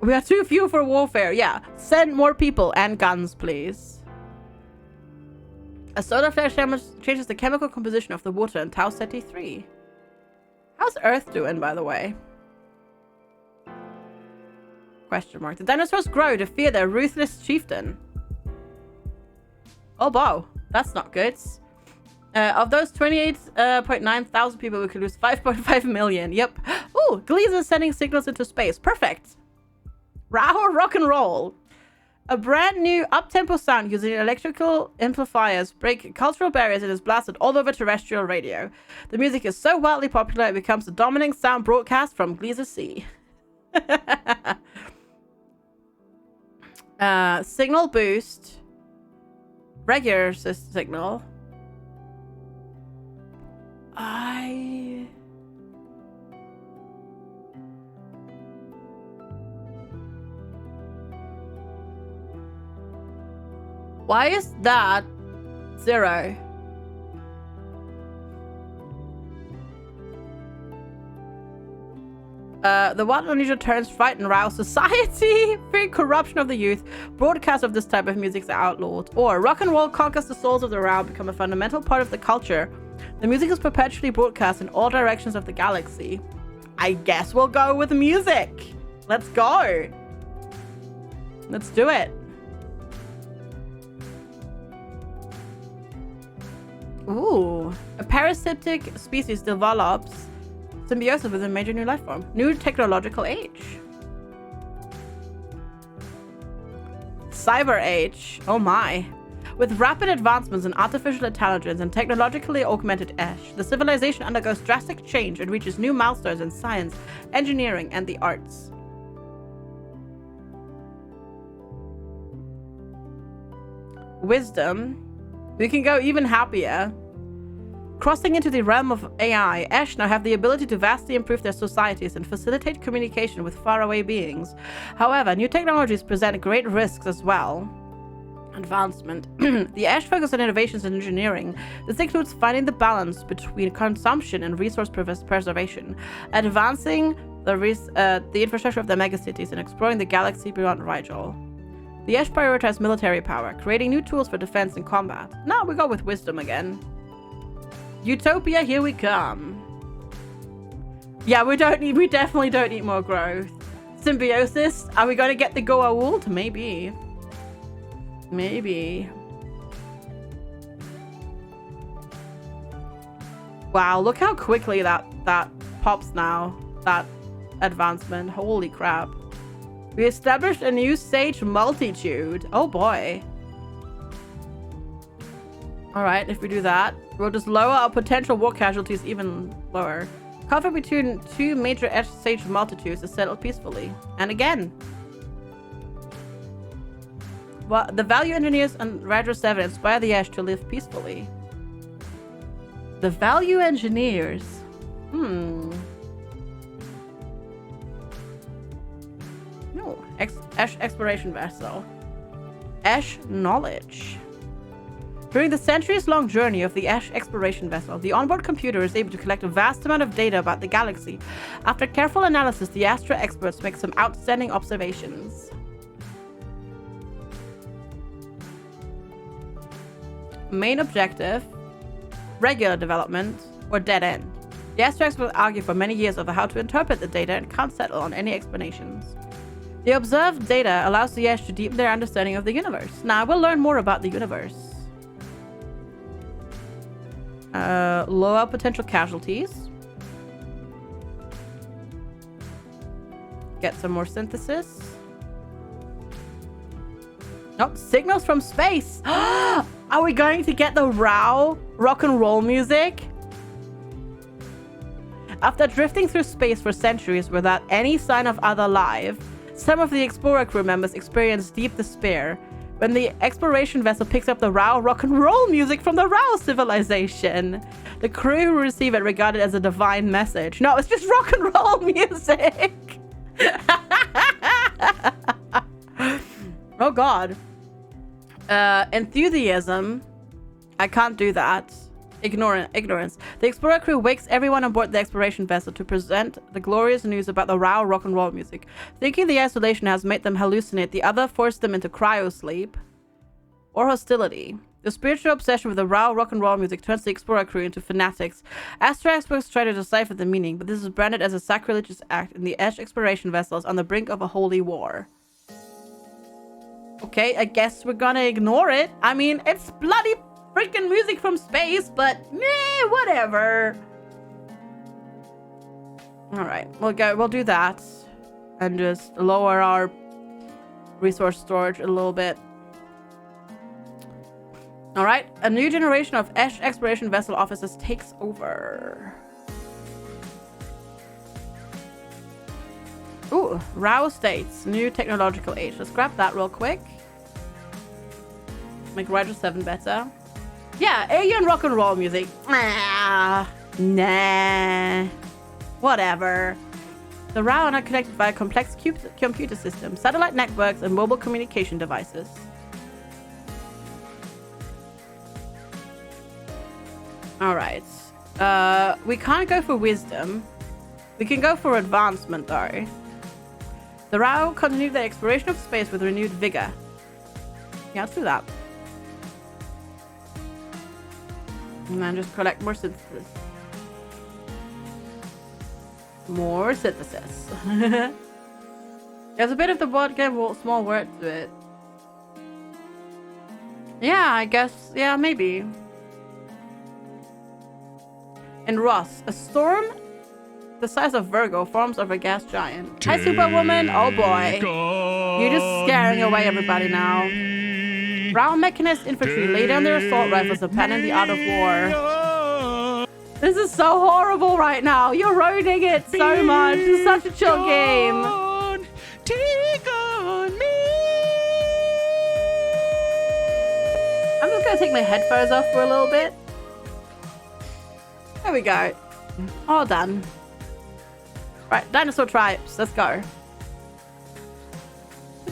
We are too few for warfare. Yeah. Send more people and guns, please. A solar flare changes the chemical composition of the water in Tau Ceti 3. How's Earth doing, by the way? Question mark. The dinosaurs grow to fear their ruthless chieftain. Oh, wow. That's not good. Of those 28.9 thousand people, we could lose 5.5 million. Yep. Ooh, Glees is sending signals into space. Perfect. Rock and roll. A brand new up-tempo sound using electrical amplifiers break cultural barriers and is blasted all over terrestrial radio. The music is so wildly popular it becomes the dominant sound broadcast from Glees Sea. Signal boost. Regular signal. Why is that 0? The wild and unusual turns fright and rouse society. Free corruption of the youth. Broadcasts of this type of music are outlawed. Or rock and roll conquers the souls of the realm, become a fundamental part of the culture. The music is perpetually broadcast in all directions of the galaxy. I guess we'll go with music. Let's go. Let's do it. Ooh. A parasitic species develops symbiosis with a major new life form. New technological age. Cyber age. Oh my. With rapid advancements in artificial intelligence and technologically augmented Ash, the civilization undergoes drastic change and reaches new milestones in science, engineering, and the arts. Wisdom. We can go even happier. Crossing into the realm of AI, Ash now have the ability to vastly improve their societies and facilitate communication with faraway beings. However, new technologies present great risks as well. Advancement. The Ash focus on innovations in engineering. This includes finding the balance between consumption and resource preservation, advancing the infrastructure of their megacities, and exploring the galaxy beyond Rigel. The Ash prioritize military power, creating new tools for defense and combat. Now we go with wisdom again. Utopia, here we come. Yeah, we definitely don't need more growth. Symbiosis, are we going to get the Goa Wool? Maybe. Maybe. Wow, look how quickly that pops now. That advancement. Holy crap. We established a new sage multitude. Oh boy. Alright, if we do that, we'll just lower our potential war casualties even lower. Conflict between two major sage multitudes is settled peacefully. And again. Well, the value engineers on Radra 7 inspire the Ash to live peacefully. The value engineers. No. Ash exploration vessel. Ash knowledge. During the centuries-long journey of the Ash exploration vessel, the onboard computer is able to collect a vast amount of data about the galaxy. After careful analysis, the Astra experts make some outstanding observations. Main objective, regular development, or dead end. The Astra experts argue for many years over how to interpret the data and can't settle on any explanations. The observed data allows the Ash to deepen their understanding of the universe. Now, we'll learn more about the universe. Lower potential casualties. Get some more synthesis. Oh, signals from space. Are we going to get the RAW rock and roll music? After drifting through space for centuries without any sign of other life, some of the Explorer crew members experience deep despair when the exploration vessel picks up the RAW rock and roll music from the RAW civilization. The crew who receive it regard it as a divine message. No, it's just rock and roll music. Oh god. Enthusiasm. I can't do that. Ignorance. The Explorer crew wakes everyone on board the exploration vessel to present the glorious news about the RAW rock and roll music. Thinking the isolation has made them hallucinate, the other forced them into cryosleep or hostility. The spiritual obsession with the RAW rock and roll music turns the Explorer crew into fanatics. Astra experts try to decipher the meaning, but this is branded as a sacrilegious act, and the Ash exploration vessel is on the brink of a holy war. Okay, I guess we're gonna ignore it. I mean, it's bloody freaking music from space, but meh, whatever. All right, we'll do that and just lower our resource storage a little bit. All right, a new generation of Ash exploration vessel officers takes over. Ooh, RAW states, new technological age. Let's grab that real quick. Make Rider 7 better. Yeah, alien rock and roll music. Nah. Whatever. The RAW are not connected via complex computer systems, satellite networks, and mobile communication devices. Alright. We can't go for wisdom. We can go for advancement, though. The RAW continue their exploration of space with renewed vigor. Yeah, let's do that. And then just collect more synthesis. More synthesis. There's a bit of the board game, small word to it. Yeah, I guess. Yeah, maybe. In Ross, a storm the size of Virgo forms over a gas giant. Hi, Superwoman. Oh boy. You're just scaring away everybody now. RAW mechanized infantry lay down their assault rifles and plan in the art of war. This is so horrible right now. You're ruining it so much. It's such a chill game. Take on me. I'm just gonna take my headphones off for a little bit. There we go. All done. Right, dinosaur tribes. Let's go.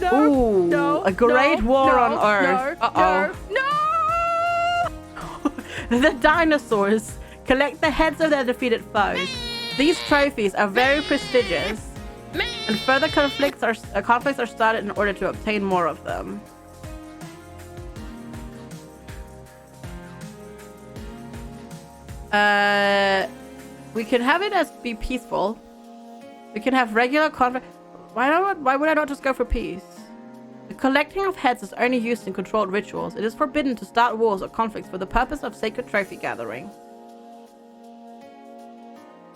No, Ooh, no, a great war on Earth. No. The dinosaurs collect the heads of their defeated foes. These trophies are very prestigious, and further conflicts are started in order to obtain more of them. We can have it as be peaceful. We can have regular conflict. Why would I not just go for peace? The collecting of heads is only used in controlled rituals. It is forbidden to start wars or conflicts for the purpose of sacred trophy gathering.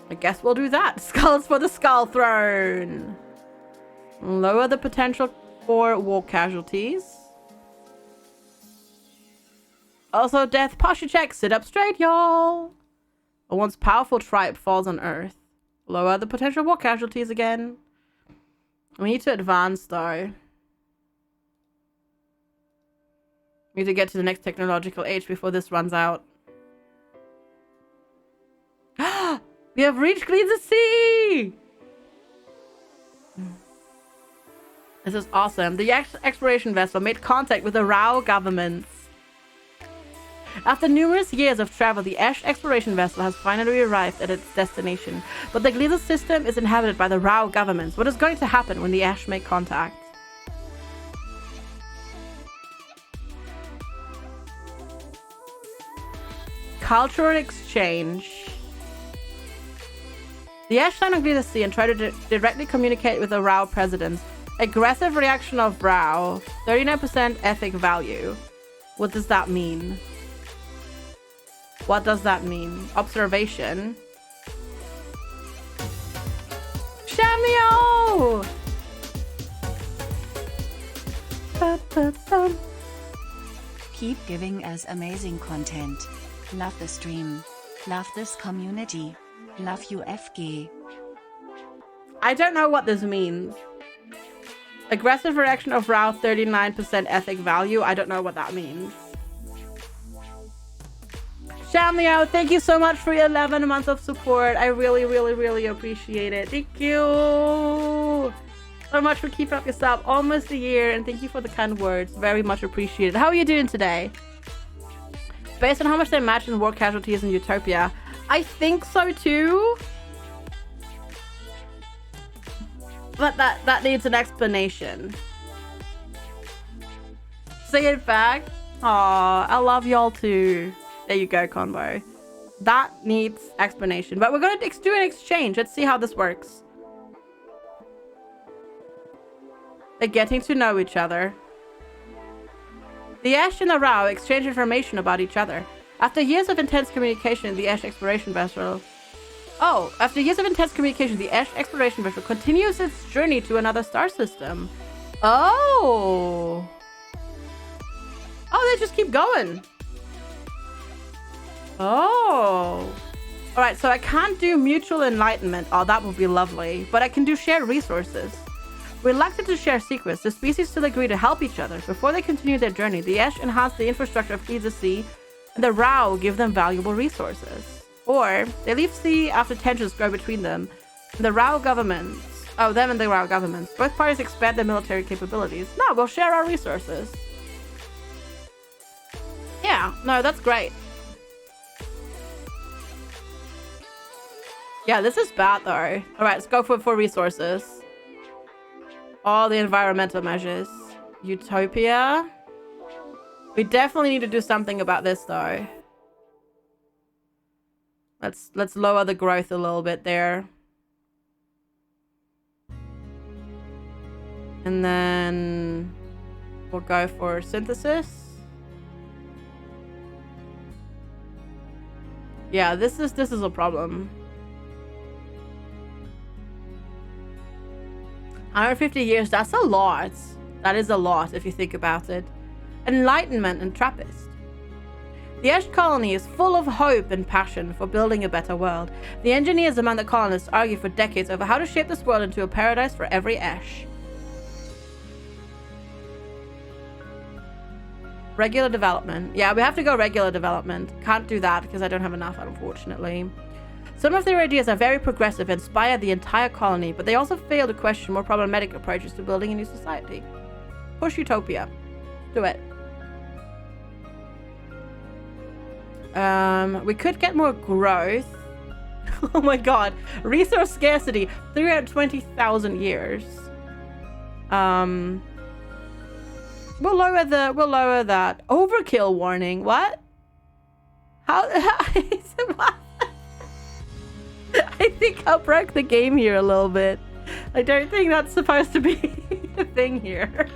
I guess we'll do that. Skulls for the Skull Throne. Lower the potential for war casualties. Also, death posture check. Sit up straight, y'all. A once powerful tribe falls on Earth. Lower the potential war casualties again. We need to advance, though. We need to get to the next technological age before this runs out. We have reached Cleanser Sea! This is awesome. The exploration vessel made contact with the Rao governments. After numerous years of travel, the Ash exploration vessel has finally arrived at its destination. But the Gliza system is inhabited by the Rao governments. What is going to happen when the Ash make contact? Cultural exchange. The Ash land on Gliza Sea and try to directly communicate with the Rao presidents. Aggressive reaction of Rao. 39% ethic value. What does that mean? What does that mean? Observation. Shamio! Keep giving us amazing content. Love the stream. Love this community. Love you, FG. I don't know what this means. Aggressive reaction of Rao, 39% ethic value. I don't know what that means. Shamlio, thank you so much for your 11 months of support. I really, really, really appreciate it. Thank you so much for keeping up your sub. Almost a year, and thank you for the kind words. Very much appreciated. How are you doing today? Based on how much they match in war casualties in Utopia, I think so too. But that needs an explanation. Say it back. Aw, I love y'all too. There you go, Convo. That needs explanation. But we're going to do an exchange. Let's see how this works. They're getting to know each other. The Ash and the Rao exchange information about each other. After years of intense communication, the Ash exploration vessel... After years of intense communication, the Ash exploration vessel continues its journey to another star system. Oh, they just keep going. Oh. Alright, so I can't do mutual enlightenment. Oh, that would be lovely. But I can do shared resources. Reluctant to share secrets, the species still agree to help each other. Before they continue their journey, the Ash enhance the infrastructure of Gliza Sea, and the Rao give them valuable resources. Or, they leave sea after tensions grow between them. And the Rao governments... them and the Rao governments. Both parties expand their military capabilities. No, we'll share our resources. Yeah, no, that's great. Yeah, this is bad though. Alright, let's go for resources. All the environmental measures. Utopia. We definitely need to do something about this though. Let's lower the growth a little bit there. And then we'll go for synthesis. Yeah, this is a problem. 150 years, that's a lot. That is a lot if you think about it. Enlightenment and Trappist. The Ash colony is full of hope and passion for building a better world. The engineers among the colonists argue for decades over how to shape this world into a paradise for every Ash. Regular development. Yeah, we have to go regular development. Can't do that because I don't have enough, unfortunately. Some of their ideas are very progressive and inspire the entire colony, but they also fail to question more problematic approaches to building a new society. Push utopia. Do it. We could get more growth. Oh my god. Resource scarcity. 320,000 years. We'll lower that. Overkill warning. What? How what? I think I broke the game here a little bit. I don't think that's supposed to be a thing here.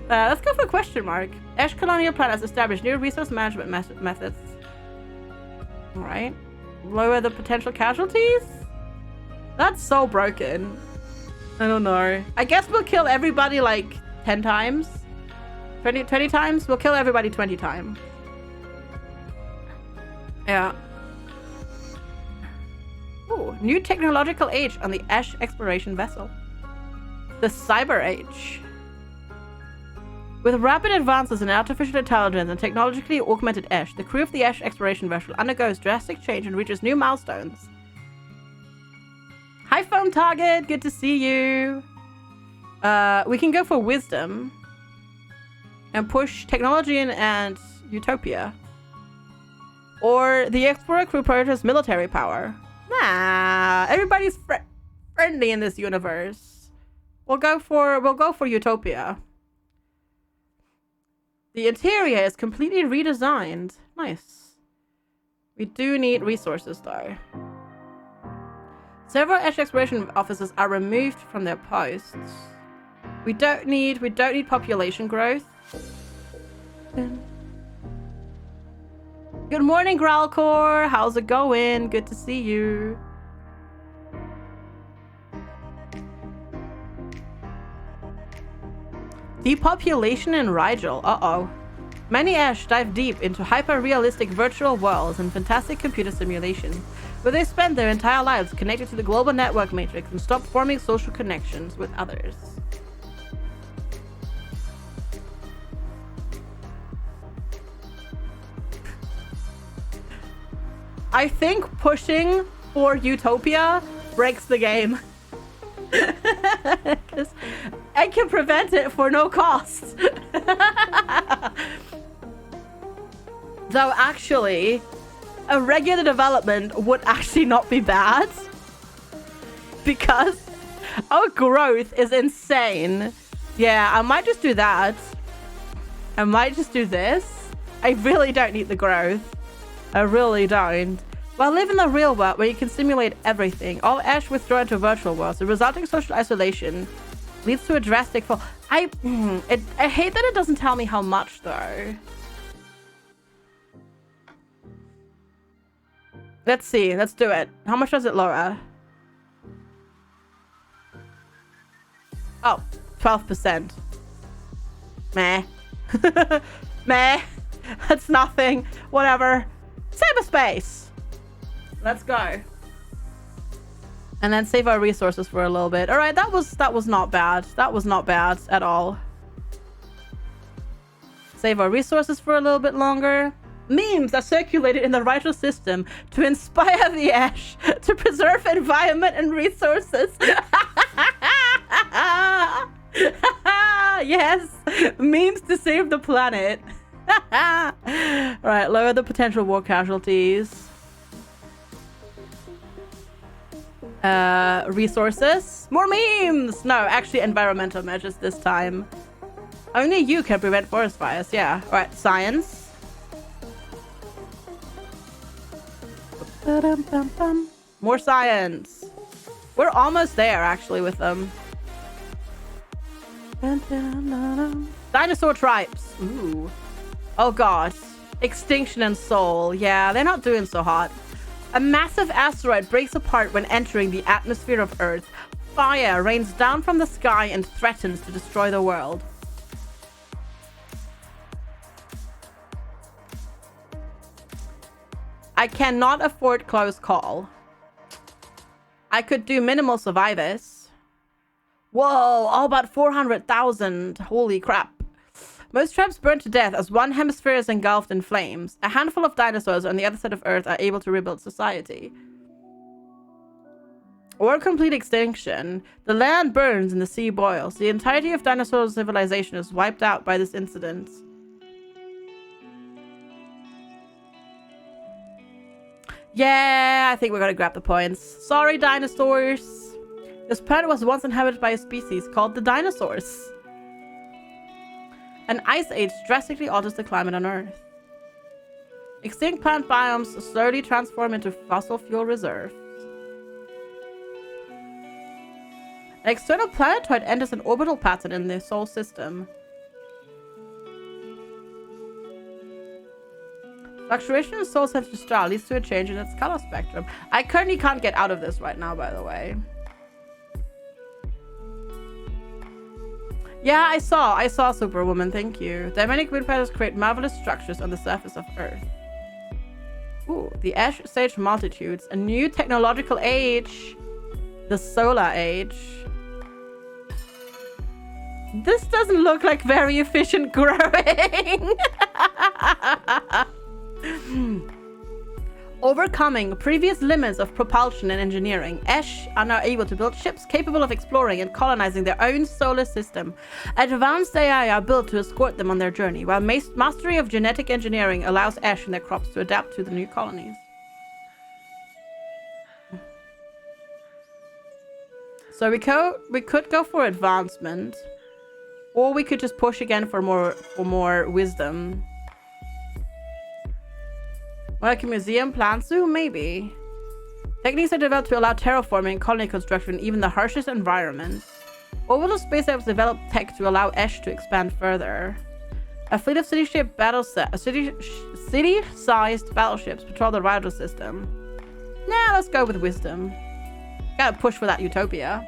Let's go for a question mark. Ash Colonial Planets established new resource management methods. Alright. Lower the potential casualties? That's so broken. I don't know. I guess we'll kill everybody like 10 times. 20 times? We'll kill everybody 20 times. Yeah. Ooh, new technological age on the Ash exploration vessel. The Cyber Age. With rapid advances in artificial intelligence and technologically augmented Ash, the crew of the Ash exploration vessel undergoes drastic change and reaches new milestones. Hi, phone target. Good to see you. We can go for wisdom and push technology and utopia. Or the explorer crew prioritizes military power. Nah, everybody's friendly in this universe. We'll go for utopia. The interior is completely redesigned. Nice. We do need resources though. Several Ash exploration officers are removed from their posts. We don't need population growth. Good morning, Growlcore. How's it going? Good to see you. Depopulation in Rigel. Uh-oh. Many Ash dive deep into hyper-realistic virtual worlds and fantastic computer simulations, where they spend their entire lives connected to the global network matrix and stop forming social connections with others. I think pushing for utopia breaks the game. Because I can prevent it for no cost. Though actually, a regular development would actually not be bad. Because our growth is insane. Yeah, I might just do that. I might just do this. I really don't need the growth. I really don't. While live in the real world where you can simulate everything, all Ash withdraw into virtual worlds. The resulting social isolation leads to a drastic fall. I hate that it doesn't tell me how much though. Let's see. Let's do it. How much does it lower? Oh, 12%. Meh. Meh. That's nothing. Whatever. Cyberspace. Let's go. And then save our resources for a little bit. All right, that was not bad. That was not bad at all. Save our resources for a little bit longer. Memes are circulated in the Rigel system to inspire the Ash to preserve environment and resources. Yes, memes to save the planet. Right, lower the potential war casualties. Resources. More memes! No, actually environmental measures this time. Only you can prevent forest fires. Yeah. Alright, science. More science. We're almost there, actually, with them. Dinosaur tribes. Ooh. Oh, God. Extinction and soul. Yeah, they're not doing so hot. A massive asteroid breaks apart when entering the atmosphere of Earth. Fire rains down from the sky and threatens to destroy the world. I cannot afford close call. I could do minimal survivors. Whoa, all about 400,000. Holy crap. Most tribes burn to death as one hemisphere is engulfed in flames. A handful of dinosaurs on the other side of Earth are able to rebuild society. Or complete extinction. The land burns and the sea boils. The entirety of dinosaur civilization is wiped out by this incident. Yeah, I think we're gonna grab the points. Sorry, dinosaurs. This planet was once inhabited by a species called the dinosaurs. An ice age drastically alters the climate on Earth. Extinct plant biomes slowly transform into fossil fuel reserves. An external planetoid enters an orbital pattern in the solar system. Fluctuation in solar central star leads to a change in its color spectrum. I currently can't get out of this right now, by the way. Yeah, I saw Superwoman, thank you. Dynamic wind patterns create marvelous structures on the surface of Earth. Ooh, the Ash Sage Multitudes, a new technological age. The Solar Age. This doesn't look like very efficient growing. Overcoming previous limits of propulsion and engineering, Ash are now able to build ships capable of exploring and colonizing their own solar system. Advanced AI are built to escort them on their journey, while mastery of genetic engineering allows Ash and their crops to adapt to the new colonies. So we could go for advancement, or we could just push again for more wisdom. Like a museum plant zoo? Maybe. Techniques are developed to allow terraforming, colony construction, in even the harshest environments. Orbital space apps develop tech to allow Ash to expand further. A fleet of city-sized battleships patrol the Rider system. Nah, let's go with wisdom. Gotta push for that utopia.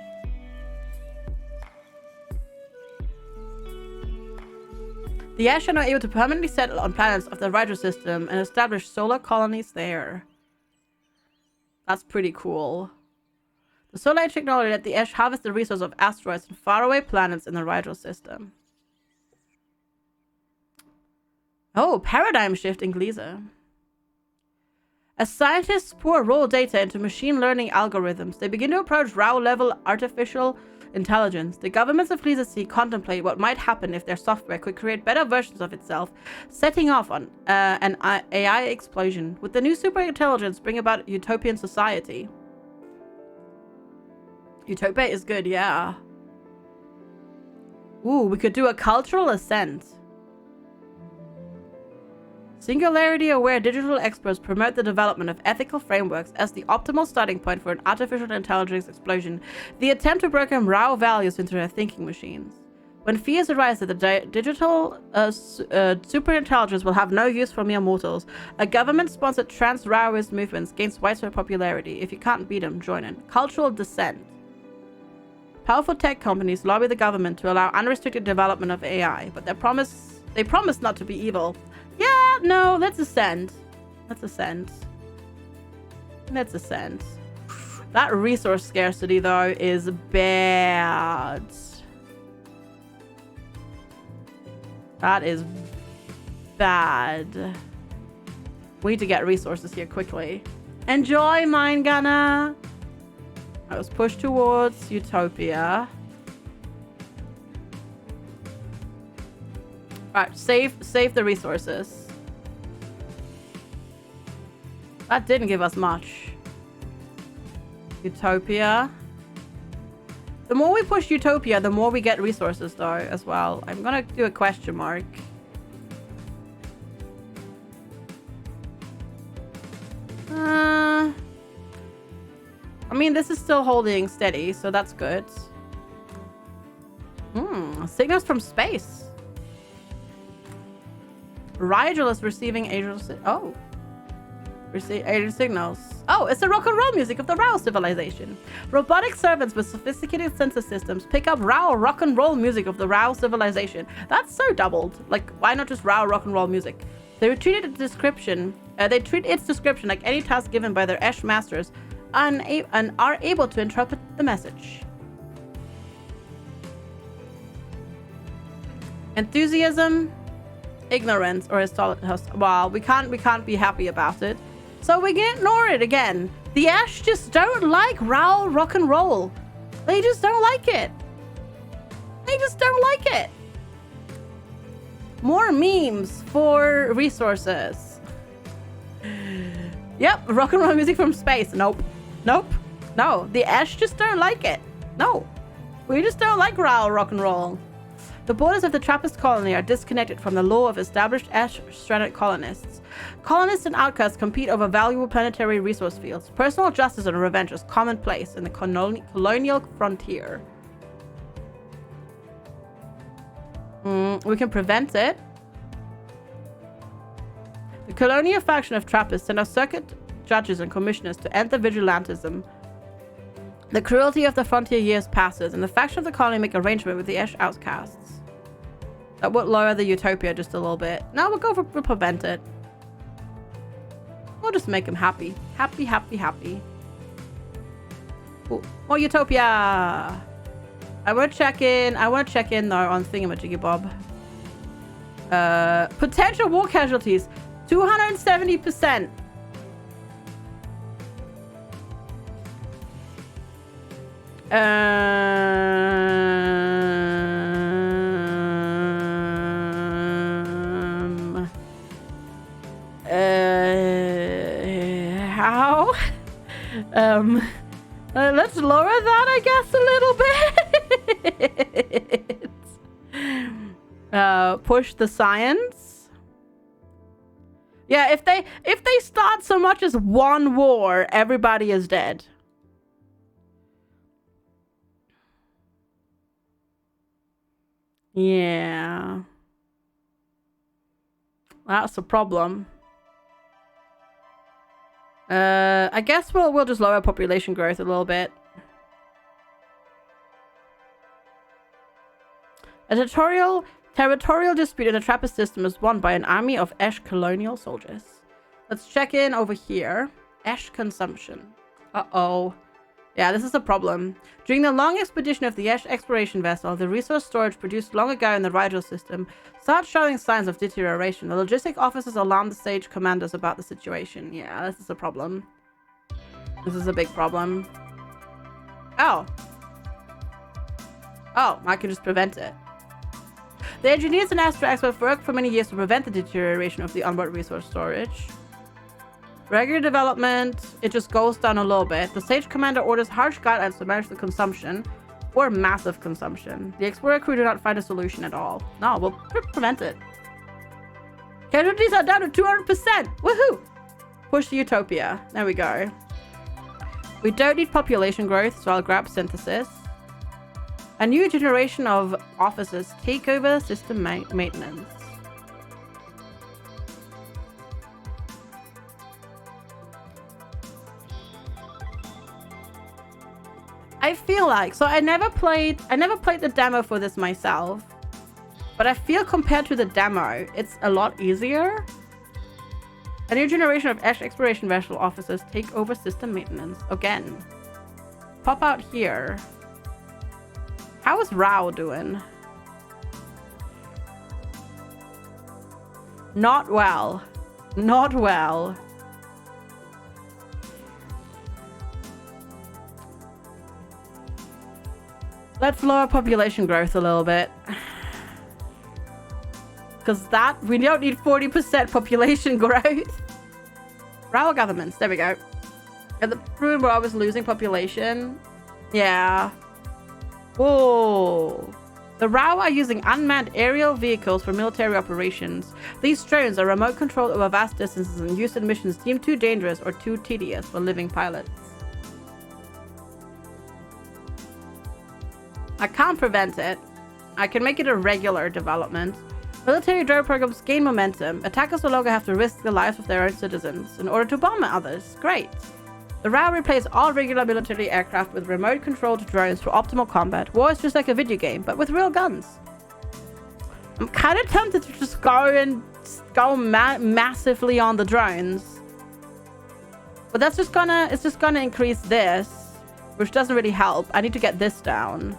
The Ash are now able to permanently settle on planets of the Rider system and establish solar colonies there. That's pretty cool. The Solar Age technology let the Ash harvest the resources of asteroids and faraway planets in the Rider system. Oh, paradigm shift in Gliese. As scientists pour raw data into machine learning algorithms, they begin to approach RAW-level artificial intelligence. The governments of Gliese contemplate what might happen if their software could create better versions of itself, setting off on an AI explosion. Would the new superintelligence bring about utopian society? Utopia is good, yeah. Ooh, we could do a cultural ascent. Singularity-aware digital experts promote the development of ethical frameworks as the optimal starting point for an artificial intelligence explosion. The attempt to program raw values into their thinking machines. When fears arise that the digital superintelligence will have no use for mere mortals, a government-sponsored trans-Raoist movement gains widespread popularity. If you can't beat them, join in. Cultural descent. Powerful tech companies lobby the government to allow unrestricted development of AI, but they promise not to be evil. Yeah, no, let's ascend. Let's ascend. Let's ascend. That resource scarcity, though, is bad. That is bad. We need to get resources here quickly. Enjoy, Mine Gunner. I was pushed towards Utopia. Alright, save the resources. That didn't give us much. Utopia. The more we push Utopia, the more we get resources, though, as well. I'm gonna do a question mark. I mean, this is still holding steady, so that's good. Signals from space. Rigel is receiving alien signals. Oh, it's the rock and roll music of the Rao civilization. Robotic servants with sophisticated sensor systems pick up Rao rock and roll music of the Rao civilization. That's so doubled. Like, why not just Rao rock and roll music? They treat its description like any task given by their Ash masters and are able to interpret the message. Enthusiasm, ignorance, or his solid host. Well, we can't be happy about it. So we can ignore it again. The Ash just don't like Raoul rock and roll. They just don't like it. They just don't like it. More memes for resources. Yep, rock and roll music from space. Nope. Nope. No, the Ash just don't like it. No. We just don't like Raoul rock and roll. The borders of the Trappist colony are disconnected from the law of established Ash-stranded colonists. Colonists and outcasts compete over valuable planetary resource fields. Personal justice and revenge is commonplace in the colonial frontier. We can prevent it. The colonial faction of Trappists sent out circuit judges and commissioners to end the vigilantism. The cruelty of the frontier years passes, and the faction of the colony make arrangement with the Ash outcasts. That would lower the utopia just a little bit. No, we'll go for prevent it. We'll just make them happy. Happy, happy, happy. Ooh, more utopia! I want to check in though on Thingamajiggy-Bob. Potential war casualties, 270%. How? Let's lower that, I guess, a little bit. Push the science. Yeah, if they start so much as one war, everybody is dead. Yeah. That's a problem. I guess we'll just lower population growth a little bit. A territorial dispute in the Trappist system is won by an army of Ash colonial soldiers. Let's check in over here. Ash consumption. Uh-oh. Yeah, this is a problem. During the long expedition of the Ash exploration vessel, the resource storage produced long ago in the Rigel system starts showing signs of deterioration. The logistic officers alarm the sage commanders about the situation. Yeah, this is a problem. This is a big problem. Oh. Oh, I can just prevent it. The engineers and Astra experts worked for many years to prevent the deterioration of the onboard resource storage. Regular development, it just goes down a little bit. The Sage Commander orders harsh guidelines to manage the consumption or massive consumption. The Explorer crew do not find a solution at all. No, we'll prevent it. Casualties are down to 200%. Woohoo! Push the Utopia. There we go. We don't need population growth, so I'll grab synthesis. A new generation of officers take over system maintenance. I feel like, so I never played the demo for this myself, but I feel compared to the demo, it's a lot easier. A new generation of Ash exploration vessel officers take over system maintenance again. Pop out here. How is Rao doing? Not well. Not well. Let's lower population growth a little bit. Because that, we don't need 40% population growth. Rao governments, there we go. At the room where I was losing population. Yeah. Whoa. The Rao are using unmanned aerial vehicles for military operations. These drones are remote controlled over vast distances and used in missions deemed too dangerous or too tedious for living pilots. I can't prevent it. I can make it a regular development. Military drone programs gain momentum. Attackers no longer have to risk the lives of their own citizens in order to bomb others. Great. The Rao replace all regular military aircraft with remote-controlled drones for optimal combat. War is just like a video game, but with real guns. I'm kind of tempted to just go massively on the drones. But that's just it's just gonna increase this, which doesn't really help. I need to get this down.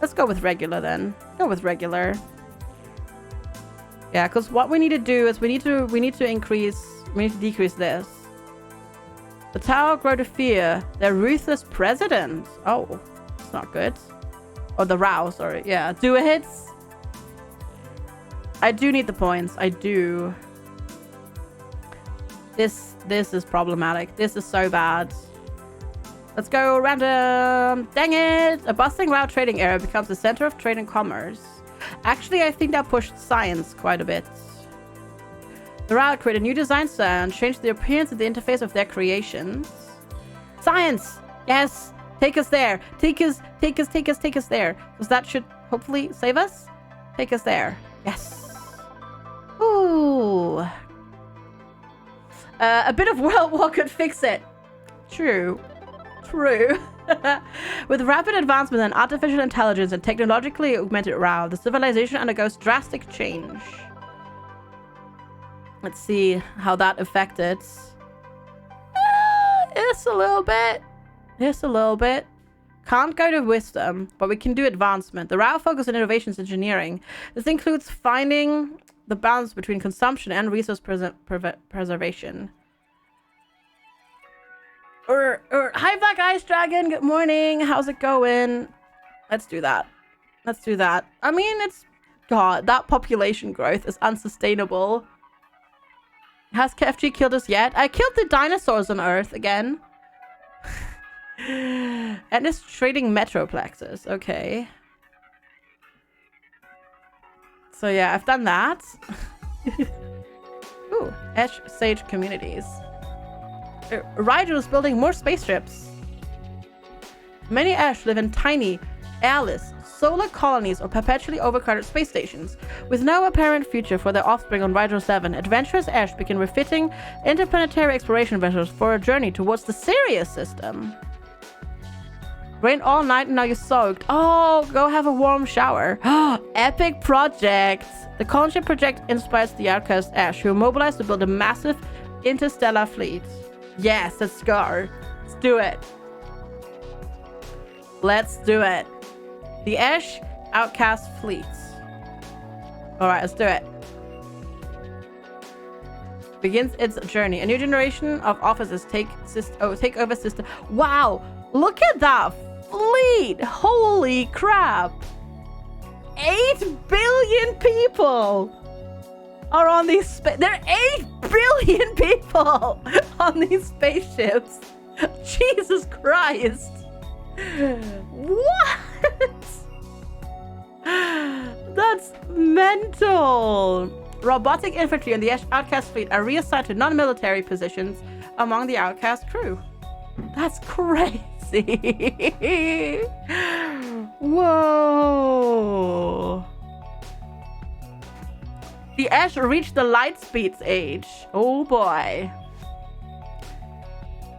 Let's go with regular then. Go with regular. Yeah, because what we need to do is we need to decrease this. The tower grow to fear their ruthless president. Oh, it's not good. Oh, the Rao, sorry. Yeah, do it hits. I do need the points. I do. This is problematic. This is so bad. Let's go random. Dang it! A bustling Rao trading area becomes the center of trade and commerce. Actually, I think that pushed science quite a bit. The Rao create a new design style and change the appearance and the interface of their creations. Science! Yes! Take us there! Take us there! Because that should hopefully save us? Take us there. Yes! Ooh! A bit of World War could fix it. True. With rapid advancement in artificial intelligence and technologically augmented Rao, the civilization undergoes drastic change. Let's see how that affected. It's a little bit. Can't go to wisdom, but we can do advancement. The Rao focus on innovations engineering. This includes finding the balance between consumption and resource preservation. Hi, Black Ice Dragon. Good morning. How's it going? Let's do that. I mean, God, that population growth is unsustainable. Has KFG killed us yet? I killed the dinosaurs on Earth again. And it's trading metroplexes. Okay. So yeah, I've done that. Ooh, Ash Sage communities. Rigel is building more spaceships. Many Ash live in tiny, airless, solar colonies or perpetually overcrowded space stations. With no apparent future for their offspring on Rigel 7, adventurous Ash begin refitting interplanetary exploration vessels for a journey towards the Sirius system. Rained all night and now you're soaked. Oh, go have a warm shower. Epic project. The Conship project inspires the outcast Ash, who are mobilized to build a massive interstellar fleet. Yes, let's go. Let's do it. Let's do it. The Ash Outcast Fleet. Alright, let's do it. Begins its journey. A new generation of officers take over system. Wow! Look at that fleet! Holy crap! 8 billion people are on these there are 8 billion people on these spaceships. Jesus Christ. What? That's mental. Robotic infantry and the Outcast fleet are reassigned to non-military positions among the Outcast crew. That's crazy. Whoa. The Ash reached the light speed's age. Oh boy.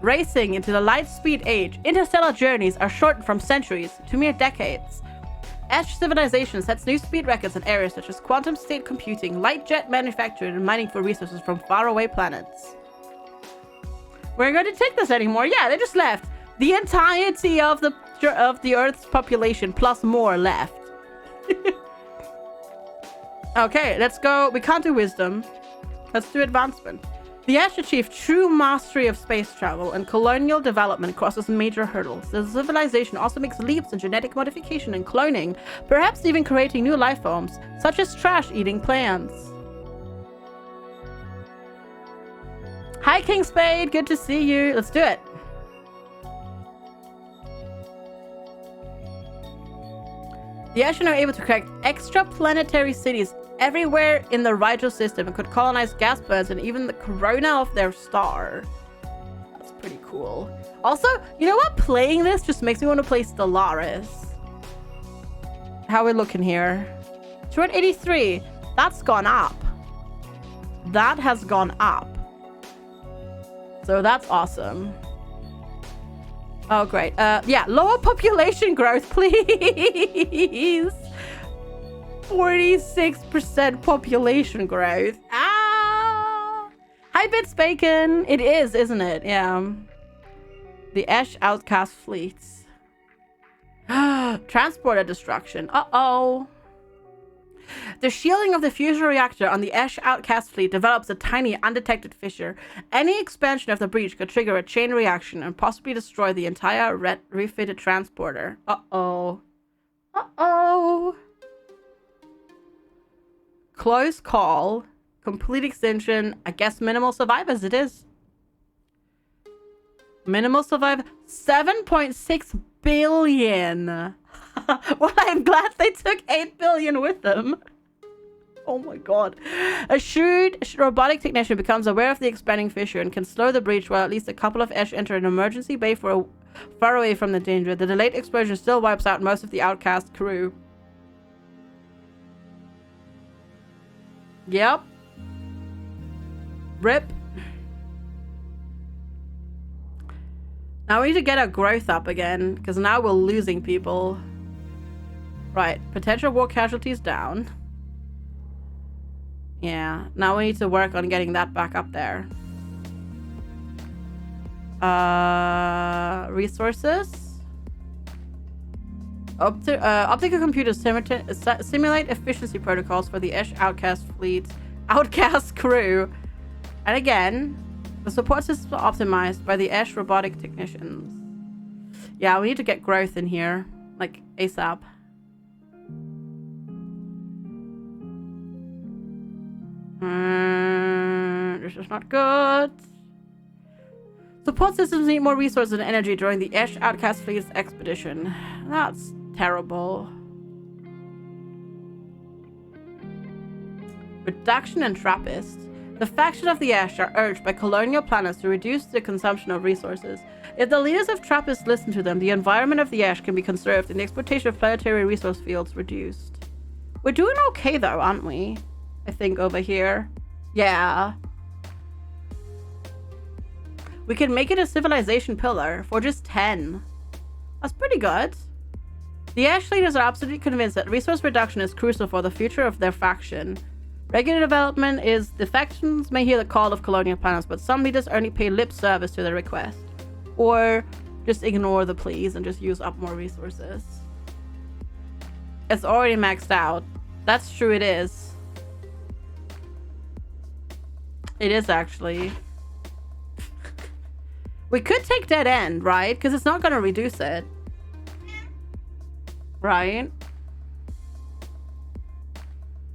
Racing into the light speed age, interstellar journeys are shortened from centuries to mere decades. Ash civilization sets new speed records in areas such as quantum state computing, light jet manufacturing, and mining for resources from faraway planets. We're going to take this anymore. Yeah, they just left. The entirety of the Earth's population plus more left. Okay, let's go. We can't do wisdom. Let's do advancement. The Ash achieved true mastery of space travel, and colonial development crosses major hurdles. The civilization also makes leaps in genetic modification and cloning, perhaps even creating new life forms, such as trash-eating plants. Hi, King Spade. Good to see you. Let's do it. The Ash are now able to create extraplanetary cities everywhere in the Rigel system and could colonize gas burns and even the corona of their star. That's pretty cool. Also, you know what? Playing this just makes me want to play Stellaris. How are we looking here? 283. That's gone up. That has gone up. So that's awesome. Oh, great. Yeah, lower population growth, please. 46% population growth. Ah! Hi, Bits Bacon. It is, isn't it? Yeah. The Ash Outcast fleets. Transporter destruction. Uh-oh. The shielding of the fusion reactor on the Esh Outcast fleet develops a tiny, undetected fissure. Any expansion of the breach could trigger a chain reaction and possibly destroy the entire refitted transporter. Uh-oh. Uh-oh. Close call. Complete extinction. I guess minimal survivors it is. Minimal survivor. 7.6 billion. Well, I'm glad they took 8 billion with them. Oh my god. A shrewd robotic technician becomes aware of the expanding fissure and can slow the breach while at least a couple of Esh enter an emergency bay far away from the danger. The delayed explosion still wipes out most of the outcast crew. Yep. Rip. Now we need to get our growth up again, because now we're losing people. Right, potential war casualties down. Yeah, now we need to work on getting that back up there. Resources. Optical computers simulate efficiency protocols for the Esh Outcast fleet. Outcast crew. And again, the support systems are optimized by the Esh robotic technicians. Yeah, we need to get growth in here. Like, ASAP. This is not good. Support systems need more resources and energy during the Esh Outcast fleet's expedition. That's terrible. Reduction and Trappist. The faction of the Esh are urged by colonial planners to reduce the consumption of resources. If the leaders of Trappists listen to them, the environment of the Esh can be conserved and the exploitation of planetary resource fields reduced. We're doing okay though, aren't we? I think over here. Yeah. We can make it a civilization pillar for just 10. That's pretty good. The Esh leaders are absolutely convinced that resource reduction is crucial for the future of their faction. Regular development is the factions may hear the call of colonial planners, but some leaders only pay lip service to their request. Or just ignore the pleas and just use up more resources. It's already maxed out. That's true, it is. It is actually. We could take dead end, right? Because it's not going to reduce it. Right?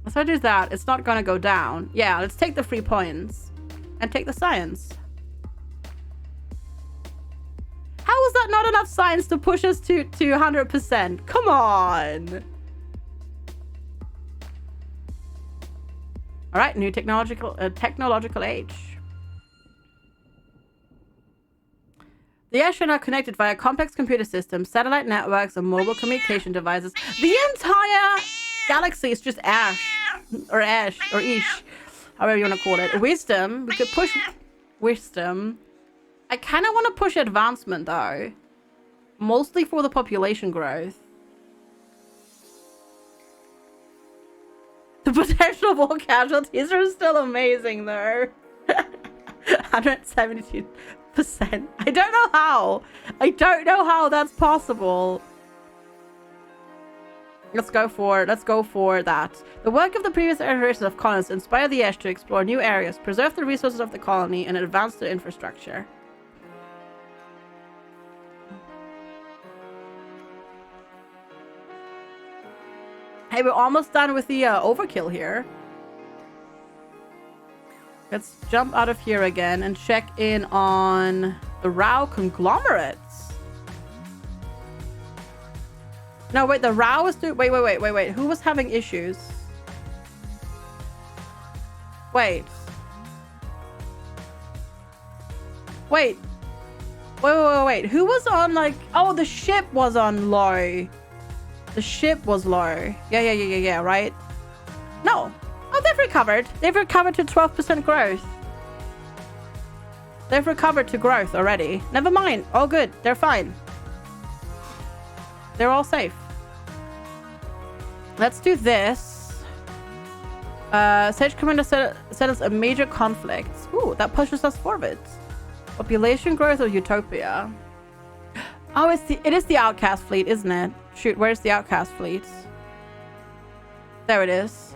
If I do that, it's not going to go down. Yeah, let's take the 3 points. And take the science. How is that not enough science to push us to 100%? Come on! Alright, new technological age. The Esh are now connected via complex computer systems, satellite networks, and mobile communication devices. The entire galaxy is just Ash. Or Ash. Or Ish. However you want to call it. Wisdom. We could push wisdom. I kind of want to push advancement, though. Mostly for the population growth. The potential of all casualties are still amazing, though. 172%. I don't know how. I don't know how that's possible. Let's go for that. The work of the previous iterations of colonists inspired the Esh to explore new areas, preserve the resources of the colony, and advance the infrastructure. Hey, we're almost done with the overkill here. Let's jump out of here again and check in on the Rao conglomerates. No, wait, the Rao was doing... Wait. Who was having issues? Wait. Wait. Who was on, like... Oh, the ship was on low. The ship was low. Yeah, right? No. Oh, they've recovered. They've recovered to 12% growth. They've recovered to growth already. Never mind. All good. They're fine. They're all safe. Let's do this. Sage Commander settles a major conflict. Ooh, that pushes us forward. Population growth of Utopia. Oh, it is the Outcast fleet, isn't it? Shoot, where's the Outcast fleet? There it is.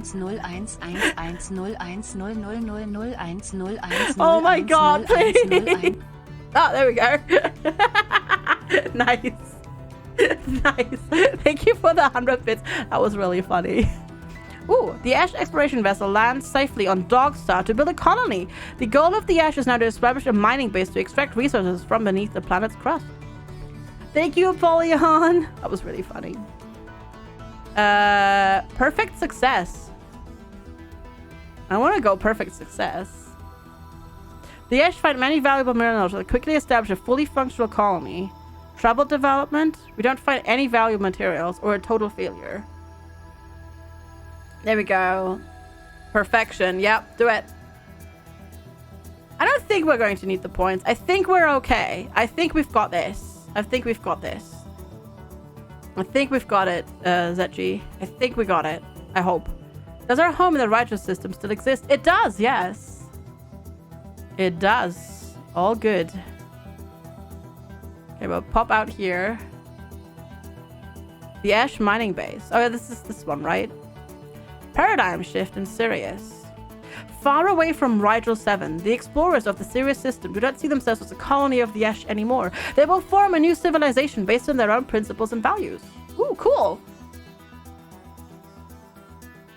Oh my god, please. Oh, there we go. Nice. Nice. Thank you for the 100 bits. That was really funny. Ooh, the Ash exploration vessel lands safely on Dogstar to build a colony. The goal of the Ash is now to establish a mining base to extract resources from beneath the planet's crust. Thank you, Apollyon. That was really funny. Perfect success. I want to go perfect success. The Ash find many valuable minerals that quickly establish a fully functional colony. Trouble development. We don't find any valuable materials or a total failure. There we go. Perfection. Yep, do it. I don't think we're going to need the points. I think we're okay. I think we've got this. I think we've got this. I think we've got it, ZG. I think we got it. I hope. Does our home in the righteous system still exist? It does, yes. It does. All good. Okay, we'll pop out here. The Ash mining base. Oh, yeah, this is this one, right? Paradigm shift in Sirius. Far away from Rigel 7, the explorers of the Sirius system do not see themselves as a colony of the Ash anymore. They will form a new civilization based on their own principles and values. Ooh, cool.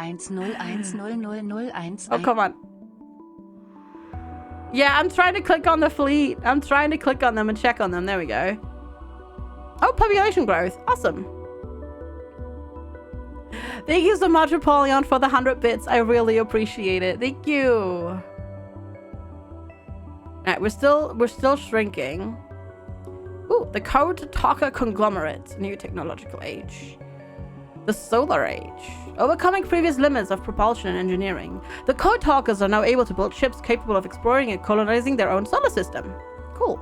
110100001. Oh, come on. Yeah, I'm trying to click on the fleet. I'm trying to click on them and check on them. There we go. Oh, population growth. Awesome. Thank you so much, Apollyon, for the 100 bits. I really appreciate it. Thank you. All right, we're still shrinking. Ooh, the Code Talker Conglomerate. New technological age. The Solar Age. Overcoming previous limits of propulsion and engineering. The Code Talkers are now able to build ships capable of exploring and colonizing their own solar system. Cool.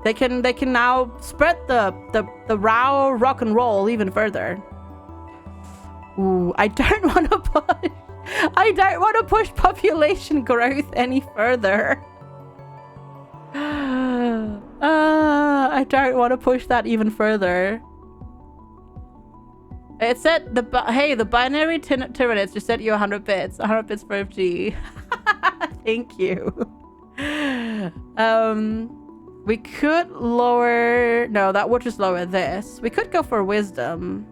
They can now spread the raw rock and roll even further. Ooh, I don't want to push population growth any further. I don't want to push that even further. It said the binary Tyranids just sent you 100 bits. 100 bits for FG. Thank you. We could lower... No, that would just lower this. We could go for wisdom.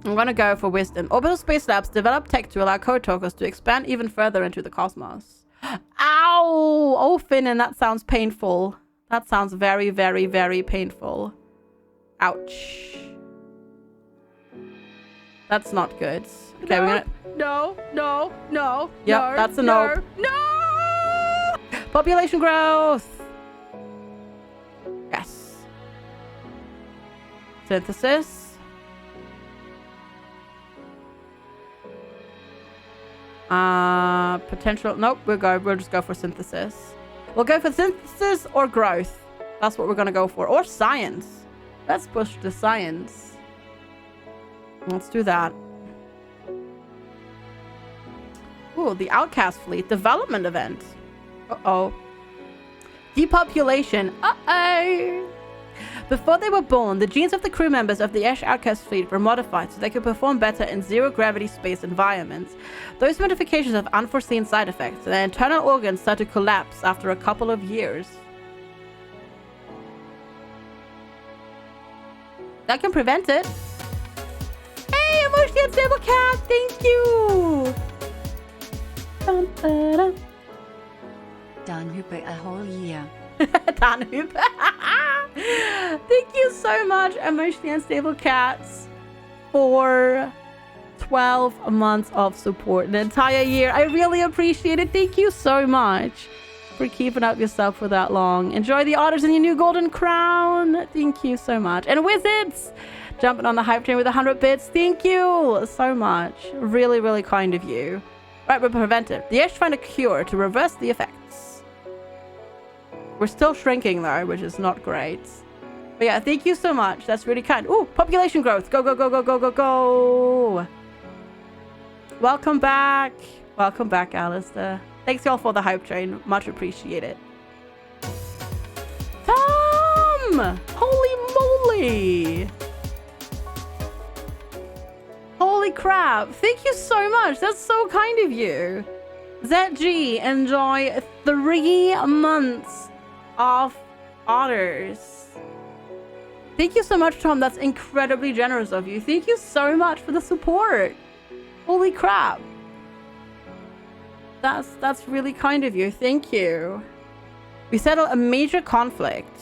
I'm gonna go for wisdom. Orbital Space Labs develop tech to allow Code Talkers to expand even further into the cosmos. Ow! Oh, Finnan, that sounds painful. That sounds very, very, very painful. Ouch. That's not good. Okay, no, we're gonna... No. Yep, no, that's a no. No! Population growth! Yes. Synthesis. Potential... Nope, we'll just go for synthesis. We'll go for synthesis or growth. That's what we're gonna go for. Or science. Let's push the science. Let's do that. Ooh, the Outcast Fleet development event. Uh-oh. Depopulation. Uh-oh. Before they were born, the genes of the crew members of the Ash Outcast fleet were modified so they could perform better in zero-gravity space environments. Those modifications have unforeseen side effects, and their internal organs start to collapse after a couple of years. That can prevent it. Hey, emotionally unstable cat, thank you! Dun, dun, dun. Danhüppe a whole year. Danube. Thank you so much, emotionally unstable cats, for 12 months of support, an entire year. I really appreciate it. Thank you so much for keeping up yourself for that long. Enjoy the honors in your new golden crown. Thank you so much. And Wizards, jumping on the hype train with 100 bits. Thank you so much. Really, really kind of you. Right, we're preventive. The Ash find a cure to reverse the effects. We're still shrinking though, which is not great. But yeah, thank you so much. That's really kind. Ooh, population growth. Go, go, go, go, go, go, go. Welcome back. Welcome back, Alistair. Thanks y'all for the hype train. Much appreciated. Tom! Holy moly! Holy crap. Thank you so much. That's so kind of you. ZG, enjoy 3 months of honors. Thank you so much, Tom. That's incredibly generous of you. Thank you so much for the support. Holy crap. That's really kind of you. Thank you. We settled a major conflict.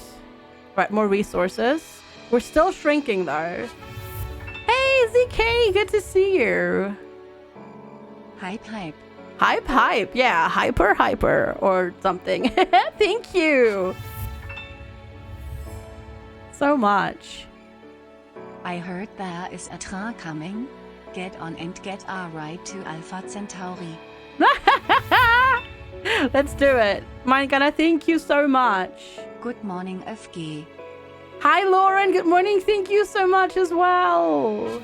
Right, more resources. We're still shrinking though. Hey, ZK, good to see you. Hype, hype. Hype, hype. Yeah, hyper, or something. Thank you so much. I heard there is a train coming. Get on and get a ride to Alpha Centauri. Let's do it. Mine-Gunner, thank you so much. Good morning, FG. Hi, Lauren. Good morning. Thank you so much as well.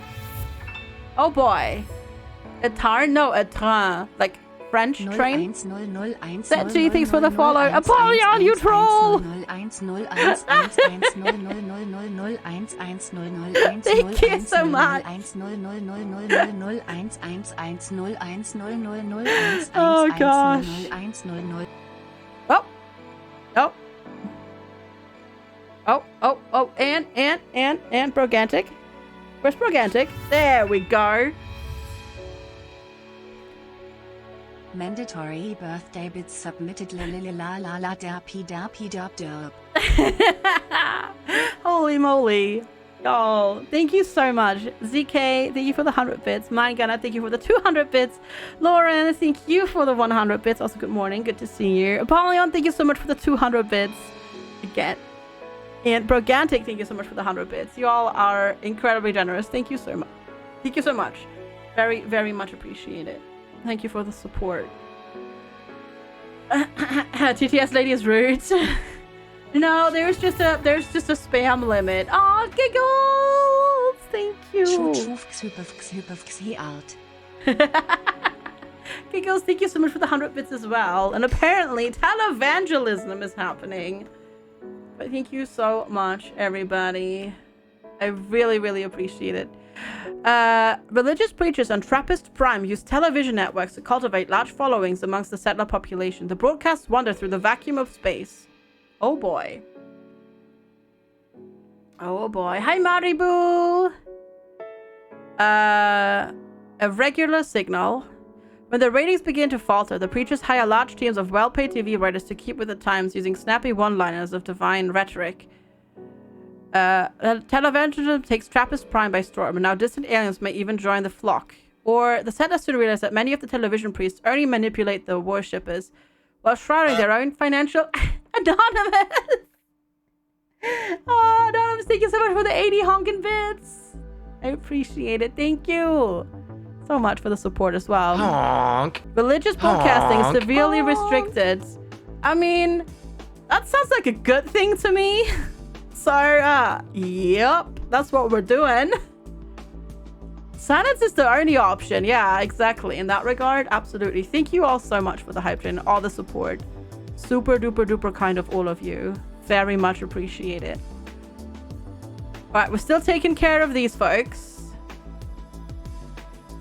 Oh boy. A train? No, a train. Like French train? ZG, thanks for the follow. Apollyon, you troll! Thank you so much. Oh gosh. Oh. Oh. Oh, and Brogantic. Where's Brogantic? There we go. Mandatory birthday bits submitted la la la la derpy derpy derp derp. Holy moly. Oh, thank you so much. ZK, thank you for the 100 bits. Mine-Gunner, thank you for the 200 bits. Lauren, thank you for the 100 bits. Also, good morning. Good to see you. Apollyon, thank you so much for the 200 bits. Again. And Brogantic, thank you so much for the 100 bits. You all are incredibly generous. Thank you so much. Thank you so much. Very, very much appreciated. Thank you for the support. TTS lady is rude. No, there's just a spam limit. Oh, giggles! Thank you. Giggles, thank you so much for the 100 bits as well. And apparently, televangelism is happening. But thank you so much, everybody. I really, really appreciate it. Religious preachers on Trappist Prime use television networks to cultivate large followings amongst the settler population. The broadcasts wander through the vacuum of space. Oh boy. Oh boy. Hi, Maribu! A regular signal. When the ratings begin to falter, the preachers hire large teams of well-paid TV writers to keep with the times using snappy one-liners of divine rhetoric. Televangelism takes Trappist Prime by storm, and now distant aliens may even join the flock. Or the settlers soon realize that many of the television priests only manipulate the worshippers while shrouding their own financial... Anonymous! Oh, Anonymous, thank you so much for the 80 honkin' bits. I appreciate it. Thank you so much for the support as well. Honk. Religious broadcasting is Honk. severely restricted. I mean, that sounds like a good thing to me. So, yep, that's what we're doing. Silence is the only option. Yeah, exactly. In that regard, absolutely. Thank you all so much for the hype train, all the support. Super duper duper kind of all of you. Very much appreciate it. Alright, we're still taking care of these folks.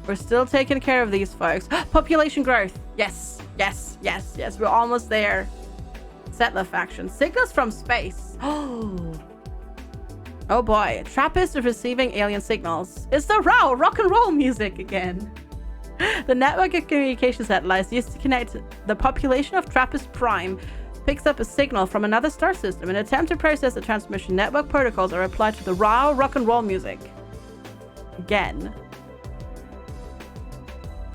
We're still taking care of these folks. Population growth. Yes, yes, yes, yes. We're almost there. Settler faction. Signals from space. Oh boy. Trappist is receiving alien signals. It's the rock and roll music again. The network of communication satellites used to connect the population of Trappist Prime picks up a signal from another star system. In an attempt to process the transmission, network protocols are applied to the raw rock and roll music. Again.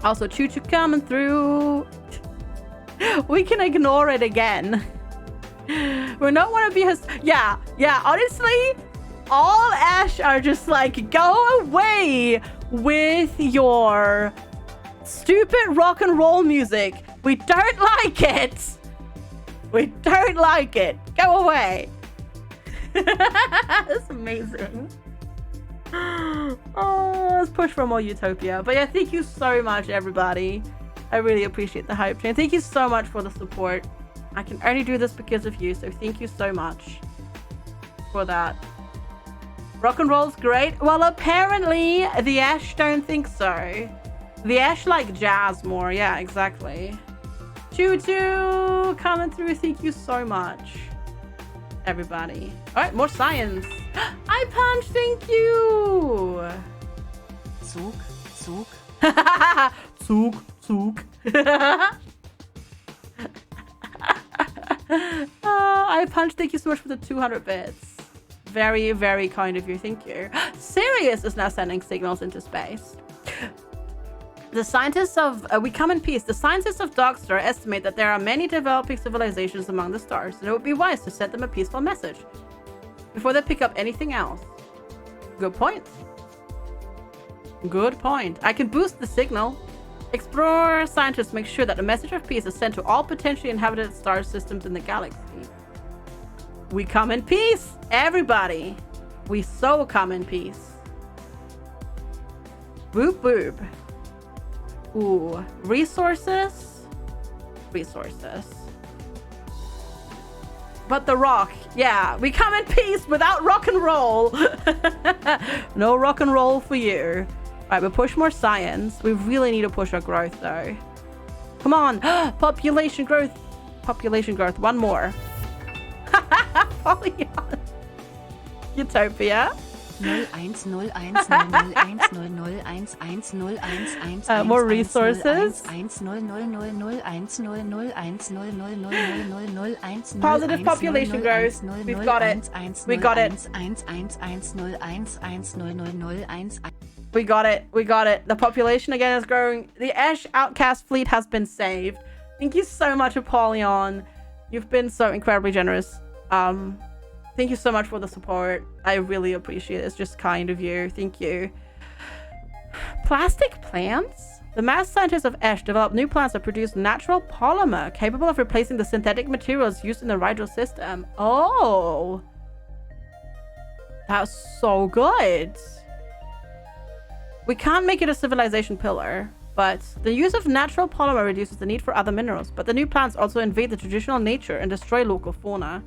Also, choo-choo coming through. We can ignore it again. We don't want to be his... Yeah, honestly, all Ash are just like, go away with your stupid rock and roll music. We don't like it. We don't like it. Go away. That's amazing. Oh, let's push for more utopia. But yeah, thank you so much, everybody. I really appreciate the hype train. Thank you so much for the support. I can only do this because of you, so thank you so much for that. Rock and roll's great. Well, apparently the Ash don't think so. The Ash like jazz more. Yeah, exactly. Choo-choo coming through. Thank you so much, everybody. All right, more science. I punch. Thank you. Zug, Zug. Zug. I punch. Thank you so much for the 200 bits. Very, very kind of you. Thank you. Sirius is now sending signals into space. The scientists of we come in peace. The scientists of Darkstar estimate that there are many developing civilizations among the stars, and it would be wise to send them a peaceful message before they pick up anything else. Good point. Good point. I can boost the signal. Explorer scientists make sure that a message of peace is sent to all potentially inhabited star systems in the galaxy. We come in peace, everybody. We so come in peace. Boop boop. Ooh, resources. But the rock, yeah, we come in peace without rock and roll. No rock and roll for you. All right, we push more science. We really need to push our growth though. Come on, population growth. One more. Utopia. 010100100111011101 more resources. Positive population growth. We've got it. We got it. We got it. We got it. The population again is growing. The Ash Outcast fleet has been saved. Thank you so much, Apollyon. You've been so incredibly generous. Thank you so much for the support. I really appreciate it. It's just kind of you. Thank you. Plastic plants? The mad scientists of Ash developed new plants that produce natural polymer capable of replacing the synthetic materials used in the Rigel system. Oh. That's so good. We can't make it a civilization pillar, but the use of natural polymer reduces the need for other minerals. But the new plants also invade the traditional nature and destroy local fauna.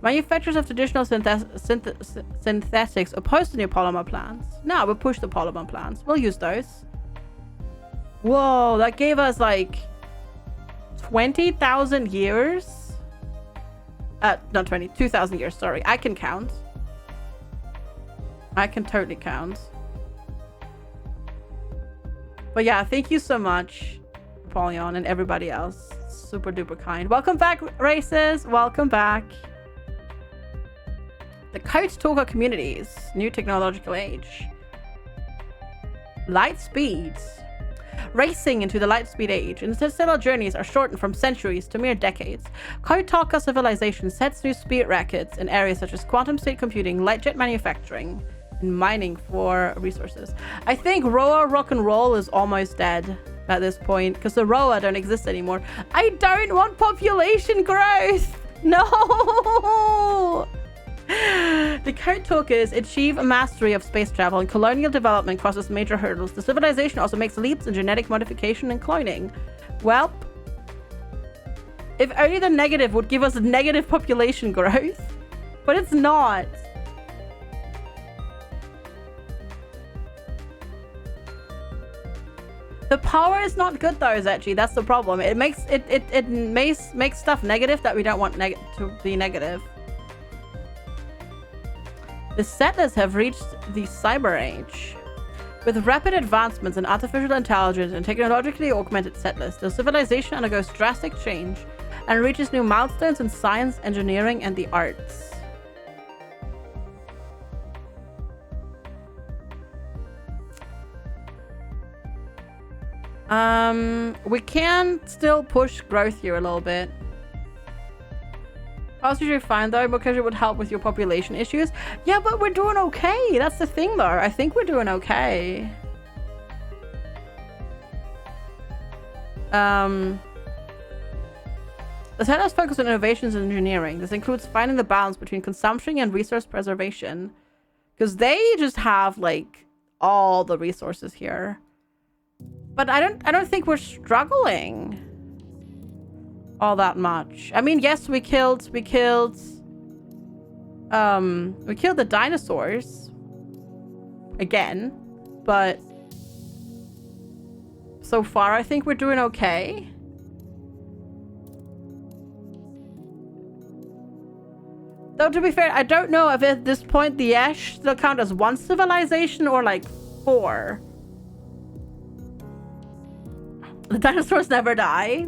Manufacturers of traditional synthetics oppose the new polymer plants. Now we'll push the polymer plants. We'll use those. Whoa, that gave us like 20,000 years. Not 20, 2,000 years, sorry. I can count. I can totally count. But yeah, thank you so much, Apollyon and everybody else. Super duper kind. Welcome back, races. Welcome back. The Coach Talker communities. New technological age. Light speeds. Racing into the light speed age. Interstellar journeys are shortened from centuries to mere decades. Code Talker civilization sets new speed records in areas such as quantum state computing, light jet manufacturing, and mining for resources. I think Roa Rock and Roll is almost dead at this point because the Roa don't exist anymore. I don't want population growth. No. The Code Talkers achieve a mastery of space travel and colonial development crosses major hurdles. The civilization also makes leaps in genetic modification and cloning. Well, if only the negative would give us negative population growth, but it's not. The power is not good though, Zetchi. That's the problem. It makes makes stuff negative that we don't want to be negative. The settlers have reached the cyber age. With rapid advancements in artificial intelligence and technologically augmented settlers, the civilization undergoes drastic change and reaches new milestones in science, engineering, and the arts. We can still push growth here a little bit. I was usually fine though, because it would help with your population issues. Yeah, but we're doing okay. That's the thing though. I think we're doing okay. The settlers focus on innovations in engineering. This includes finding the balance between consumption and resource preservation. Because they just have like all the resources here. But I don't think we're struggling all that much. I mean, yes, we killed the dinosaurs again, but so far I think we're doing okay. Though to be fair, I don't know if at this point the Ash still count as one civilization or like 4. The dinosaurs never die.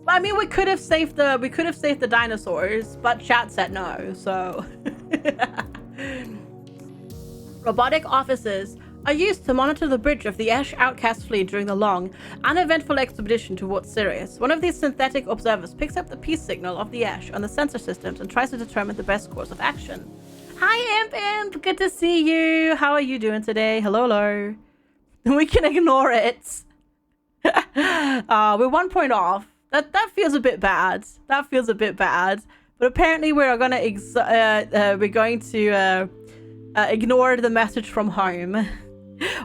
Well, I mean, we could have saved the dinosaurs, but chat said no, so. Robotic officers are used to monitor the bridge of the Ash outcast fleet during the long, uneventful expedition towards Sirius. One of these synthetic observers picks up the peace signal of the Ash on the sensor systems and tries to determine the best course of action. Hi, Imp! Good to see you. How are you doing today? Hello. We can ignore it. We're 1 point off. That feels a bit bad. But apparently we're going to ignore the message from home.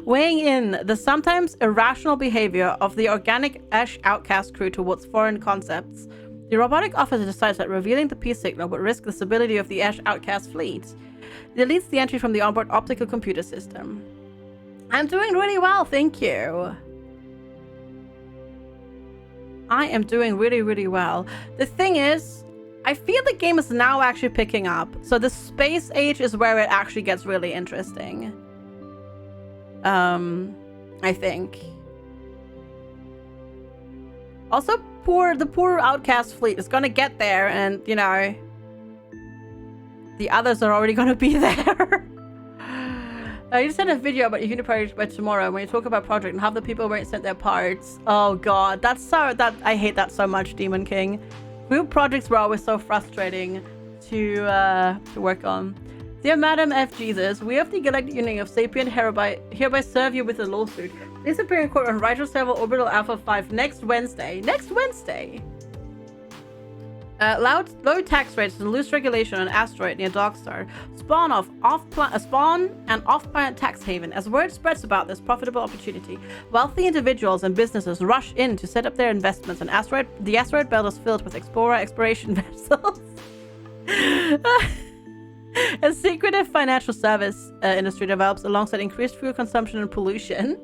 Weighing in the sometimes irrational behavior of the organic Ash outcast crew towards foreign concepts, the robotic officer decides that revealing the peace signal would risk the stability of the Ash outcast fleet. It deletes the entry from the onboard optical computer system. I'm doing really well, thank you. I am doing really, really well. The thing is, I feel the game is now actually picking up. So the space age is where it actually gets really interesting. I think. Also, the poor outcast fleet is gonna get there, and you know, the others are already gonna be there. You just sent a video about your Unity by tomorrow when you talk about project and half the people weren't sent their parts. Oh god, I hate that so much, Demon King. Group projects were always so frustrating to work on. Dear Madam F. Jesus, we of the Galactic Union of Sapient hereby serve you with a lawsuit. Please appear in court on Rigel Serval Orbital Alpha 5 next Wednesday. Low tax rates and loose regulation on asteroid near Darkstar spawn an off-planet tax haven. As word spreads about this profitable opportunity, wealthy individuals and businesses rush in to set up their investments, and the asteroid belt is filled with exploration vessels. A secretive financial service industry develops alongside increased fuel consumption and pollution.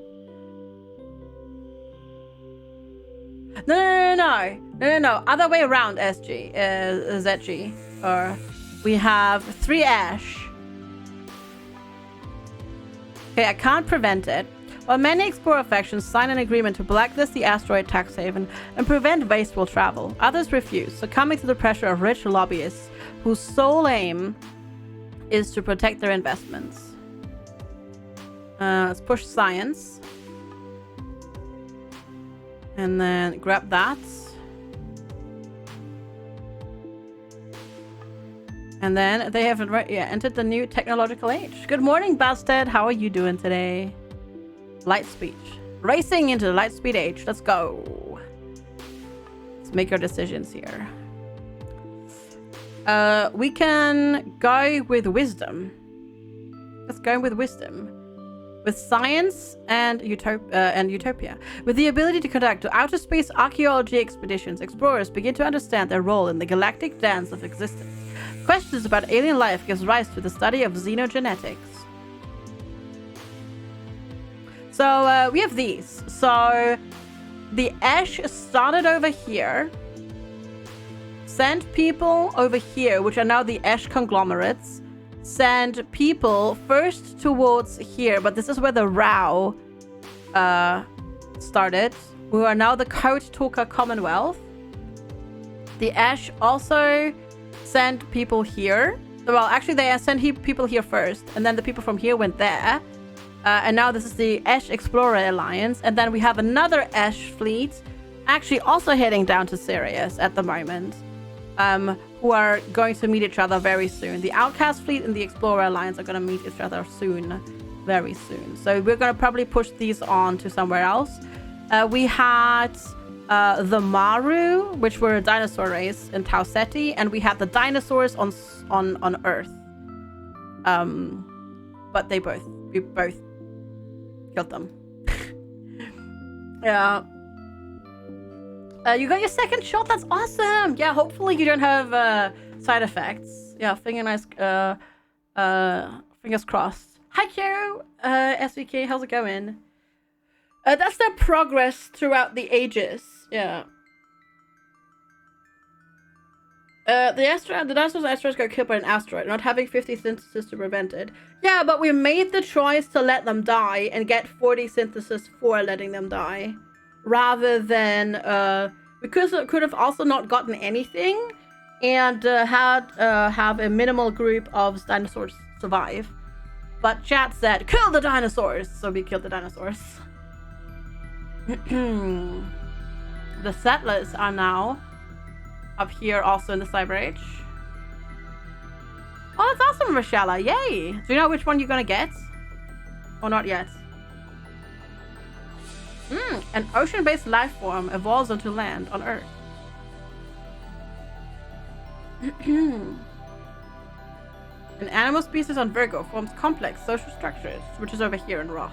No. Other way around, ZG. Or we have 3 Ash. Okay, I can't prevent it. While many explorer factions sign an agreement to blacklist the asteroid tax haven and prevent wasteful travel, others refuse, succumbing to the pressure of rich lobbyists whose sole aim is to protect their investments. Let's push science. And then grab that. And then they have entered the new technological age. Good morning, Basted. How are you doing today? Light speed. Racing into the light speed age. Let's go. Let's make our decisions here. We can go with wisdom. Let's go with wisdom. With science and utopia. With the ability to conduct outer space archaeology expeditions, explorers begin to understand their role in the galactic dance of existence. Questions about alien life gives rise to the study of xenogenetics. So we have these. So the Ash started over here, sent people over here, which are now the Ash conglomerates, send people first towards here, but this is where the row started, who are now the Code Talker Commonwealth. The Ash also sent people here. Well, actually, they sent people here first, and then the people from here went there. And now this is the Ash Explorer Alliance. And then we have another Ash fleet actually also heading down to Sirius at the moment, who are going to meet each other very soon. The Outcast fleet and the Explorer Alliance are going to meet each other soon, very soon. So we're going to probably push these on to somewhere else. We had the Maru, which were a dinosaur race in Tau Ceti, and we had the dinosaurs on Earth. But we both killed them. Yeah. You got your second shot. That's awesome. Yeah, hopefully you don't have side effects. Yeah, fingers crossed. Hi, Q. SVK, how's it going? That's their progress throughout the ages. Yeah. The dinosaurs and asteroids got killed by an asteroid, not having 50 synthesis to prevent it. Yeah, but we made the choice to let them die and get 40 synthesis for letting them die, rather than because it could have also not gotten anything and have a minimal group of dinosaurs survive. But chat said, kill the dinosaurs, so we killed the dinosaurs. The settlers are now up here also in the Cyber Age. Oh, that's awesome, Rochella. Yay. Do you know which one you're gonna get? Or not yet? An ocean-based life form evolves onto land on Earth. An animal species on Virgo forms complex social structures, which is over here in Roth.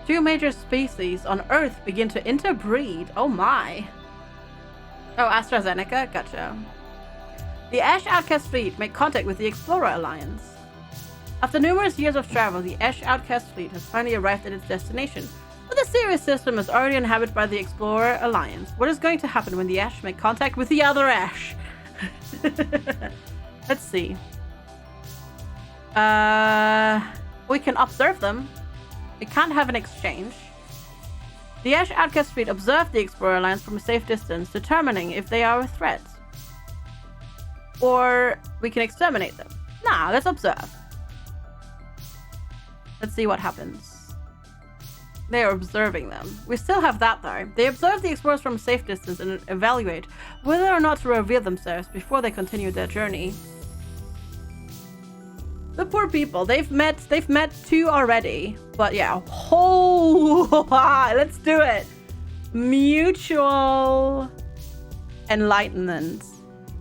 2 major species on Earth begin to interbreed. Oh my. Oh, AstraZeneca? Gotcha. The Ash Outcast fleet make contact with the Explorer Alliance. After numerous years of travel, the Ash Outcast fleet has finally arrived at its destination, but the Sirius system is already inhabited by the Explorer Alliance. What is going to happen when the Ash make contact with the other Ash? Let's see. We can observe them. We can't have an exchange. The Ash Outcast fleet observe the Explorer Alliance from a safe distance, determining if they are a threat. Or we can exterminate them. Nah, let's observe. Let's see what happens. They are observing them. We still have that though. They observe the explorers from a safe distance and evaluate whether or not to reveal themselves before they continue their journey. The poor people. They've met 2 already. But yeah. Oh, let's do it. Mutual enlightenment.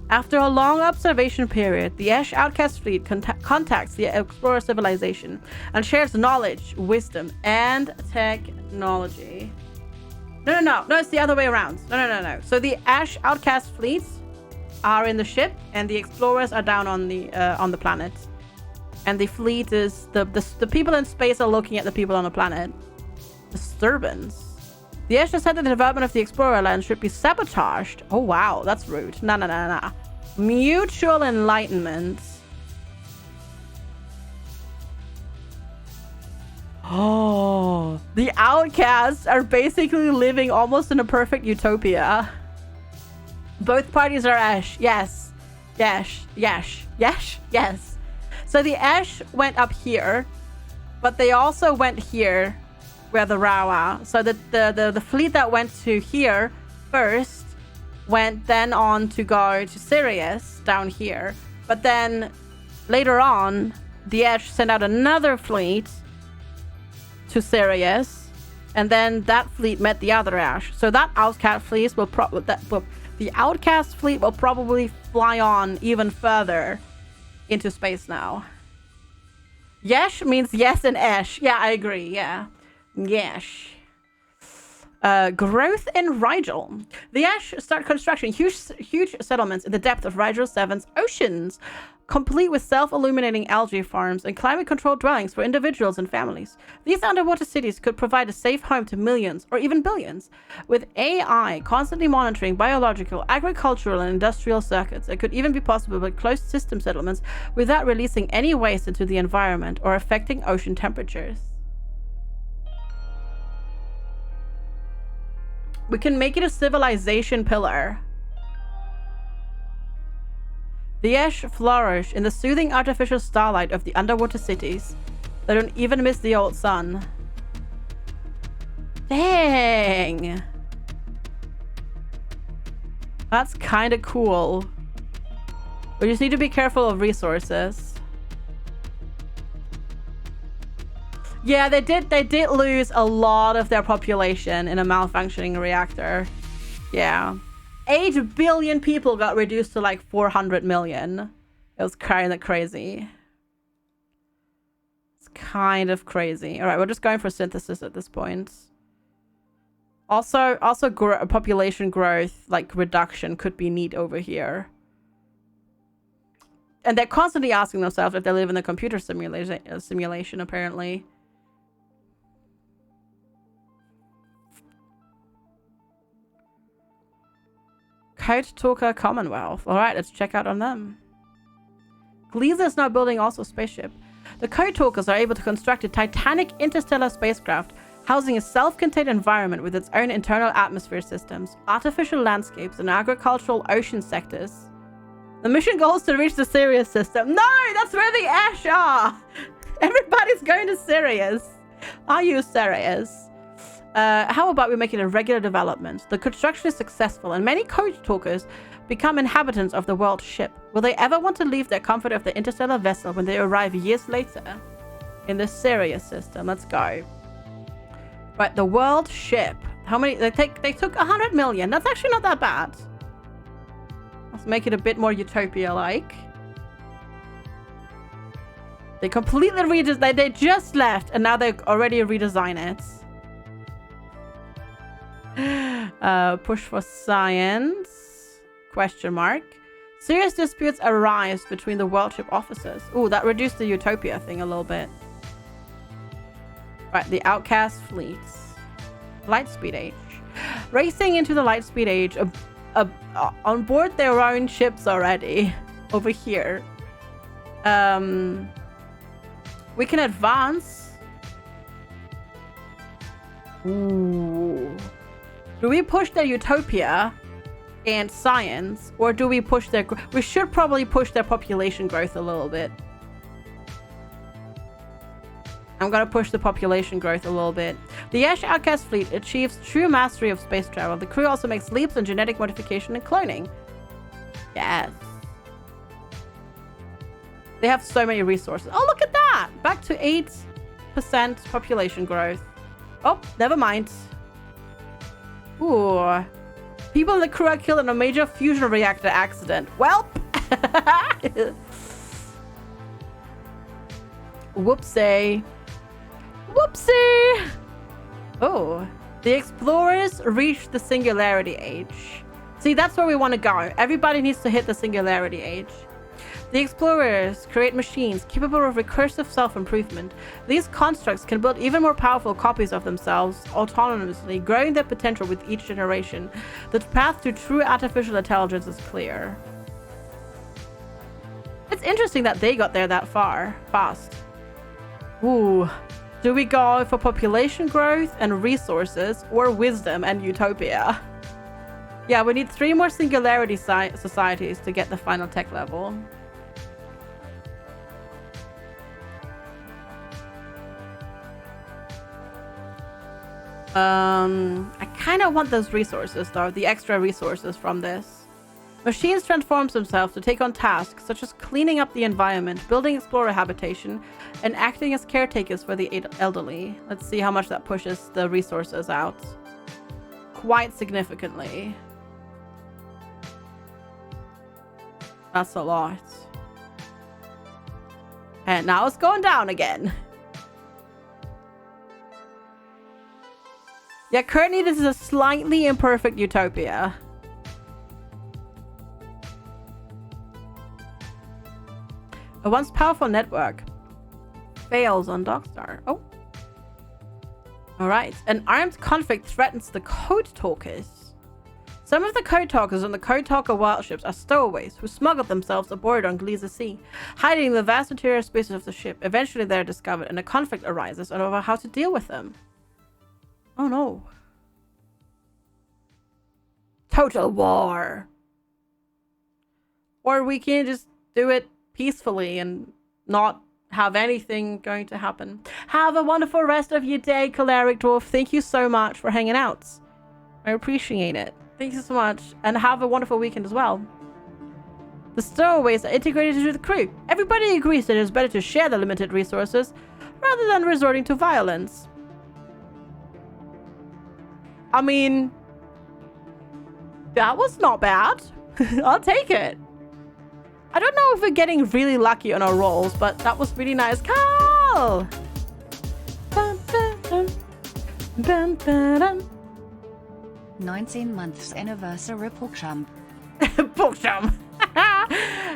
After a long observation period, the Ash Outcast fleet contacts the Explorer civilization and shares knowledge, wisdom, and technology. No, it's the other way around. No. So the Ash Outcast fleets are in the ship, and the Explorers are down on the planet. And the fleet is the people in space are looking at the people on the planet. Disturbance. The Ash said that the development of the Explorer Alliance should be sabotaged. Oh wow, that's rude. Nah. Mutual enlightenment. Oh, the outcasts are basically living almost in a perfect utopia. Both parties are Ash. Yes. So the Ash went up here, but they also went here where the Rao are. So the fleet that went to here first went then on to go to Sirius down here. But then later on, the Ash sent out another fleet to Sirius, and then that fleet met the other Ash. So that outcast fleet will the outcast fleet will probably fly on even further into space now. Yesh means yes in Ash. Yeah, I agree. Yeah. Yesh. Growth in Rigel. The Ash start constructing huge settlements in the depth of Rigel 7's oceans, complete with self-illuminating algae farms and climate-controlled dwellings for individuals and families. These underwater cities could provide a safe home to millions or even billions. With AI constantly monitoring biological, agricultural, and industrial circuits, it could even be possible to build closed system settlements without releasing any waste into the environment or affecting ocean temperatures. We can make it a civilization pillar. The Ash flourish in the soothing artificial starlight of the underwater cities. They don't even miss the old sun. Dang. That's kind of cool. We just need to be careful of resources. Yeah, they did lose a lot of their population in a malfunctioning reactor. Yeah. 8 billion people got reduced to like 400 million. It was kind of crazy. It's kind of crazy. All right, we're just going for synthesis at this point. Also population growth, like reduction, could be neat over here. And they're constantly asking themselves if they live in the computer simulation, apparently. Code Talker Commonwealth. All right, let's check out on them. Gleaser is now building also a spaceship. The Code Talkers are able to construct a titanic interstellar spacecraft housing a self-contained environment with its own internal atmosphere systems, artificial landscapes, and agricultural ocean sectors. The mission goal is to reach the Sirius system. No, that's where the Ash are. Everybody's going to Sirius. Are you serious? How about we make it a regular development? The construction is successful, and many Code Talkers become inhabitants of the world ship. Will they ever want to leave their comfort of the interstellar vessel when they arrive years later in the Sirius system? Let's go. Right, the world ship. How many? They took 100 million. That's actually not that bad. Let's make it a bit more utopia-like. They completely redesigned. They just left, and now they already redesign it. Push for science? Question mark. Serious disputes arise between the world ship officers. Ooh, that reduced the utopia thing a little bit. Right, the outcast fleets. Lightspeed age. Racing into the lightspeed age. On board their own ships already. Over here. We can advance. Ooh. Do we push their utopia and science, or do we push their... We should probably push their population growth a little bit. I'm gonna push the population growth a little bit. The Ash Outcast fleet achieves true mastery of space travel. The crew also makes leaps in genetic modification and cloning. Yes. They have so many resources. Oh, look at that! Back to 8% population growth. Oh, never mind. Ooh. People in the crew are killed in a major fusion reactor accident. Welp! Whoopsie. Whoopsie! Oh. The explorers reached the singularity age. See, that's where we want to go. Everybody needs to hit the singularity age. The explorers create machines capable of recursive self-improvement. These constructs can build even more powerful copies of themselves autonomously, growing their potential with each generation. The path to true artificial intelligence is clear. It's interesting that they got there that fast. Ooh. Do we go for population growth and resources, or wisdom and utopia? Yeah, we need 3 more singularity societies to get the final tech level. I kind of want those resources though, the extra resources from this. Machines transform themselves to take on tasks such as cleaning up the environment, building explorer habitation, and acting as caretakers for the elderly. Let's see how much that pushes the resources out. Quite significantly. That's a lot. And now it's going down again. Yeah, currently this is a slightly imperfect utopia. A once powerful network fails on Darkstar. Oh. Alright. An armed conflict threatens the Code Talkers. Some of the Code Talkers on the Code Talker worldships are stowaways who smuggled themselves aboard on Gliese Sea, hiding in the vast interior spaces of the ship. Eventually they are discovered and a conflict arises over how to deal with them. Oh no. Total war. Or we can just do it peacefully and not have anything going to happen. Have a wonderful rest of your day, Choleric Dwarf. Thank you so much for hanging out. I appreciate it. Thank you so much. And have a wonderful weekend as well. The stowaways are integrated into the crew. Everybody agrees that it is better to share the limited resources rather than resorting to violence. I mean, that was not bad. I'll take it. I don't know if we're getting really lucky on our rolls, but that was really nice. Carl! 19 months anniversary PogChamp. PogChamp.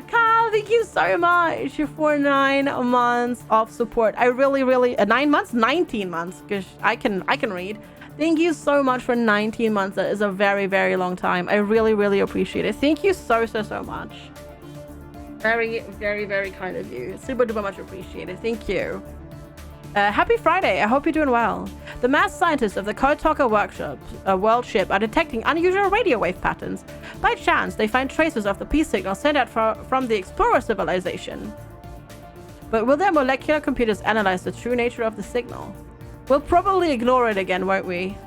Carl, thank you so much for 9 months of support. I really 9 months, 19 months, because I can read. Thank you so much for 19 months. That is a very long time. I really appreciate it. Thank you so much. Very kind of you. Super duper much appreciated. Thank you. Happy Friday. I hope you're doing well. The mass scientists of the Code Talker world ship are detecting unusual radio wave patterns. By chance, they find traces of the peace signal sent out from the Explorer civilization. But will their molecular computers analyze the true nature of the signal? We'll probably ignore it again, won't we?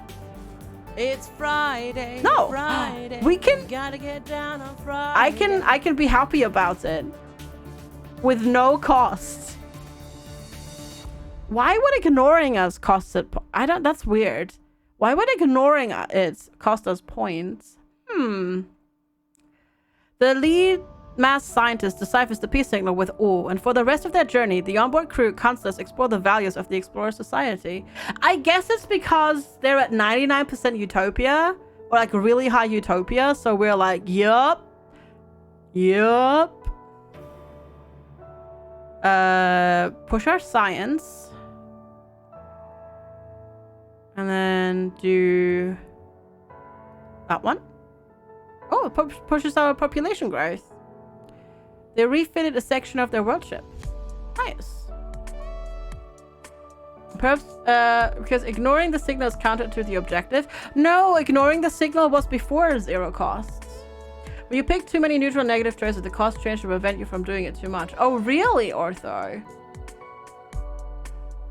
It's Friday. No, Friday. we can. Gotta get down on Friday. I can be happy about it with no cost. Why would ignoring us cost it? I don't. That's weird. Why would ignoring it cost us points? The lead mass scientist deciphers the peace signal with awe, and for the rest of their journey, the onboard crew counselors explore the values of the Explorer Society. I guess it's because they're at 99% utopia, or like really high utopia, so we're like, yup. Push our science. And then do that one. Oh, it pushes our population growth. They refitted a section of their world ship. Nice. Perhaps because ignoring the signal is counter to the objective. No, ignoring the signal was before 0 costs. When you pick too many neutral negative choices, the cost change to prevent you from doing it too much. Oh, really, Ortho?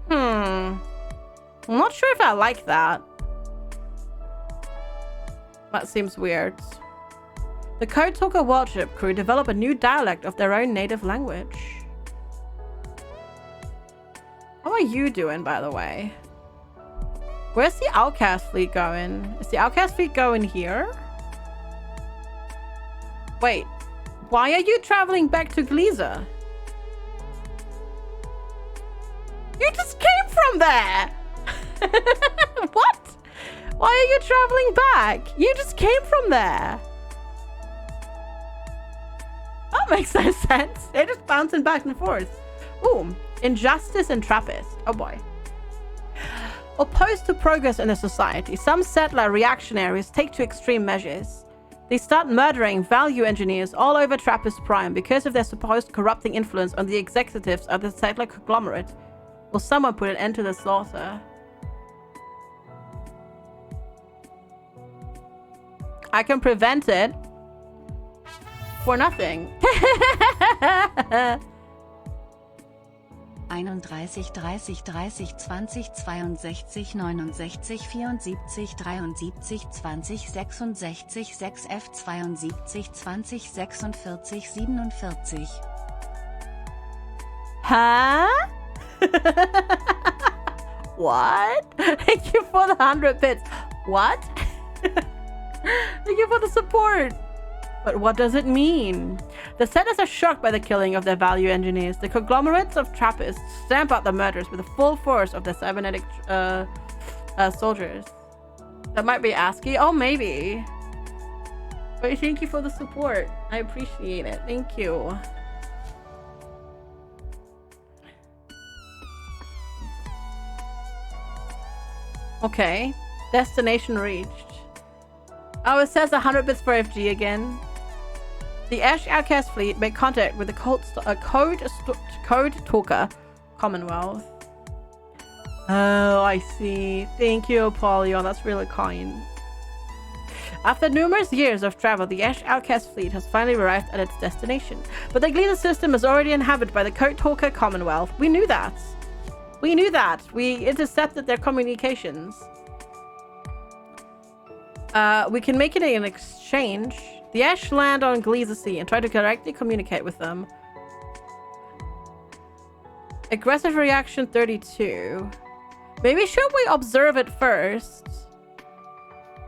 I'm not sure if I like that. That seems weird. The Code Talker worldship crew develop a new dialect of their own native language. How are you doing, by the way? Where's the Outcast fleet going? Is the Outcast fleet going here? Wait, why are you traveling back to Gliese? You just came from there! What? Why are you traveling back? You just came from there. That makes no sense. They're just bouncing back and forth. Ooh, Injustice and Trappist. Oh boy. Opposed to progress in the society, some settler reactionaries take to extreme measures. They start murdering value engineers all over Trappist Prime because of their supposed corrupting influence on the executives of the settler conglomerate. Will someone put an end to the slaughter? I can prevent it for nothing. 31, 30, 30, 20, 62, 69, 74, 73, 20, 66, 6F, 72, 20, 46, 47. Huh? What? Thank you for the 100 bits. What? Thank you for the support. But what does it mean? The settlers are shocked by the killing of their value engineers. The conglomerates of Trappists stamp out the murders with the full force of their cybernetic soldiers. That might be ASCII. Oh, maybe. But thank you for the support. I appreciate it. Thank you. Okay. Destination reached. Oh, it says 100 bits for FG again. The Ash Outcast fleet made contact with the code talker Commonwealth. Oh, I see. Thank you, Apollyon. That's really kind. After numerous years of travel, the Ash Outcast fleet has finally arrived at its destination. But the Gleaner system is already inhabited by the code talker Commonwealth. We knew that. We knew that. We intercepted their communications. We can make it an exchange. The Ash land on Gleazer Sea and try to directly communicate with them. Aggressive reaction 32. Maybe should we observe it first?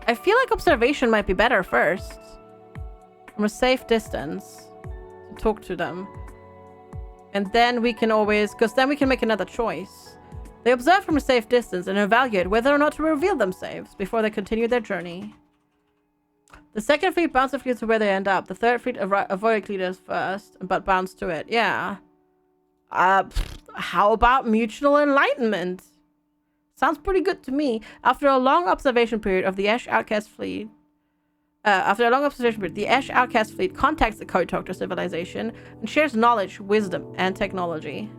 I feel like observation might be better first. From a safe distance. To talk to them. And then we can always... Because then we can make another choice. They observe from a safe distance and evaluate whether or not to reveal themselves before they continue their journey. The second fleet bounces fleet to where they end up. The third fleet avoid leaders first, but bounce to it. Yeah. How about mutual enlightenment? Sounds pretty good to me. After a long observation period of the Ash Outcast fleet, the Ash Outcast fleet contacts the Code Talker civilization and shares knowledge, wisdom, and technology.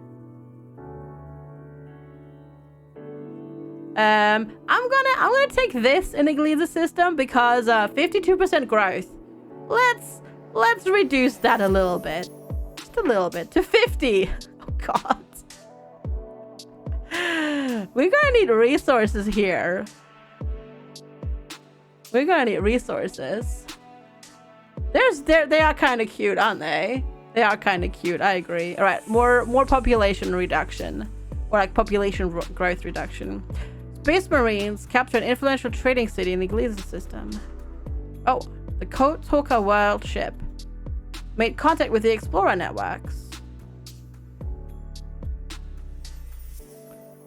I'm gonna take this in the Gleazer system because 52% growth. Let's reduce that a little bit. Just a little bit to 50. Oh god. We're gonna need resources here. We're gonna need resources. They are kind of cute, aren't they? They are kind of cute. I agree. All right, more population reduction, or like population growth reduction. Space Marines capture an influential trading city in the Gleazer system. Oh, the Code Talker world ship made contact with the Explorer networks.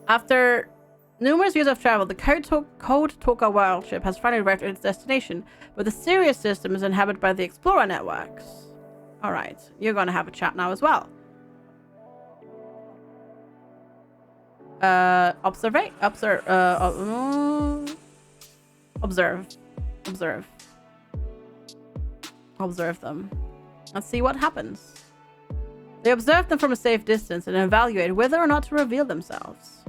After numerous years of travel, the Code Talker world ship has finally arrived at its destination, but the Sirius system is inhabited by the Explorer networks. Alright, you're gonna have a chat now as well. Observe them. Let's see what happens. They observe them from a safe distance and evaluate whether or not to reveal themselves.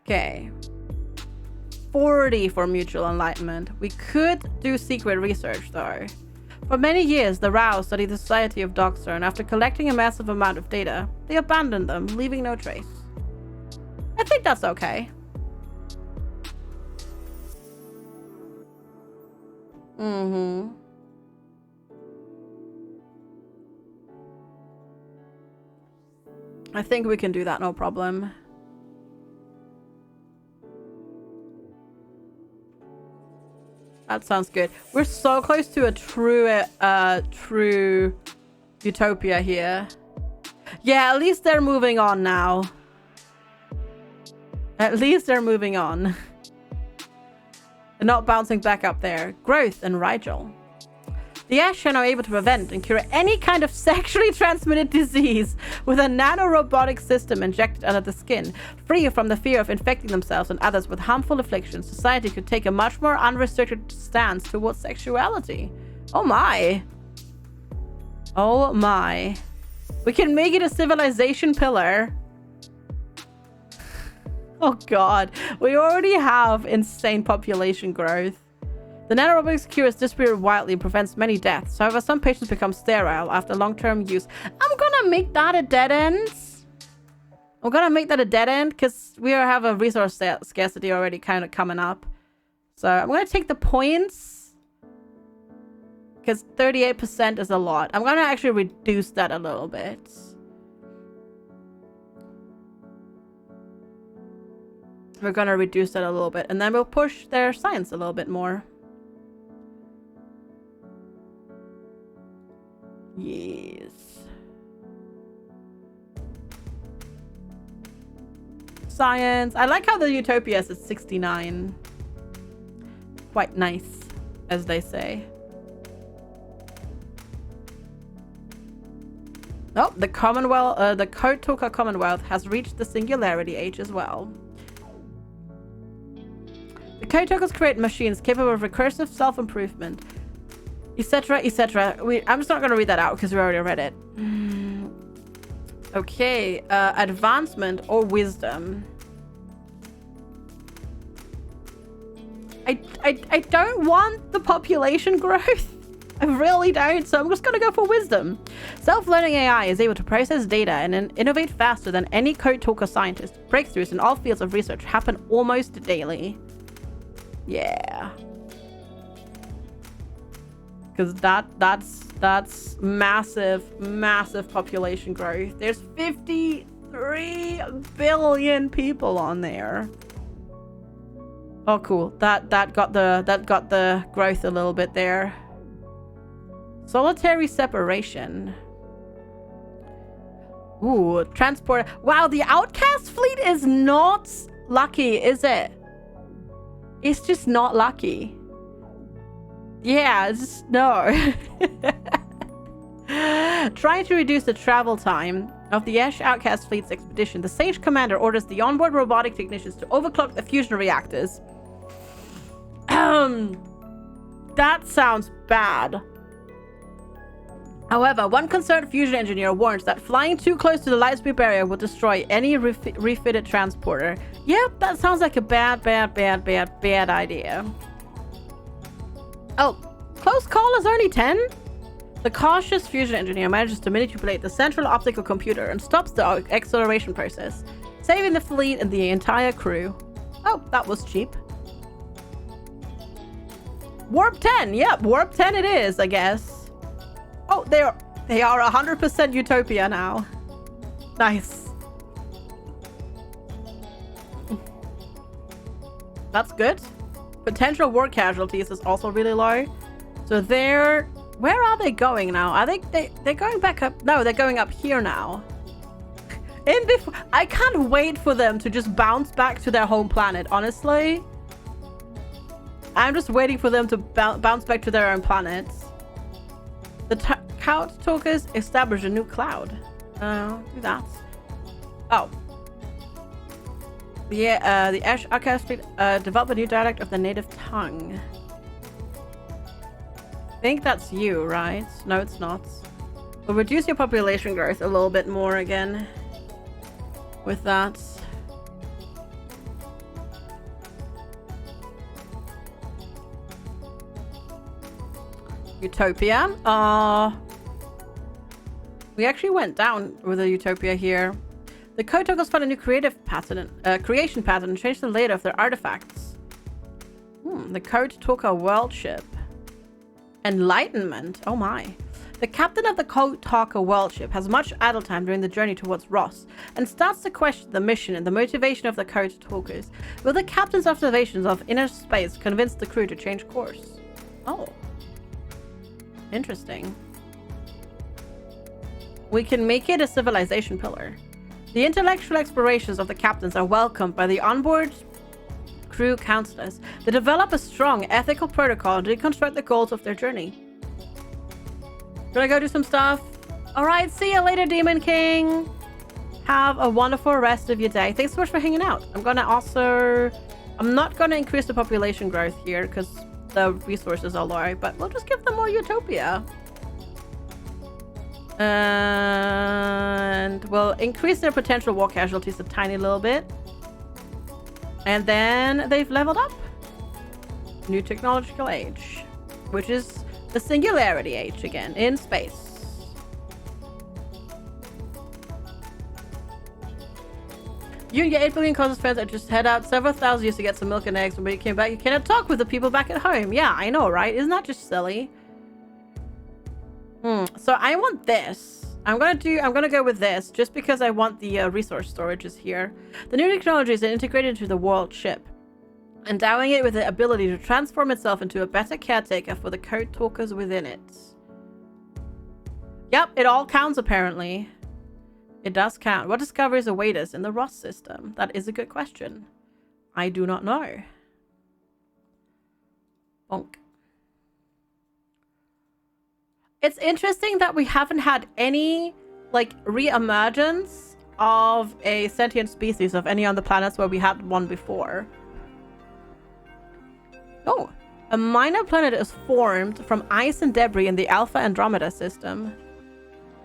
Okay. 40 for mutual enlightenment. We could do secret research though. For many years, the Rao studied the society of Doxer, and after collecting a massive amount of data, they abandoned them, leaving no trace. I think that's okay. I think we can do that, no problem. That sounds good. We're so close to a true utopia here. Yeah, at least they're moving on now. At least they're moving on. They're not bouncing back up there. Growth and Rigel. The Ash are now able to prevent and cure any kind of sexually transmitted disease with a nanorobotic system injected under the skin. Free from the fear of infecting themselves and others with harmful afflictions, society could take a much more unrestricted stance towards sexuality. Oh my. Oh my. We can make it a civilization pillar. Oh god. We already have insane population growth. The nanorobotics cure is distributed widely and prevents many deaths. However, some patients become sterile after long-term use. I'm gonna make that a dead end. I'm gonna make that a dead end because we have a resource scarcity already kind of coming up. So I'm gonna take the points because 38% is a lot. I'm gonna actually reduce that a little bit. We're gonna reduce that a little bit, and then we'll push their science a little bit more. Yes. Science. I like how the utopia is at 69. Quite nice, as they say. Oh, the Commonwealth, the Code Talker Commonwealth has reached the singularity age as well. The Code Talkers create machines capable of recursive self-improvement, etc., etc. I'm just not going to read that out because we already read it. Okay, advancement or wisdom. I don't want the population growth. I really don't, so I'm just gonna go for wisdom. Self-learning AI is able to process data and innovate faster than any Code Talker scientist. Breakthroughs in all fields of research happen almost daily. Yeah. Because that's massive population growth. There's 53 billion people on there. Oh, cool. That got the growth a little bit there. Solitary separation. Ooh, transport. Wow, the outcast fleet is not lucky, is it? It's just not lucky. Yeah, it's just, no. Trying to reduce the travel time of the Ash Outcast Fleet's expedition, the Sage Commander orders the onboard robotic technicians to overclock the fusion reactors. That sounds bad. However, one concerned fusion engineer warns that flying too close to the lightspeed barrier will destroy any refitted transporter. Yep, that sounds like a bad idea. Oh, close call is only 10? The cautious fusion engineer manages to manipulate the central optical computer and stops the acceleration process, saving the fleet and the entire crew. Oh, that was cheap. Warp 10, yep, Warp 10 it is, I guess. Oh, they are 100% utopia now. Nice. That's good. Potential war casualties is also really low. So where are they going now? I think they're going back up. No, they're going up here now. I can't wait for them to just bounce back to their home planet, honestly. I'm just waiting for them to bounce back to their own planets. The Code Talkers establish a new cloud. Do that. Oh. Yeah, the Ash Outcast Fleet develop a new dialect of the native tongue. I think that's you, right? No, it's not. We'll reduce your population growth a little bit more again with that. Utopia. We actually went down with a utopia here. The Code Talkers found a new creation pattern and changed the layout of their artifacts. The Code Talker world ship. Enlightenment. Oh my. The captain of the Code Talker world ship has much idle time during the journey towards Ross and starts to question the mission and the motivation of the Code Talkers. Will the captain's observations of inner space convince the crew to change course? Oh. Interesting. We can make it a civilization pillar. The intellectual explorations of the captains are welcomed by the onboard crew counselors. They develop a strong ethical protocol and reconstruct the goals of their journey. Gonna go do some stuff. Alright, see you later, Demon King. Have a wonderful rest of your day. Thanks so much for hanging out. I'm not gonna increase the population growth here because the resources are low, but we'll just give them more utopia. And we'll increase their potential war casualties a tiny little bit. And then they've leveled up. New technological age, which is the singularity age again, in space. You and your 8 billion closest friends had just head out several thousand years to get some milk and eggs, and when you came back, you cannot talk with the people back at home. Yeah, I know, right? Isn't that just silly? So I want this. I'm gonna go with this just because I want the resource storages here. The new technology is integrated into the world ship, endowing it with the ability to transform itself into a better caretaker for the Code Talkers within it. Yep, it all counts apparently. It does count. What discoveries await us in the Ross system? That is a good question. I do not know. Bonk. It's interesting that we haven't had any, like, re-emergence of a sentient species of any on the planets where we had one before. Oh, a minor planet is formed from ice and debris in the Alpha Andromeda system.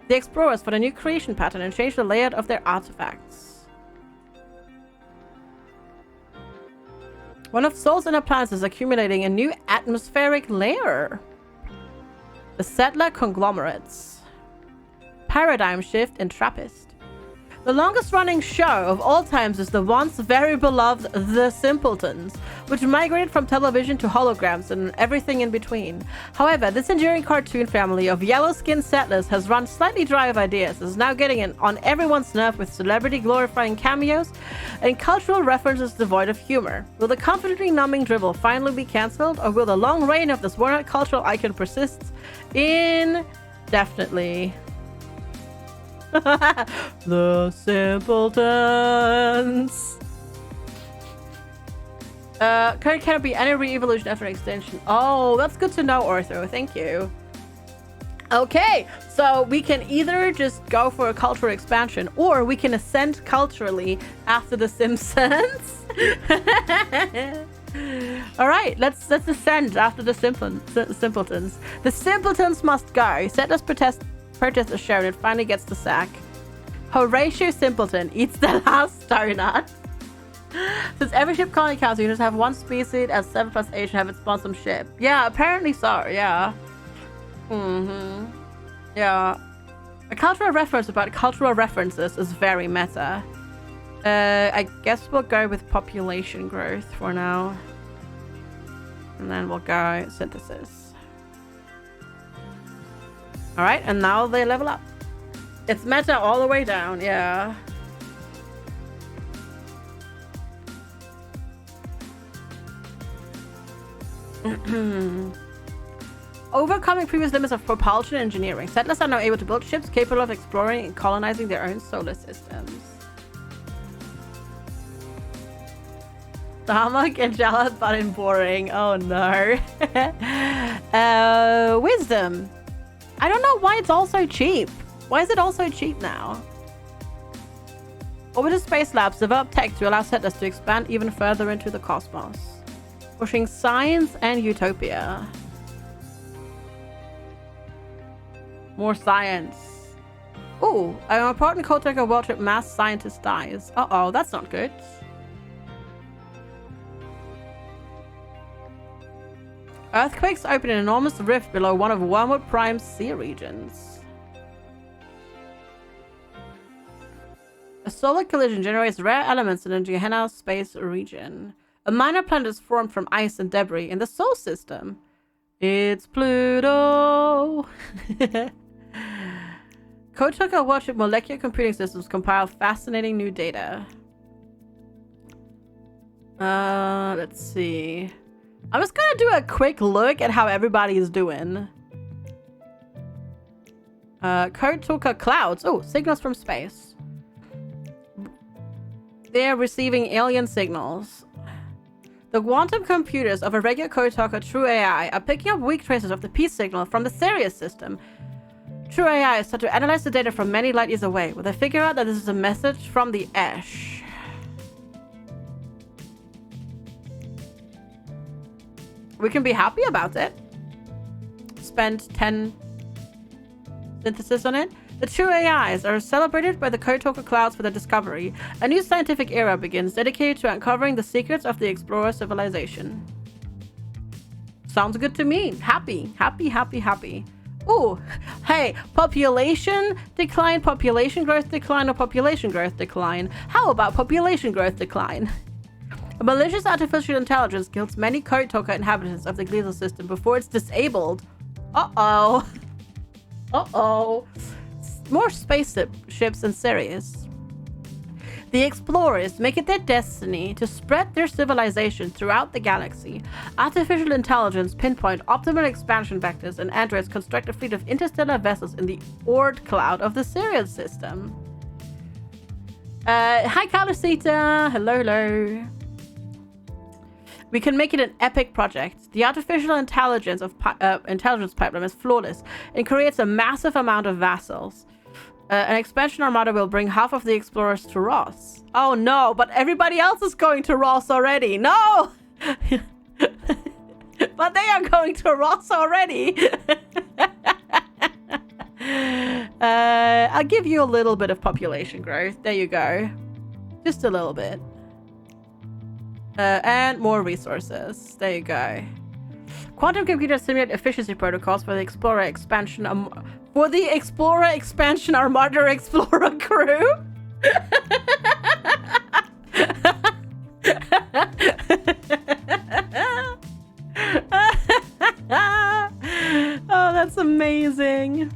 The explorers found a new creation pattern and changed the layout of their artifacts. One of Sol's inner planets is accumulating a new atmospheric layer. The settler conglomerates. Paradigm shift in Trappist. The longest running show of all times is the once very beloved The Simpletons, which migrated from television to holograms and everything in between. However, this enduring cartoon family of yellow-skinned settlers has run slightly dry of ideas, is now getting on everyone's nerve with celebrity-glorifying cameos and cultural references devoid of humor. Will the comfortably numbing dribble finally be cancelled, or will the long reign of this worn-out cultural icon persist indefinitely? The Simpletons. Can it be any re-evolution after extinction? Oh, that's good to know, Ortho. Thank you. Okay, so we can either just go for a cultural expansion, or we can ascend culturally after the Simpsons. All right, let's ascend after the Simpletons. The Simpletons must go. Settlers purchase a show and it finally gets the sack. Horatio Simpleton eats the last donut. Since every ship colony counts, you just have one species as 7+8 should have its spawn ship. Yeah, apparently so, yeah. Yeah. A cultural reference about cultural references is very meta. I guess we'll go with population growth for now. And then we'll go synthesis. Alright, and now they level up. It's meta all the way down, yeah. Overcoming previous limits of propulsion engineering. Settlers are now able to build ships capable of exploring and colonizing their own solar systems. Stomach and jealous but in boring. Oh no. Wisdom. I don't know why it's all so cheap. Why is it all so cheap now? Orbital Space Labs develop tech to allow settlers to expand even further into the cosmos. Pushing science and utopia. More science. Ooh, an important Cold-Taker world trip mass scientist dies. Uh-oh, that's not good. Earthquakes open an enormous rift below one of Wormwood Prime's sea regions. A solar collision generates rare elements in the Gehenna space region. A minor planet is formed from ice and debris in the Sol system. It's Pluto! Kotaka Worship molecular computing systems compile fascinating new data. Let's see. I'm just gonna do a quick look at how everybody is doing. Kotaka Clouds. Oh, signals from space. They're receiving alien signals. The quantum computers of a regular Kotaka True AI are picking up weak traces of the peace signal from the Sirius system. True AI is set to analyze the data from many light years away, where they figure out that this is a message from the Ash. We can be happy about it. Spend 10 synthesis on it. The true AIs are celebrated by the Kotaka Clouds for their discovery. A new scientific era begins dedicated to uncovering the secrets of the explorer civilization. Sounds good to me. Happy, happy, happy, happy. Ooh, hey, population decline, population growth decline, or population growth decline. How about population growth decline? A malicious artificial intelligence kills many Kotaka inhabitants of the glial system before it's disabled. Uh-oh. Uh-oh. More spaceships in Sirius. The explorers make it their destiny to spread their civilization throughout the galaxy. Artificial intelligence pinpoint optimal expansion vectors, and androids construct a fleet of interstellar vessels in the Oort cloud of the Sirius system. Hi, Calicita. Hello, hello. We can make it an epic project. The artificial intelligence of intelligence pipeline is flawless. It creates a massive amount of vassals. An expansion armada will bring half of the explorers to Ross. Oh no, but everybody else is going to Ross already. No! But they are going to Ross already. I'll give you a little bit of population growth. There you go. Just a little bit. And more resources. There you go. Quantum computers simulate efficiency protocols for the Explorer expansion. For the Explorer expansion Armada Explorer crew. Oh, that's amazing.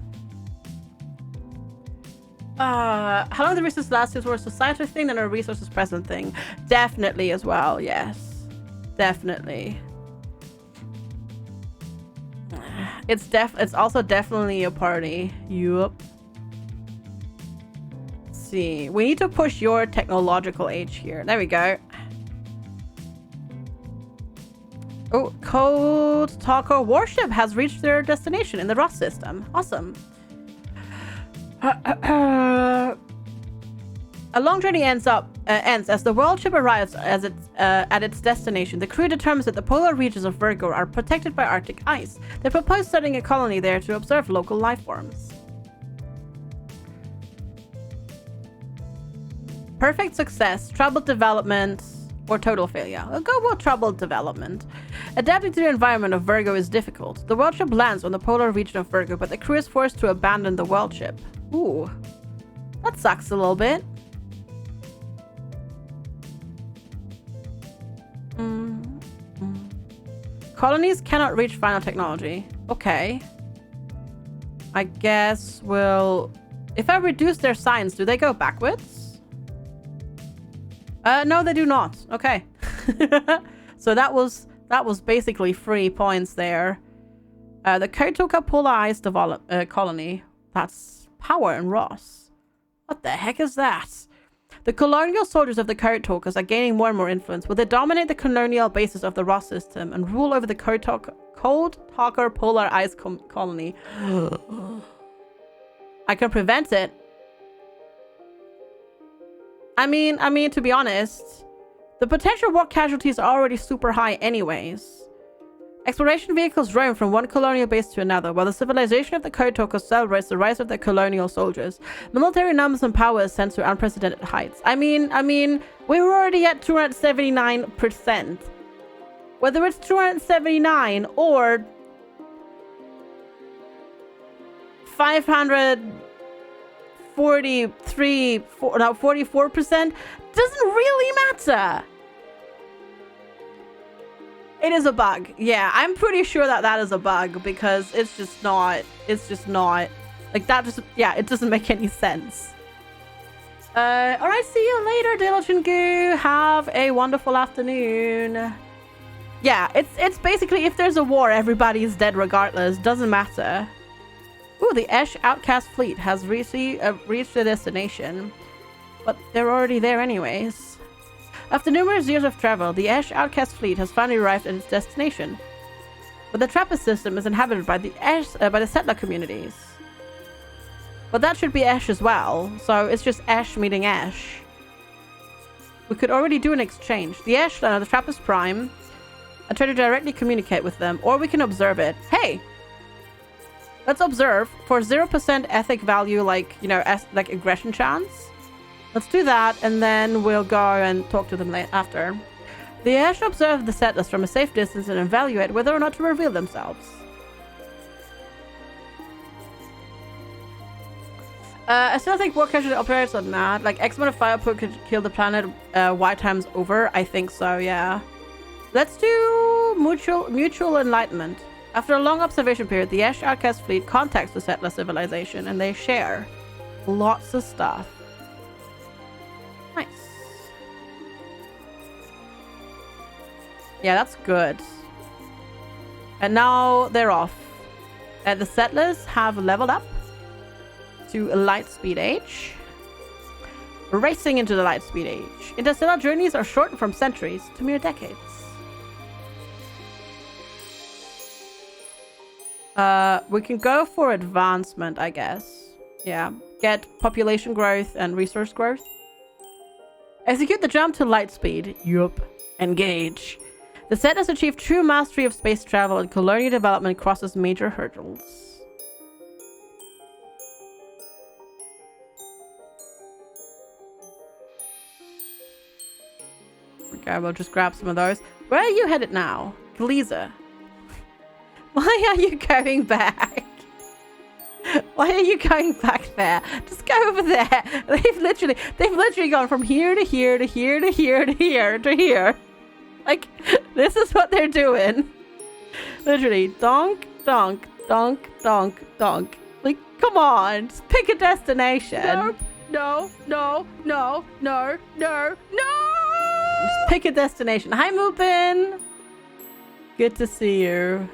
How long the resources last is more a societal thing than a resources present thing. Definitely as well, yes. Definitely. It's also definitely a party. Yup. Let's see. We need to push your technological age here. There we go. Oh, Code Talker Warship has reached their destination in the Ross system. Awesome. A long journey ends as the world ship arrives at its destination. The crew determines that the polar regions of Virgo are protected by Arctic ice. They propose setting a colony there to observe local life forms. Perfect success, troubled development, or total failure. I'll go with troubled development. Adapting to the environment of Virgo is difficult. The world ship lands on the polar region of Virgo, but the crew is forced to abandon the world ship. Ooh, that sucks a little bit. Colonies cannot reach final technology. Okay. I guess we'll... If I reduce their science, do they go backwards? No, they do not. Okay. So that was basically 3 points there. The Kotoka polarized colony. That's power in Ross. What the heck is that? The colonial soldiers of the Code Talkers are gaining more and more influence. Will they dominate the colonial basis of the Ross system and rule over the Code Talker polar ice colony? I can prevent it. I mean, to be honest, the potential war casualties are already super high anyways. Exploration vehicles roam from one colonial base to another, while the civilization of the Code Talkers celebrates the rise of their colonial soldiers. Military numbers and power is sent to unprecedented heights. I mean, we were already at 279%. Whether it's 279 or 44% doesn't really matter. It is a bug. Yeah, I'm pretty sure that is a bug because it's just not like that. Just, yeah, it doesn't make any sense. All right, see you later, Diligent Goo. Have a wonderful afternoon. Yeah, it's basically if there's a war, everybody's dead regardless. Doesn't matter. Ooh, the Esh Outcast fleet has reached their destination, but they're already there anyways. After numerous years of travel, the Esh Outcast fleet has finally arrived at its destination. But the Trappist system is inhabited by the settler communities. But that should be Esh as well, so it's just Esh meeting Esh. We could already do an exchange. The Esh learn of the Trappist Prime and try to directly communicate with them, or we can observe it. Hey! Let's observe for 0% ethic value, like, you know, like aggression chance. Let's do that, and then we'll go and talk to them after. The Ash observe the settlers from a safe distance and evaluate whether or not to reveal themselves. I still think war casualty operators are mad. Like, X amount of fire could kill the planet Y times over. I think so, yeah. Let's do mutual enlightenment. After a long observation period, the Ash Outcast fleet contacts the settler civilization, and they share lots of stuff. Nice. Yeah, that's good. And now they're off. And the settlers have leveled up to light speed H. Racing into the light speed age. Interstellar journeys are shortened from centuries to mere decades. We can go for advancement, I guess. Yeah. Get population growth and resource growth. Execute the jump to light speed. Yup. Engage. The set has achieved true mastery of space travel and colonial development crosses major hurdles. Okay, we'll just grab some of those. Where are you headed now? Gleezer. Why are you going back? Why are you going back there? Just go over there. They've literally gone from here to here to here to here to here to here. Like, this is what they're doing. Literally, donk, donk, donk, donk, donk. Like, come on, just pick a destination. No. Just pick a destination. Hi, Moopin. Good to see you.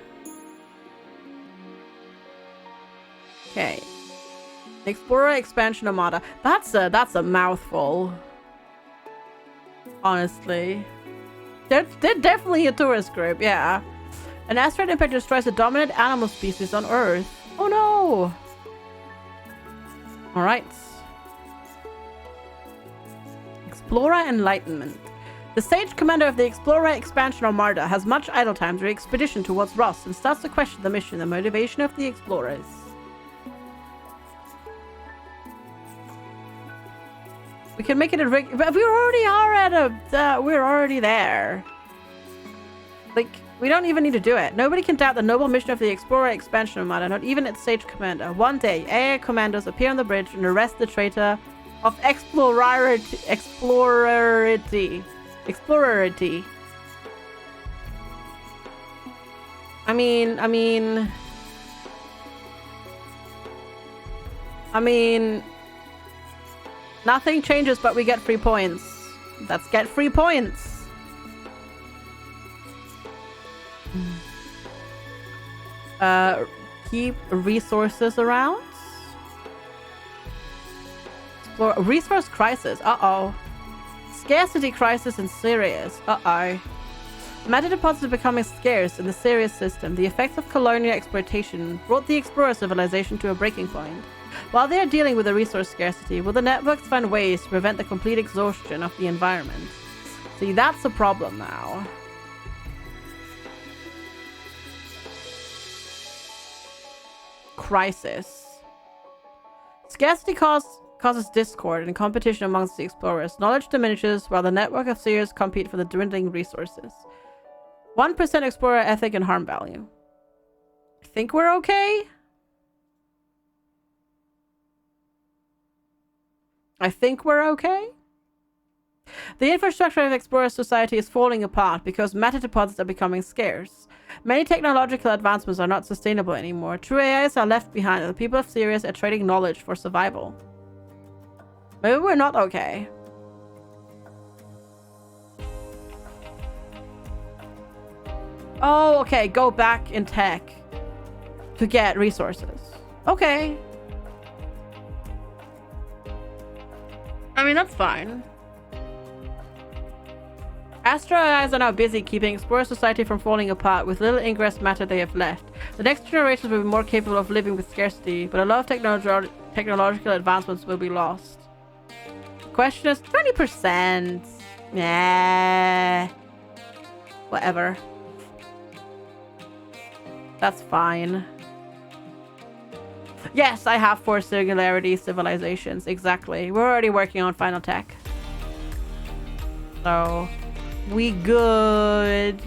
Okay. Explorer Expansion Armada. That's a mouthful. Honestly. They're definitely a tourist group, yeah. An asteroid impact destroys the dominant animal species on Earth. Oh no! Alright. Explorer Enlightenment. The sage commander of the Explorer Expansion Armada has much idle time during expedition towards Ross and starts to question the mission and motivation of the explorers. We can make it a rig, but we already are at a, we're already there. Like, we don't even need to do it. Nobody can doubt the noble mission of the Explorer Expansion Armada, not even its sage commander. One day, AI commandos appear on the bridge and arrest the traitor of explorerity. I mean, nothing changes, but we get free points. Let's get free points. Keep resources around. Explore resource crisis. Uh-oh. Scarcity crisis in Sirius. Uh-oh. Matter deposits are becoming scarce in the Sirius system. The effects of colonial exploitation brought the explorer civilization to a breaking point. While they are dealing with the resource scarcity, will the networks find ways to prevent the complete exhaustion of the environment? See, that's a problem now. Crisis. Scarcity causes discord and competition amongst the explorers. Knowledge diminishes while the network of Sirius compete for the dwindling resources. 1% explorer ethic and harm value. I think we're okay. I think we're okay. The infrastructure of Explorer society is falling apart because matter deposits are becoming scarce. Many technological advancements are not sustainable anymore. True AIs are left behind and the people of Sirius are trading knowledge for survival. Maybe we're not okay. Oh, okay. Go back in tech to get resources. Okay. I mean, that's fine. Astro AIs are now busy keeping Explorer Society from falling apart with little ingress matter they have left. The next generations will be more capable of living with scarcity, but a lot of technological advancements will be lost. The question is 20%. Nah. Whatever. That's fine. Yes, I have 4 singularity civilizations. Exactly. We're already working on final tech. So, we good.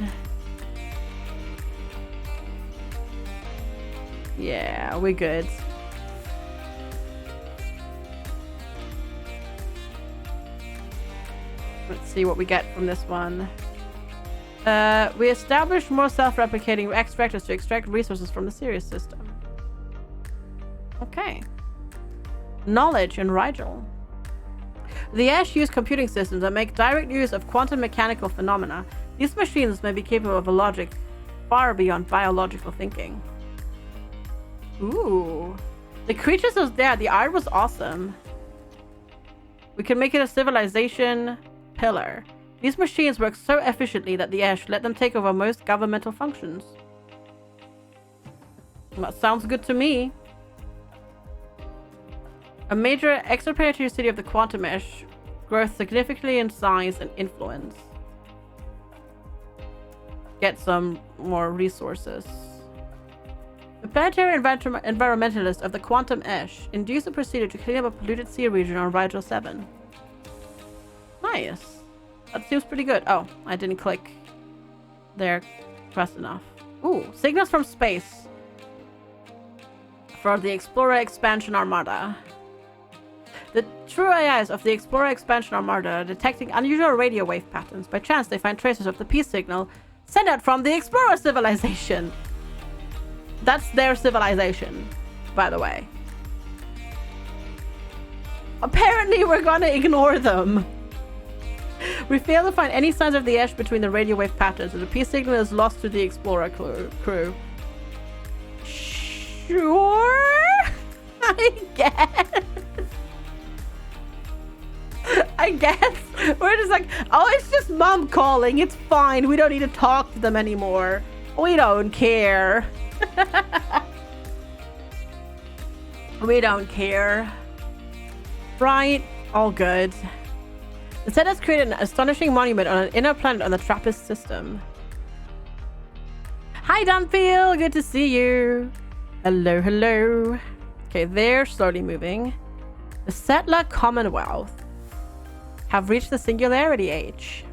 Yeah, we good. Let's see what we get from this one. We established more self-replicating extractors to extract resources from the Sirius system. Okay. Knowledge in Rigel. The Ash use computing systems that make direct use of quantum mechanical phenomena. These machines may be capable of a logic far beyond biological thinking. Ooh. The creatures was there. The art was awesome. We can make it a civilization pillar. These machines work so efficiently that the Ash let them take over most governmental functions. That sounds good to me. A major exoplanetary city of the quantum Ash grows significantly in size and influence. Get some more resources. The planetary environmentalists of the quantum Ash induce a procedure to clean up a polluted sea region on Rigel 7. Nice. That seems pretty good. Oh, I didn't click there fast enough. Ooh, signals from space for the Explorer Expansion Armada. The true AIs of the Explorer Expansion Armada are detecting unusual radio wave patterns. By chance, they find traces of the peace signal sent out from the Explorer civilization. That's their civilization, by the way. Apparently, we're gonna ignore them. We fail to find any signs of the Ash between the radio wave patterns, and the peace signal is lost to the Explorer crew. Sure? I guess. I guess. We're just like, oh, it's just mom calling. It's fine. We don't need to talk to them anymore. We don't care. We don't care. Right? All good. The set has created an astonishing monument on an inner planet on the Trappist system. Hi, Dunfield. Good to see you. Hello, hello. Okay, they're slowly moving. The settler Commonwealth have reached the singularity age.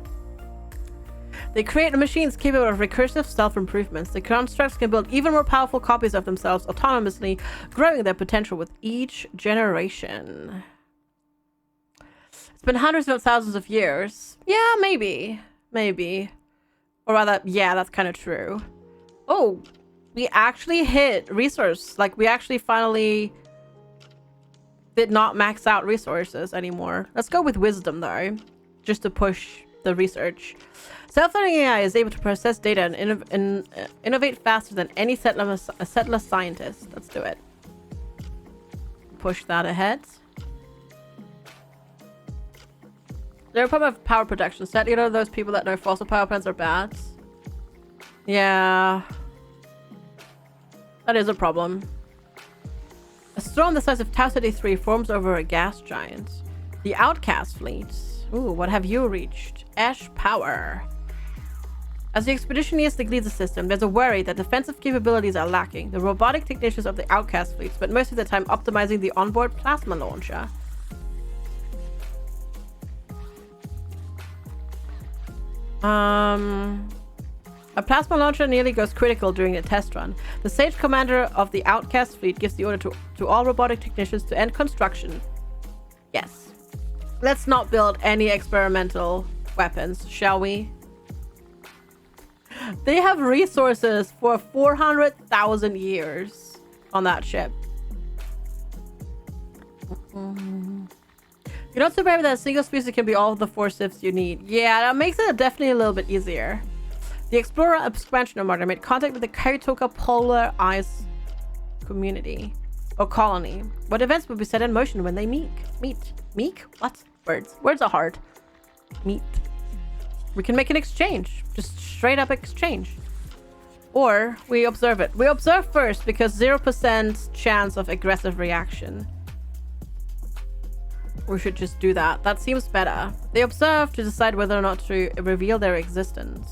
They create machines capable of recursive self-improvements. The constructs can build even more powerful copies of themselves autonomously, growing their potential with each generation. It's been hundreds of thousands of years. Yeah, maybe. Maybe. Or rather, yeah, that's kind of true. Oh, we actually hit resource. Like, we actually finally did not max out resources anymore. Let's go with wisdom, though, just to push the research. Self-learning AI is able to process data and innovate faster than any settler scientist. Let's do it. Push that ahead. They're a problem of power production. Sadly, you know those people that know fossil power plants are bad. Yeah. That is a problem. A storm the size of Tau City 3 forms over a gas giant. The Outcast fleet. Ooh, what have you reached? Ash power. As the expedition nears the Gliese system, there's a worry that defensive capabilities are lacking. The robotic technicians of the Outcast fleet spent most of their time optimizing the onboard plasma launcher. A plasma launcher nearly goes critical during a test run. The Sage commander of the Outcast fleet gives the order to all robotic technicians to end construction. Yes. Let's not build any experimental weapons, shall we? They have resources for 400,000 years on that ship. You're not surprised that a single species can be all of the 4 civs you need. Yeah, that makes it definitely a little bit easier. The Explorer Expansion Armada made contact with the Karitoka Polar Ice community or colony. What events will be set in motion when they meet? Meek? What? Words are hard. Meet. We can make an exchange. Just straight up exchange. Or we observe it. We observe first because 0% chance of aggressive reaction. We should just do that. That seems better. They observe to decide whether or not to reveal their existence.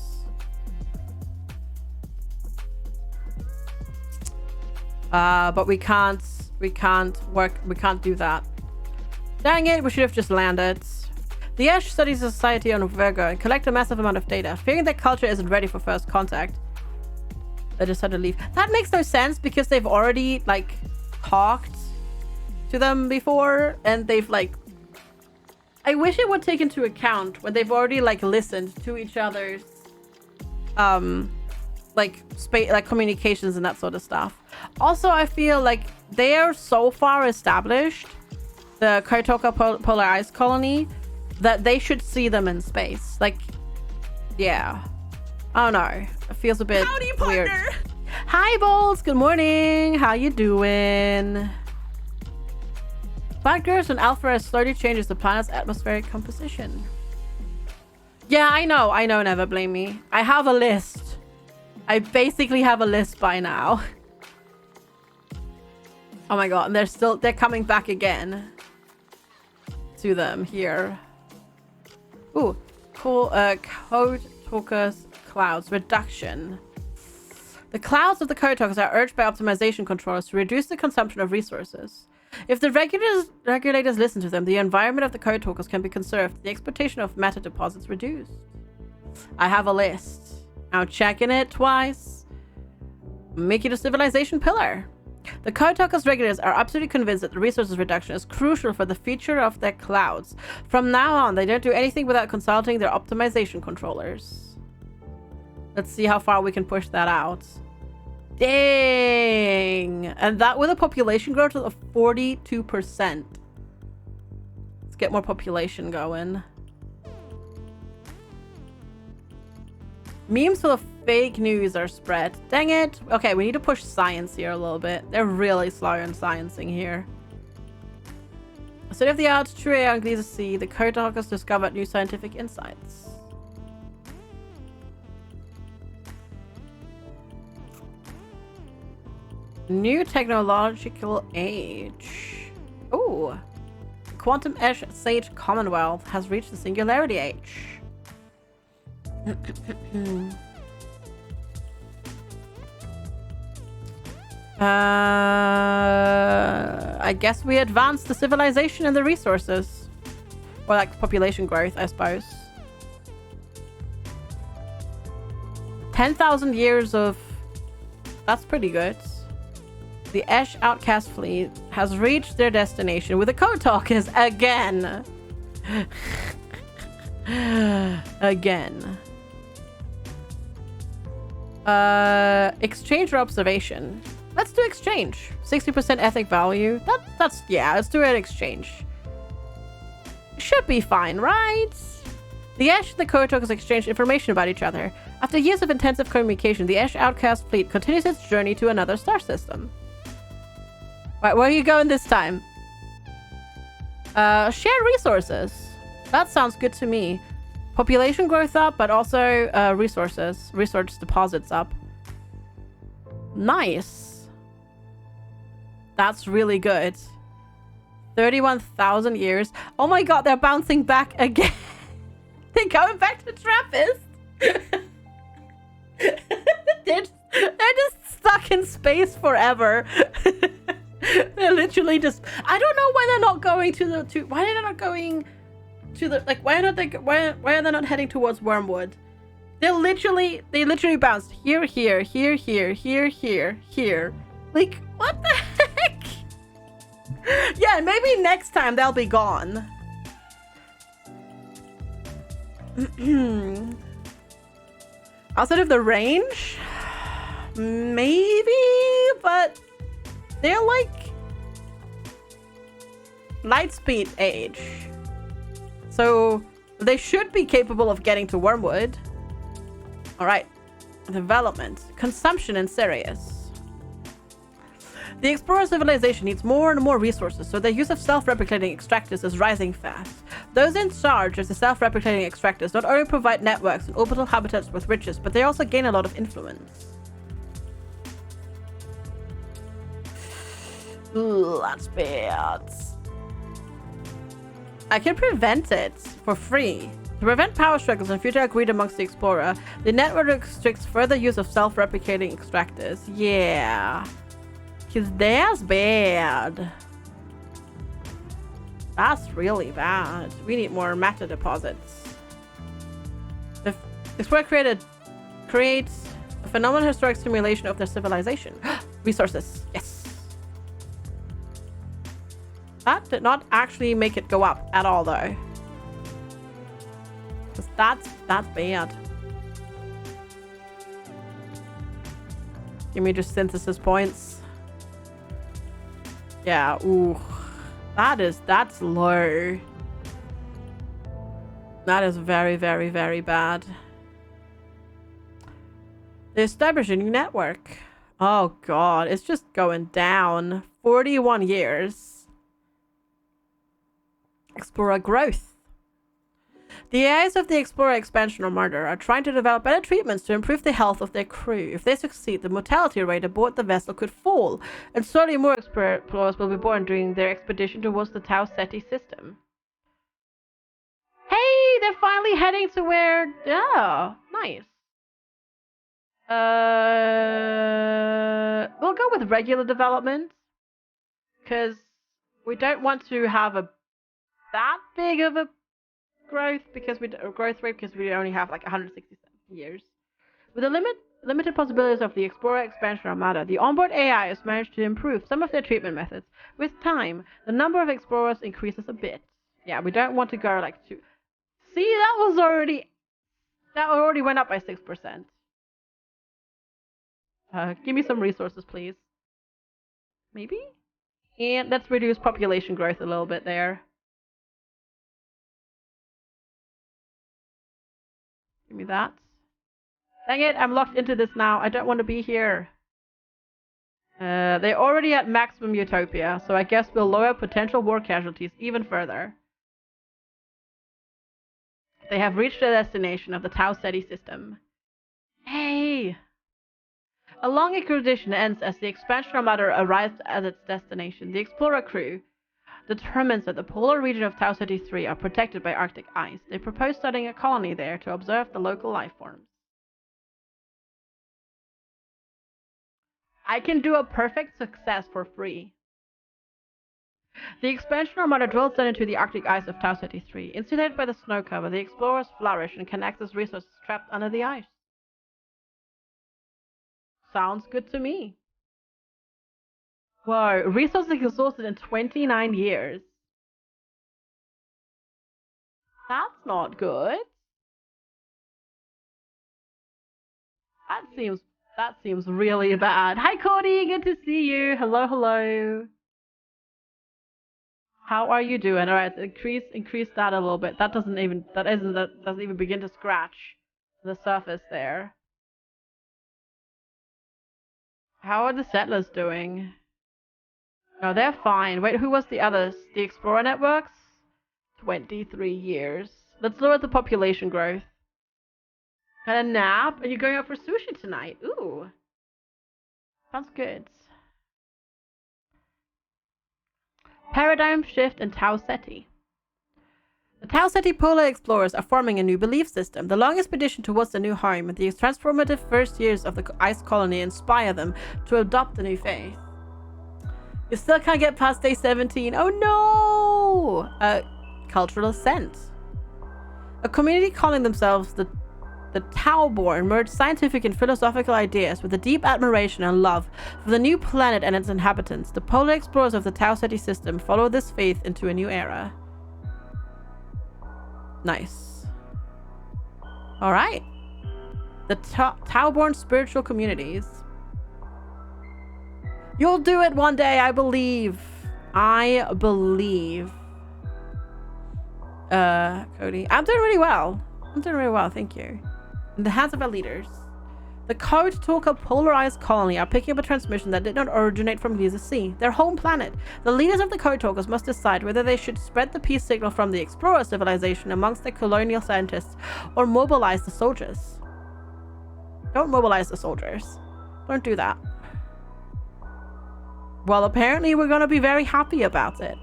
But we can't do that. Dang it, we should have just landed. The Ash studies the society on Virgo and collect a massive amount of data. Fearing their culture isn't ready for first contact, they decided to leave. That makes no sense because they've already, like, talked to them before, and they've, like... I wish it would take into account when they've already, like, listened to each other's, like communications and that sort of stuff. Also, I feel like they are so far established, the Karitoka Polar Ice Colony, that they should see them in space. Like, yeah. I don't know. It feels a bit weird. Hi, Bowls. Good morning. How you doing? Bad girls and alpha slowly changes the planet's atmospheric composition. Yeah, I know, never blame me. I have a list. I basically have a list by now. Oh my god, and they're coming back again to them here. Ooh, cool. Code talkers clouds reduction. The clouds of the code talkers are urged by optimization controllers to reduce the consumption of resources. If the regulators listen to them, the environment of the code talkers can be conserved, the exploitation of meta deposits reduced. I have a list. I'm checking it twice. Make it a civilization pillar. The code talkers regulators are absolutely convinced that the resources reduction is crucial for the future of their clouds. From now on, they don't do anything without consulting their optimization controllers. Let's see how far we can push that out. Dang! And that with a population growth of 42%. Let's get more population going. Memes full of fake news are spread. Dang it! Okay, we need to push science here a little bit. They're really slow in sciencing here. Study of the art, true AI on Gleason C, the code talkers discovered new scientific insights. New technological age. Oh, Quantum Edge Sage Commonwealth has reached the Singularity Age. I guess we advanced the civilization and the resources. Or like population growth, I suppose. 10,000 years of... That's pretty good. The Esh Outcast fleet has reached their destination with the code talkers again. Again. Exchange or observation? Let's do exchange. 60% ethnic value. That's yeah, let's do an exchange. Should be fine, right? The Esh and the code talkers exchange information about each other. After years of intensive communication, the Esh Outcast fleet continues its journey to another star system. Right, where are you going this time? Share resources. That sounds good to me. Population growth up, but also resource deposits up. Nice. That's really good. 31,000 years. Oh my god, they're bouncing back again. They're going back to Trappist. they're just stuck in space forever. They're literally just... I don't know why they're not going to the... why are they not going to the... Like, why are they not heading towards Wormwood? They literally bounced here. Like, what the heck? Yeah, maybe next time they'll be gone. Outside of the range? Maybe, but they're like Lightspeed age. So they should be capable of getting to Wormwood. Alright. Development. Consumption in Sirius. The Explorer civilization needs more and more resources, so their use of self-replicating extractors is rising fast. Those in charge of the self-replicating extractors not only provide networks and orbital habitats with riches, but they also gain a lot of influence. Ooh, that's bad. I can prevent it for free. To prevent power struggles and future agreed amongst the Explorer, the network restricts further use of self-replicating extractors. Yeah. Because that's bad. That's really bad. We need more meta deposits. The Explorer creates a phenomenal historic simulation of their civilization. Resources. Yes. That did not actually make it go up at all, though. Because that's bad. Give me just synthesis points. Yeah, ooh. That's low. That is very, very, very bad. They established a new network. Oh god, it's just going down. 41 years. Explorer growth. The AIs of the Explorer expansion or murder are trying to develop better treatments to improve the health of their crew. If they succeed, the mortality rate aboard the vessel could fall, and slowly more explorers will be born during their expedition towards the Tau Ceti system. Hey, they're finally heading to where... Oh, nice. We'll go with regular development, because we don't want to have that big of a growth rate because we only have like 167 years. With the limited possibilities of the Explorer expansion armada, the onboard AI has managed to improve some of their treatment methods. With time, the number of explorers increases a bit. Yeah, we don't want to go like two. See, that already went up by 6%. Give me some resources, please. Maybe? And let's reduce population growth a little bit there. Give me that. Dang it, I'm locked into this now. I don't want to be here. They're already at maximum utopia, so I guess we'll lower potential war casualties even further. They have reached their destination of the Tau Ceti system. Hey! A long expedition ends as the expansion armada arrives at its destination. The Explorer crew determines that the polar region of Tau Ceti 3 are protected by Arctic ice. They propose starting a colony there to observe the local life forms. I can do a perfect success for free. The expansion armada drills down into the Arctic ice of Tau Ceti 3. Insulated by the snow cover, the explorers flourish and can access resources trapped under the ice. Sounds good to me. Whoa, resources exhausted in 29 years. That's not good. That seems really bad. Hi Cody, good to see you. Hello, hello. How are you doing? Alright, increase that a little bit. That doesn't even begin to scratch the surface there. How are the settlers doing? No, they're fine. Wait, who was the others? The Explorer networks? 23 years. Let's lower the population growth. Had a nap? Are you going out for sushi tonight? Ooh. Sounds good. Paradigm shift in Tau Ceti. The Tau Ceti polar explorers are forming a new belief system. The long expedition towards the new home and the transformative first years of the ice colony inspire them to adopt the new faith. You still can't get past day 17. Oh no! Cultural ascent. A community calling themselves the Tauborn merge scientific and philosophical ideas with a deep admiration and love for the new planet and its inhabitants. The polar explorers of the Tau Ceti system follow this faith into a new era. Nice. Alright. The Tauborn spiritual communities. You'll do it one day, I believe. I believe. Cody. I'm doing really well. Thank you. In the hands of our leaders. The Code Talker polarized colony are picking up a transmission that did not originate from Lisa C, their home planet. The leaders of the Code Talkers must decide whether they should spread the peace signal from the Explorer civilization amongst the colonial scientists or mobilize the soldiers. Don't mobilize the soldiers. Don't do that. Well, apparently we're going to be very happy about it.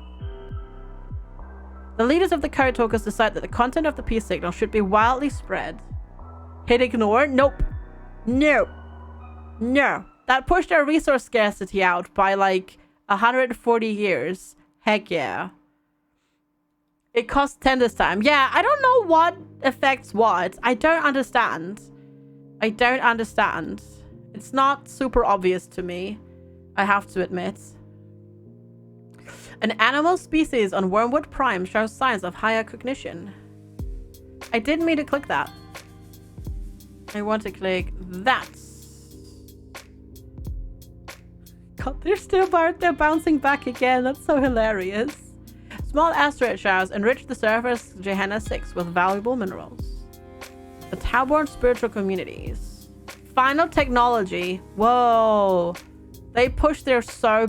The leaders of the Code Talkers decide that the content of the peace signal should be wildly spread. Hit ignore? Nope. No. That pushed our resource scarcity out by like 140 years. Heck yeah. It costs 10 this time. Yeah, I don't know what affects what. I don't understand. It's not super obvious to me, I have to admit. An animal species on Wormwood Prime shows signs of higher cognition. I didn't mean to click that. I want to click that. God, they're bouncing back again. That's so hilarious. Small asteroid showers enrich the surface Gehenna 6 with valuable minerals. The Tauborn spiritual communities. Final technology. Whoa. They pushed there so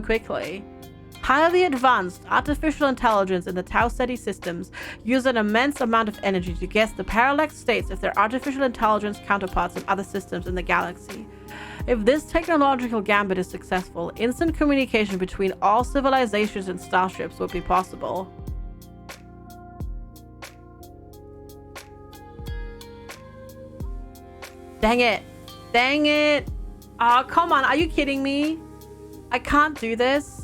quickly. Highly advanced artificial intelligence in the Tau Ceti systems use an immense amount of energy to guess the parallax states of their artificial intelligence counterparts in other systems in the galaxy. If this technological gambit is successful, instant communication between all civilizations and starships would be possible. Dang it. Dang it. Oh, come on. Are you kidding me? I can't do this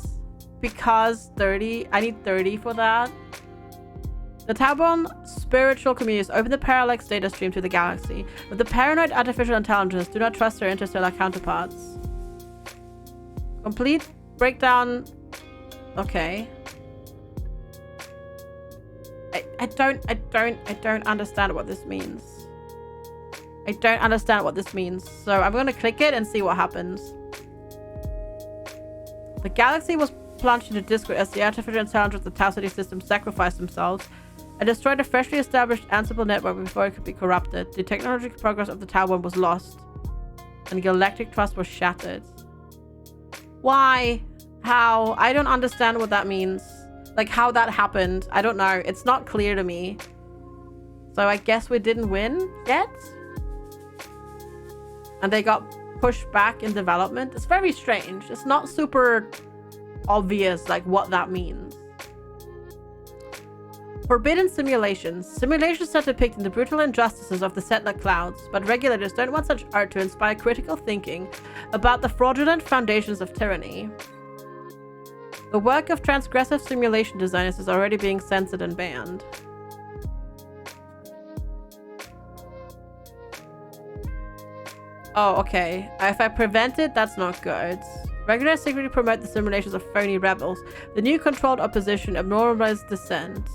because 30. I need 30 for that. The Tauborn spiritual communities open the parallax data stream to the galaxy, but the paranoid artificial intelligence do not trust their interstellar counterparts. Complete breakdown. Okay. I don't understand what this means. I don't understand what this means. So I'm going to click it and see what happens. The galaxy was plunged into discord as the artificial intelligence of the Tau Ceti system sacrificed themselves and destroyed a freshly established Ansible network before it could be corrupted. The technological progress of the Tauborn was lost, and galactic trust was shattered. Why? How? I don't understand what that means. Like, how that happened. I don't know. It's not clear to me. So I guess we didn't win yet? And they got pushed back in development. It's very strange. It's not super obvious, like, what that means. Forbidden simulations. Simulations are depicting the brutal injustices of the settler clouds, but regulators don't want such art to inspire critical thinking about the fraudulent foundations of tyranny. The work of transgressive simulation designers is already being censored and banned. Oh, okay. If I prevent it, that's not good. Regulators secretly promote the simulations of phony rebels. The new controlled opposition abnormalized dissent.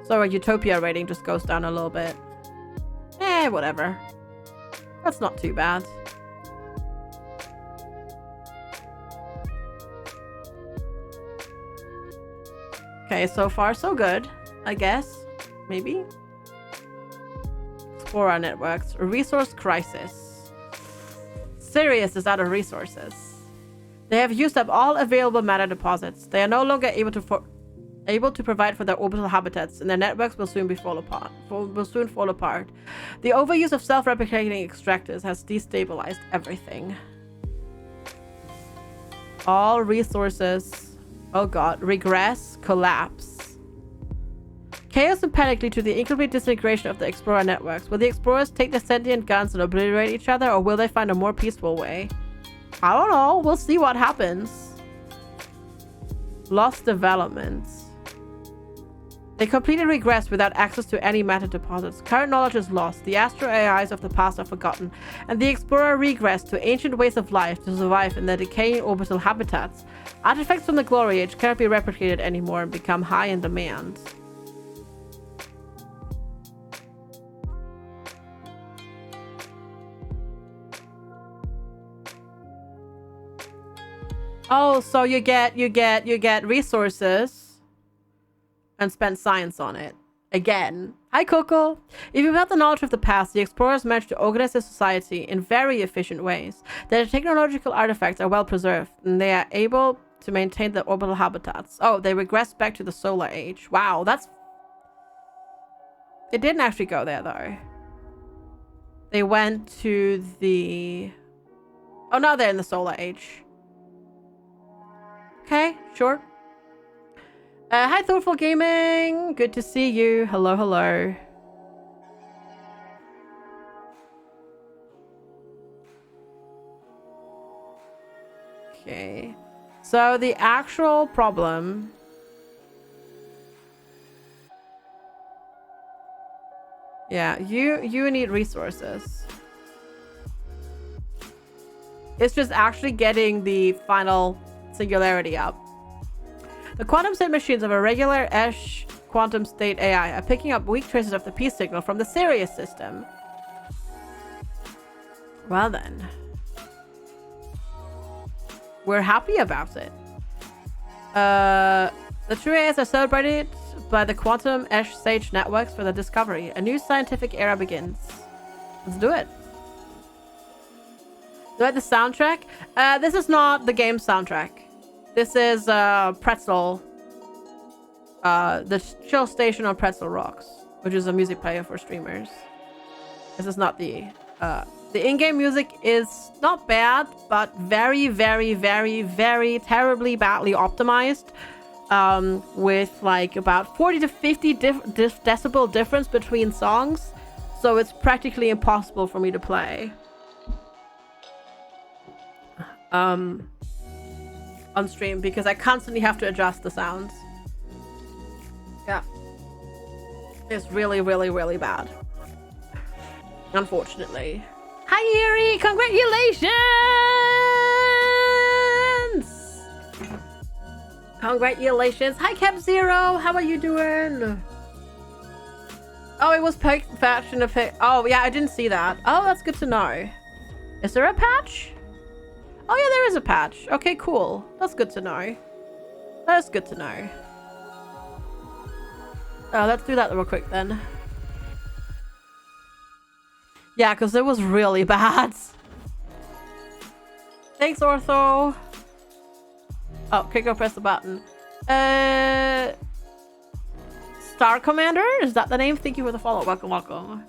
So our utopia rating just goes down a little bit. Whatever. That's not too bad. Okay, so far so good, I guess. Maybe. Explore our networks. A resource crisis. Sirius is out of resources. They have used up all available matter deposits. They are no longer able to provide for their orbital habitats, and their networks will soon fall apart. The overuse of self-replicating extractors has destabilized everything. All resources, oh god, regress, collapse. Chaos and panic lead to the incomplete disintegration of the Explorer networks. Will the explorers take their sentient guns and obliterate each other, or will they find a more peaceful way? I don't know. We'll see what happens. Lost developments. They completely regressed without access to any matter deposits. Current knowledge is lost. The astro AIs of the past are forgotten, and the Explorer regressed to ancient ways of life to survive in their decaying orbital habitats. Artifacts from the Glory Age cannot be replicated anymore and become high in demand. Oh, so you get resources and spend science on it. Again. Hi, Coco. If you have the knowledge of the past, the explorers managed to organize their society in very efficient ways. Their technological artifacts are well preserved, and they are able to maintain their orbital habitats. Oh, they regressed back to the Solar Age. Wow, that's... It didn't actually go there, though. They went to the... Oh, now they're in the Solar Age. Okay, sure. Hi, Thoughtful Gaming. Good to see you. Hello, hello. Okay. So the actual problem... Yeah, you need resources. It's just actually getting the final singularity up. The quantum state machines of a regular Esch quantum state AI are picking up weak traces of the peace signal from the Sirius system. Well then. We're happy about it. The true AIs are celebrated by the quantum Esch Sage networks for the discovery. A new scientific era begins. Let's do it. Do I like the soundtrack? This is not the game soundtrack. This is Pretzel. The chill station on Pretzel Rocks, which is a music player for streamers. This is not the in-game music is not bad, but very, very, very, very terribly badly optimized. With like about 40 to 50 decibel difference between songs. So it's practically impossible for me to play. On stream because I constantly have to adjust the sounds. Yeah. It's really, really, really bad. Unfortunately. Hi, Yuri! Congratulations! Congratulations. Hi, Cap Zero. How are you doing? Oh, it was patched in a pic. Oh, yeah, I didn't see that. Oh, that's good to know. Is there a patch? Oh, yeah, there is a patch. Okay, cool. That's good to know. That's good to know. Let's do that real quick then. Yeah, because it was really bad. Thanks, Ortho. Oh, Kiko, press the button. Star Commander? Is that the name? Thank you for the follow. Welcome, welcome.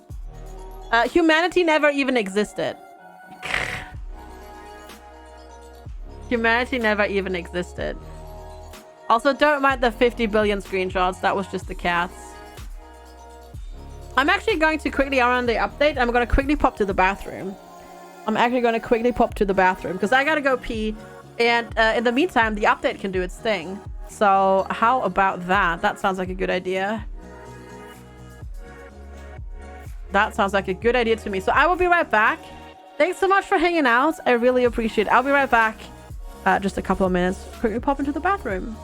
Humanity never even existed. Humanity never even existed. Also, don't mind the 50 billion screenshots. That was just the cats. I'm actually going to quickly run the update. I'm going to quickly pop to the bathroom. I'm actually going to quickly pop to the bathroom because I got to go pee. And in the meantime, the update can do its thing. So how about that? That sounds like a good idea. That sounds like a good idea to me. So I will be right back. Thanks so much for hanging out. I really appreciate it. I'll be right back. Just a couple of minutes. Quickly pop into the bathroom.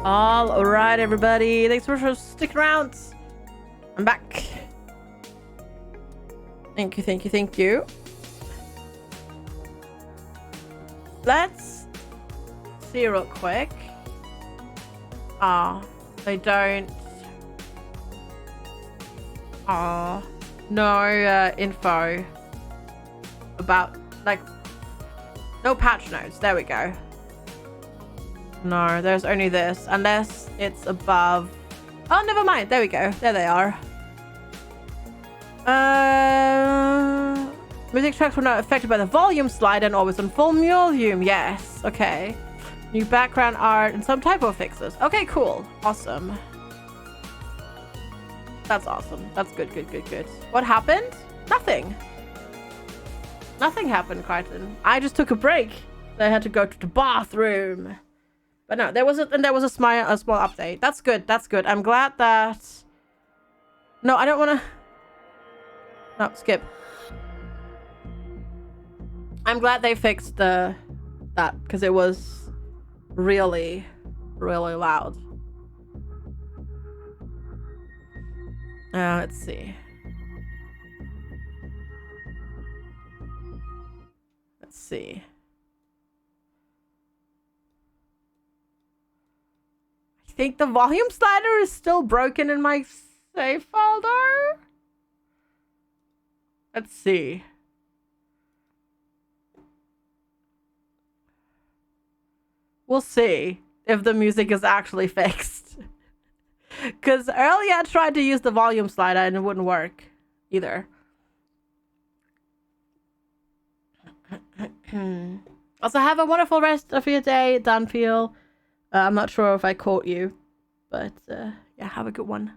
All right, everybody. Thanks so much for sticking around. I'm back. Thank you, thank you, thank you. Let's see real quick. They don't. No info about, like, no patch notes. There we go. No, there's only this. Unless it's above... Oh, never mind. There we go. There they are. Music tracks were not affected by the volume slide and always on full volume. Yes. Okay. New background art and some typo fixes. Okay, cool. Awesome. That's awesome. That's good, good, good, good. What happened? Nothing. Nothing happened, Crichton. I just took a break. I had to go to the bathroom. But no, there was a small update. That's good. That's good. I'm glad that... No, I don't want to... No, skip. I'm glad they fixed that because it was really, really loud. Let's see. Let's see. I think the volume slider is still broken in my save folder. Let's see. We'll see if the music is actually fixed. Because earlier I tried to use the volume slider and it wouldn't work either. Also, have a wonderful rest of your day, Danfield. I'm not sure if I caught you, but yeah, have a good one.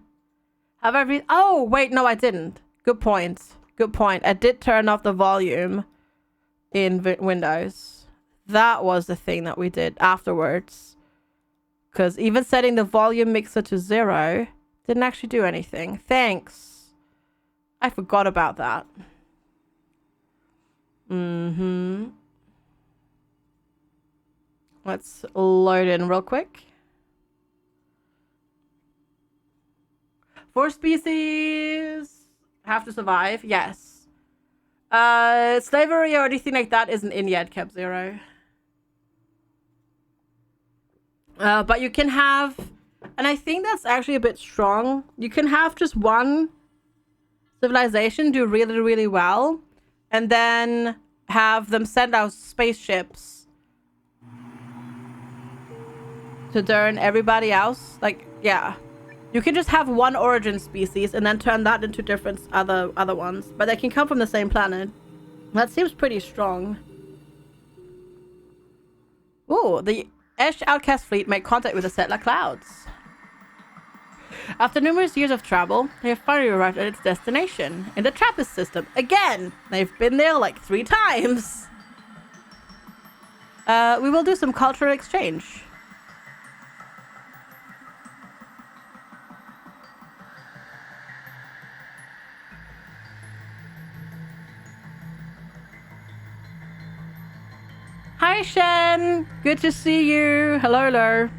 Have every... Oh, wait, no, I didn't. Good point. Good point. I did turn off the volume in Windows. That was the thing that we did afterwards. Because even setting the volume mixer to 0 didn't actually do anything. Thanks. I forgot about that. Let's load in real quick. 4 species have to survive. Yes. Slavery or anything like that isn't in yet, Cap Zero. But you can have, and I think that's actually a bit strong. You can have just one civilization do really, really well, and then have them send out spaceships to turn everybody else. Like, yeah. You can just have one origin species and then turn that into different other ones. But they can come from the same planet. That seems pretty strong. Ooh, the Esh Outcast fleet made contact with the settler clouds. After numerous years of travel, they have finally arrived at its destination, in the TRAPPIST system. Again! They've been there like 3 times! We will do some cultural exchange. Hi, Shen. Good to see you. Hello, hello.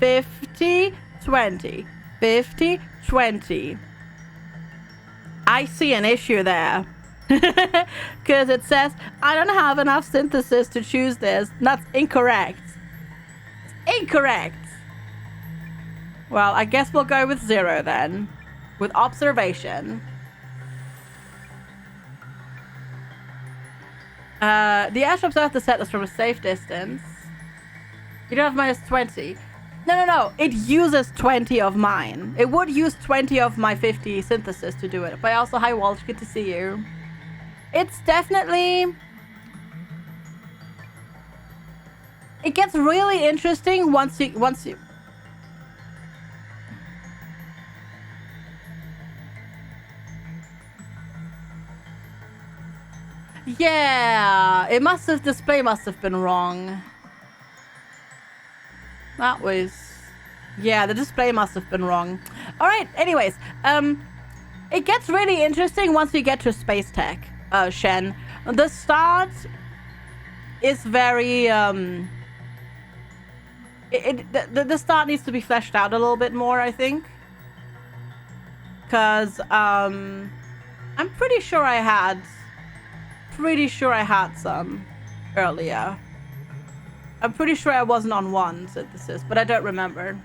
50, 20. 50, 20. I see an issue there. Because it says, I don't have enough synthesis to choose this. That's incorrect. It's incorrect. Well, I guess we'll go with 0 then. With observation. The Ash observed the settlers from a safe distance. You don't have minus 20. No. It uses 20 of mine. It would use 20 of my 50 synthesis to do it. But also, hi Walsh, good to see you. It's definitely... It gets really interesting once you... Yeah, it must have, display must have been wrong. That was, yeah, the display must have been wrong. All right, anyways, it gets really interesting once you get to space tech, Shen. The start is very, the start needs to be fleshed out a little bit more, I think. Because, I'm pretty sure I had some earlier. I'm pretty sure I wasn't on 1 synthesis, but I don't remember.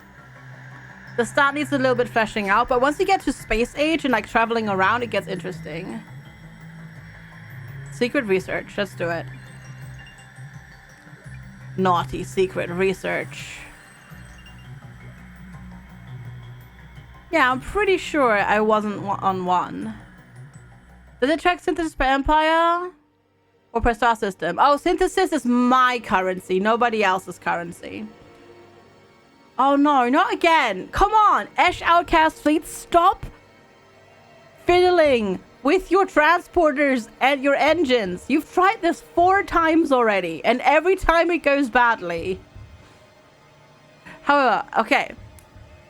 The start needs a little bit fleshing out, but once you get to space age and like traveling around, it gets interesting. Secret research, let's do it. Naughty secret research. Yeah, I'm pretty sure I wasn't on one. Does it track synthesis per empire? Or per star system? Oh, synthesis is my currency, nobody else's currency. Oh no, not again. Come on, Esh Outcast Fleet, stop fiddling with your transporters and your engines. You've tried this 4 times already, and every time it goes badly. However, okay.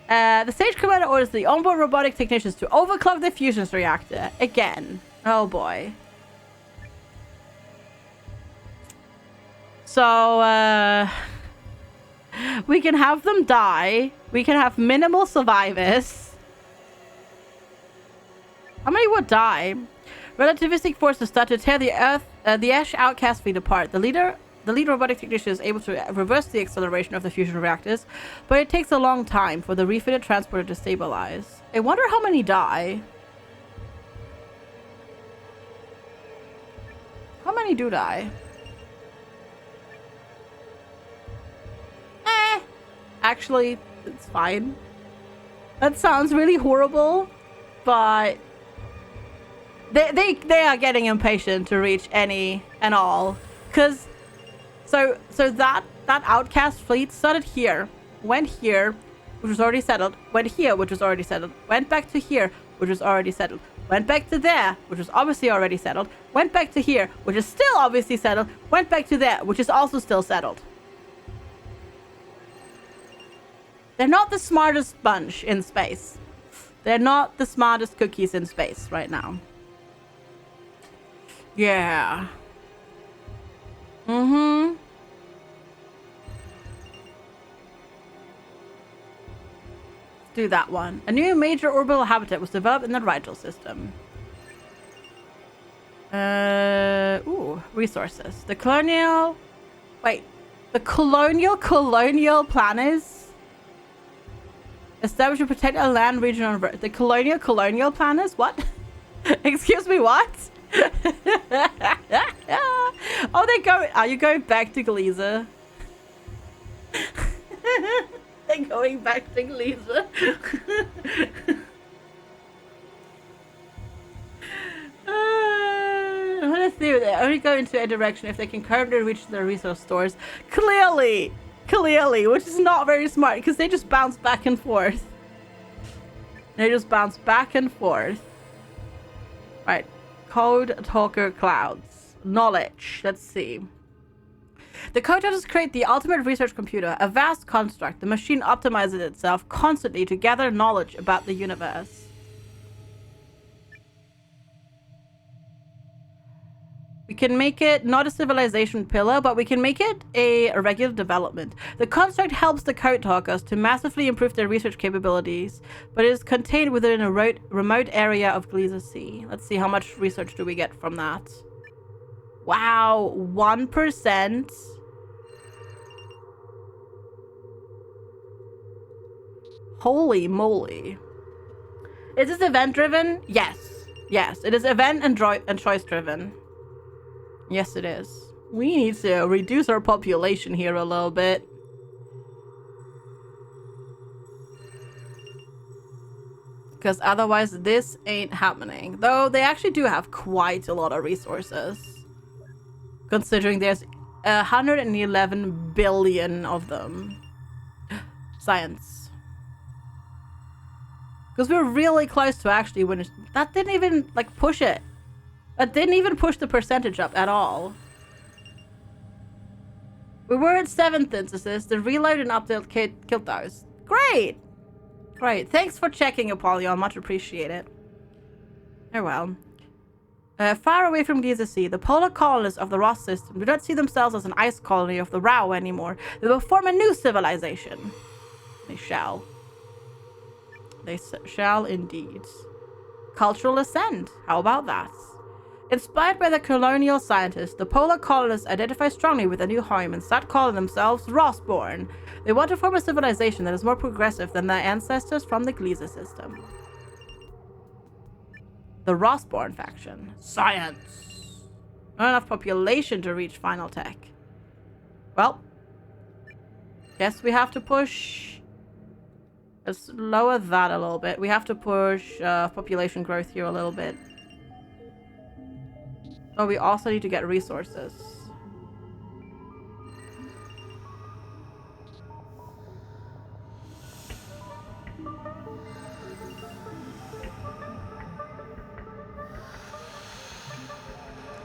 The stage commander orders the onboard robotic technicians to overclock the fusion reactor. Again. Oh boy. So, we can have them die. We can have minimal survivors. How many would die? Relativistic forces start to tear the Ash Outcast fleet apart. The lead robotic technician is able to reverse the acceleration of the fusion reactors, but it takes a long time for the refitted transporter to stabilize. I wonder how many die. How many do die? Actually, it's fine. That sounds really horrible, but they are getting impatient to reach any and all. Cause so that outcast fleet started here, went here, which was already settled, went here, which was already settled, went back to here, which was already settled, went back to there, which was obviously already settled, went back to here, which is still obviously settled, went back to there, which is also still settled. They're not the smartest bunch in space. They're not the smartest cookies in space right now. Yeah. Mm-hmm. Let's do that one. A new major orbital habitat was developed in the Rigel system. Ooh, resources. The colonial... Wait. The colonial planners establish and protect a land region on Earth. The colonial planners? What? Excuse me, what? Oh, they go. Are you going back to Gleezer? They're going back to Gleezer. I want to see they only go into a direction if they can currently reach their resource stores. Clearly, which is not very smart because they just bounce back and forth. Right. Code Talker Clouds. Knowledge. Let's see. The code talkers create the ultimate research computer, a vast construct. The machine optimizes itself constantly to gather knowledge about the universe. We can make it not a civilization pillar, but we can make it a regular development. The construct helps the code talkers to massively improve their research capabilities, but it is contained within a remote area of Gleezer Sea. Let's see how much research do we get from that. Wow, 1%. Holy moly. Is this event driven? Yes. Yes, it is event and choice driven. Yes, it is. We need to reduce our population here a little bit. Because otherwise this ain't happening. Though they actually do have quite a lot of resources. Considering there's 111 billion of them. Science. Because we're really close to actually winning. That didn't even, like, push it. That didn't even push the percentage up at all. We were at 7th instances. The reload and update killed those. Great! Great. Thanks for checking, Apollyon. Much appreciated. Oh well. Far away from Gleezer Sea, the polar colonists of the Ross system do not see themselves as an ice colony of the Rao anymore. They will form a new civilization. They shall. They shall indeed. Cultural ascent. How about that? Inspired by the colonial scientists, the polar colonists identify strongly with a new home and start calling themselves Rossborn. They want to form a civilization that is more progressive than their ancestors from the Gleezer system. The Rossborn faction. Science. Not enough population to reach final tech. Well, Guess we have to push. Let's lower that a little bit. We have to push population growth here a little bit. Oh, we also need to get resources.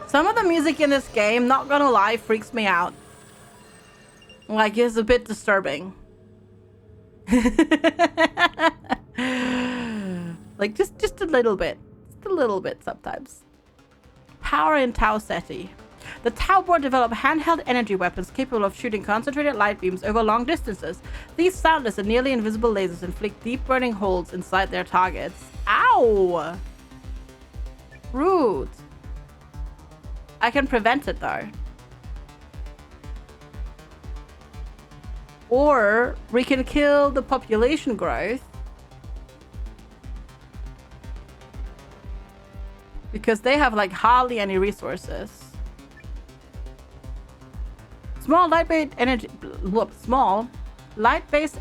Some of the music in this game, not gonna lie, freaks me out. Like, it's a bit disturbing. Like, just a little bit. Just a little bit sometimes. Power in Tau SETI. The Tau board developed handheld energy weapons capable of shooting concentrated light beams over long distances. These soundless and nearly invisible lasers inflict deep burning holes inside their targets. Ow! Rude. I can prevent it though. Or we can kill the population growth. Because they have like hardly any resources. Small light-based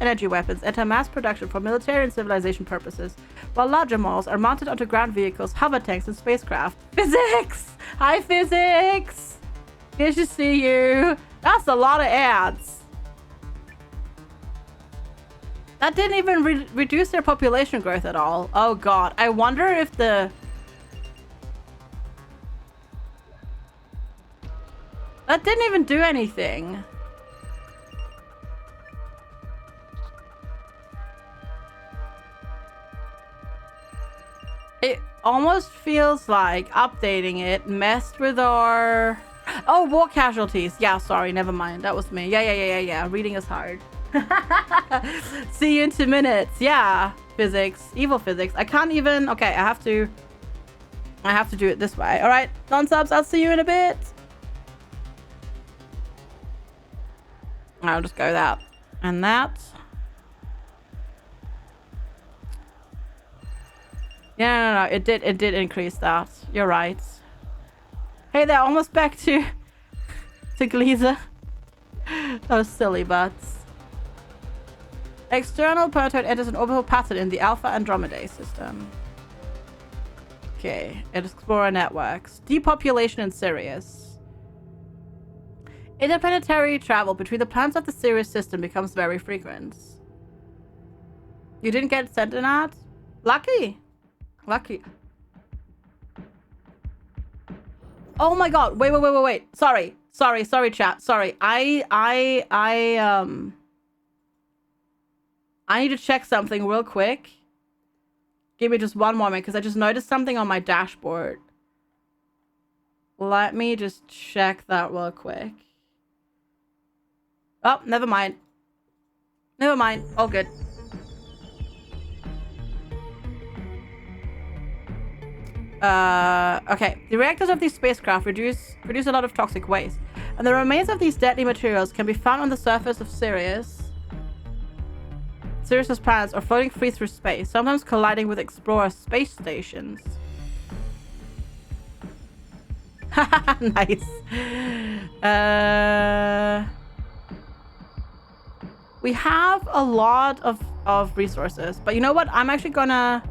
energy weapons enter mass production for military and civilization purposes, while larger models are mounted onto ground vehicles, hover tanks, and spacecraft. Physics! Hi, physics! Good to see you. That's a lot of ads. That didn't even reduce their population growth at all. Oh god. I wonder if the... That didn't even do anything. It almost feels like updating it messed with our... Oh, war casualties. Yeah, sorry, never mind. That was me. Yeah. Reading is hard. See you in 2 minutes. Yeah, physics. Evil physics. I can't even... Okay, I have to do it this way. All right, non-subs, I'll see you in a bit. I'll just go that and that. Yeah, no, it did increase that. You're right. Hey there, almost back to Gleezer. Those silly butts. External planetoid enters an orbital pattern in the Alpha Andromedae system. Okay, Explorer networks. Depopulation in Sirius. Interplanetary travel between the planets of the Sirius system becomes very frequent. You didn't get sent an ad? Lucky. Lucky. Oh my god. Wait. Sorry, chat. Sorry. I need to check something real quick. Give me just one moment because I just noticed something on my dashboard. Let me just check that real quick. Oh, never mind. Never mind. All good. Okay. The reactors of these spacecraft produce a lot of toxic waste, and the remains of these deadly materials can be found on the surface of Sirius's planets or floating free through space, sometimes colliding with Explorer space stations. Nice. We have a lot of resources, but you know what? I'm actually gonna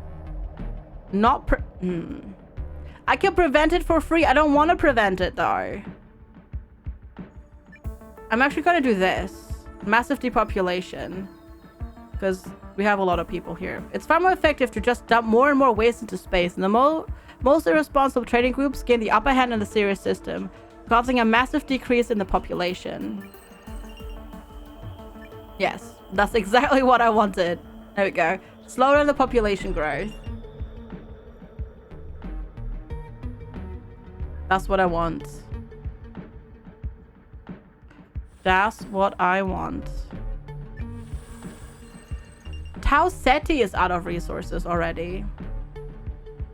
not I can prevent it for free. I don't want to prevent it though. I'm actually gonna do this. Massive depopulation. Because we have a lot of people here. It's far more effective to just dump more and more waste into space, and the most irresponsible trading groups gain the upper hand in the Sirius system, causing a massive decrease in the population. Yes, that's exactly what I wanted. There we go. Slow down the population growth. That's what I want. That's what I want. Tau SETI is out of resources already.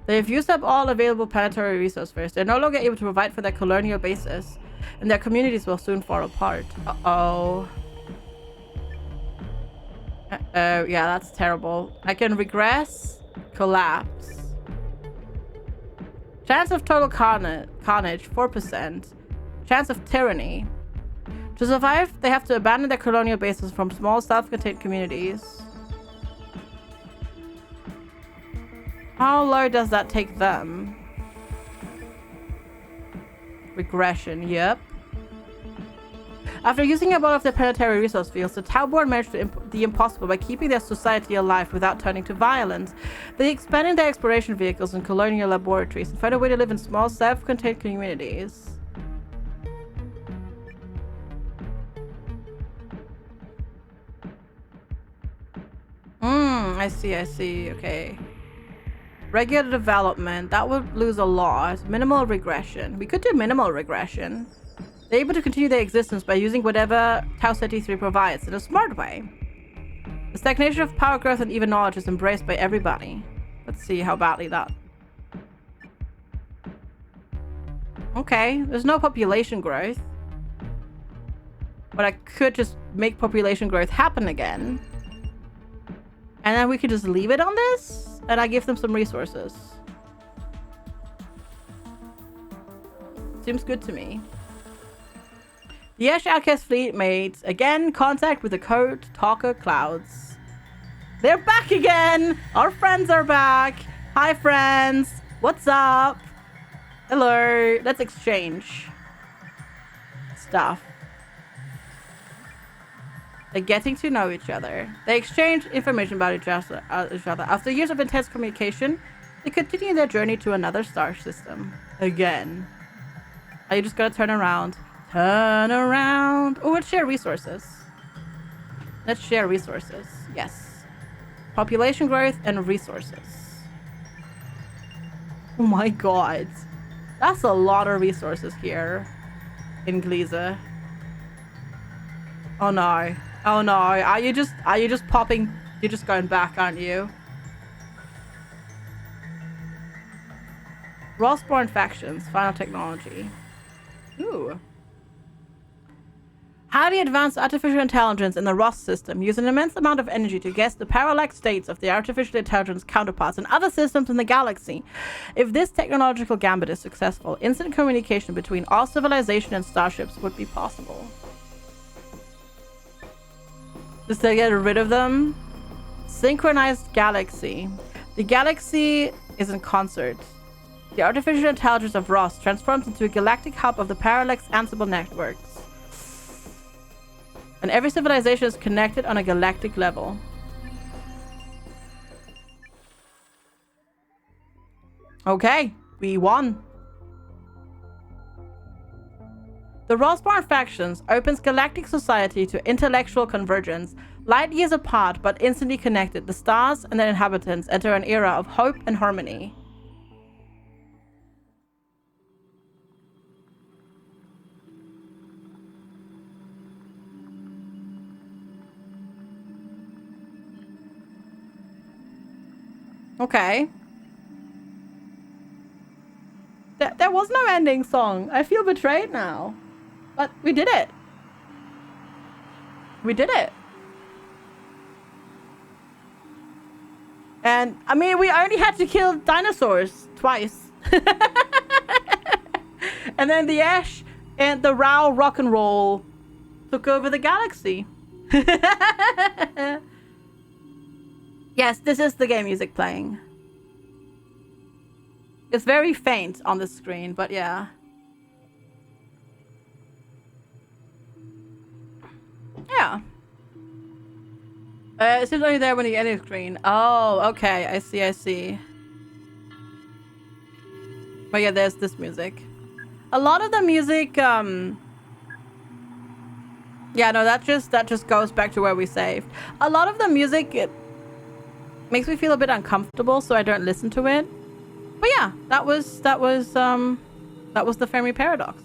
They've used up all available planetary resources. They're no longer able to provide for their colonial bases, and their communities will soon fall apart. Uh-oh. Yeah, that's terrible. I can regress, collapse. Chance of total carnage, 4%. Chance of tyranny. To survive, they have to abandon their colonial bases from small self-contained communities. How low does that take them? Regression, yep. After using up all of their planetary resource fields, the Tauborn managed the impossible by keeping their society alive without turning to violence. They expanded their exploration vehicles and colonial laboratories and found a way to live in small, self-contained communities. I see, okay. Regular development, that would lose a lot. Minimal regression. We could do minimal regression. They're able to continue their existence by using whatever Tau 33 provides in a smart way. The stagnation of power growth and even knowledge is embraced by everybody. Let's see how badly that... Okay, there's no population growth. But I could just make population growth happen again. And then we could just leave it on this, and I give them some resources. Seems good to me. The Ash Outcast fleet made, again, contact with the Code Talker Clouds. They're back again! Our friends are back! Hi, friends! What's up? Hello! Let's exchange stuff. They're getting to know each other. They exchange information about each other. After years of intense communication, they continue their journey to another star system. Again. Are you just gonna turn around? Turn around. Oh, let's share resources. Let's share resources. Yes. Population growth and resources. Oh my god. That's a lot of resources here in Gliese. Oh no. Oh no, are you just popping? You're just going back, aren't you? Rossborn factions, final technology. Ooh. Highly advanced artificial intelligence in the Ross system use an immense amount of energy to guess the parallax states of the artificial intelligence counterparts in other systems in the galaxy. If this technological gambit is successful, instant communication between all civilization and starships would be possible. Just to get rid of them. Synchronized galaxy. The galaxy is in concert. The artificial intelligence of Ross transforms into a galactic hub of the parallax Ansible networks. And every civilization is connected on a galactic level. Okay, we won. The Rossborn factions opens galactic society to intellectual convergence. Light years apart, but instantly connected, the stars and their inhabitants enter an era of hope and harmony. Okay. There was no ending song. I feel betrayed now. But we did it. We did it. And, I mean, we only had to kill dinosaurs twice. And then the Ash and the Row rock and roll took over the galaxy. Yes, this is the game music playing. It's very faint on the screen, but yeah. Yeah. It seems only there when you end the screen. Oh, okay. I see. But yeah, there's this music. A lot of the music, yeah, no, that just goes back to where we saved. A lot of the music, it makes me feel a bit uncomfortable, so I don't listen to it. But yeah, that was the Fermi paradox.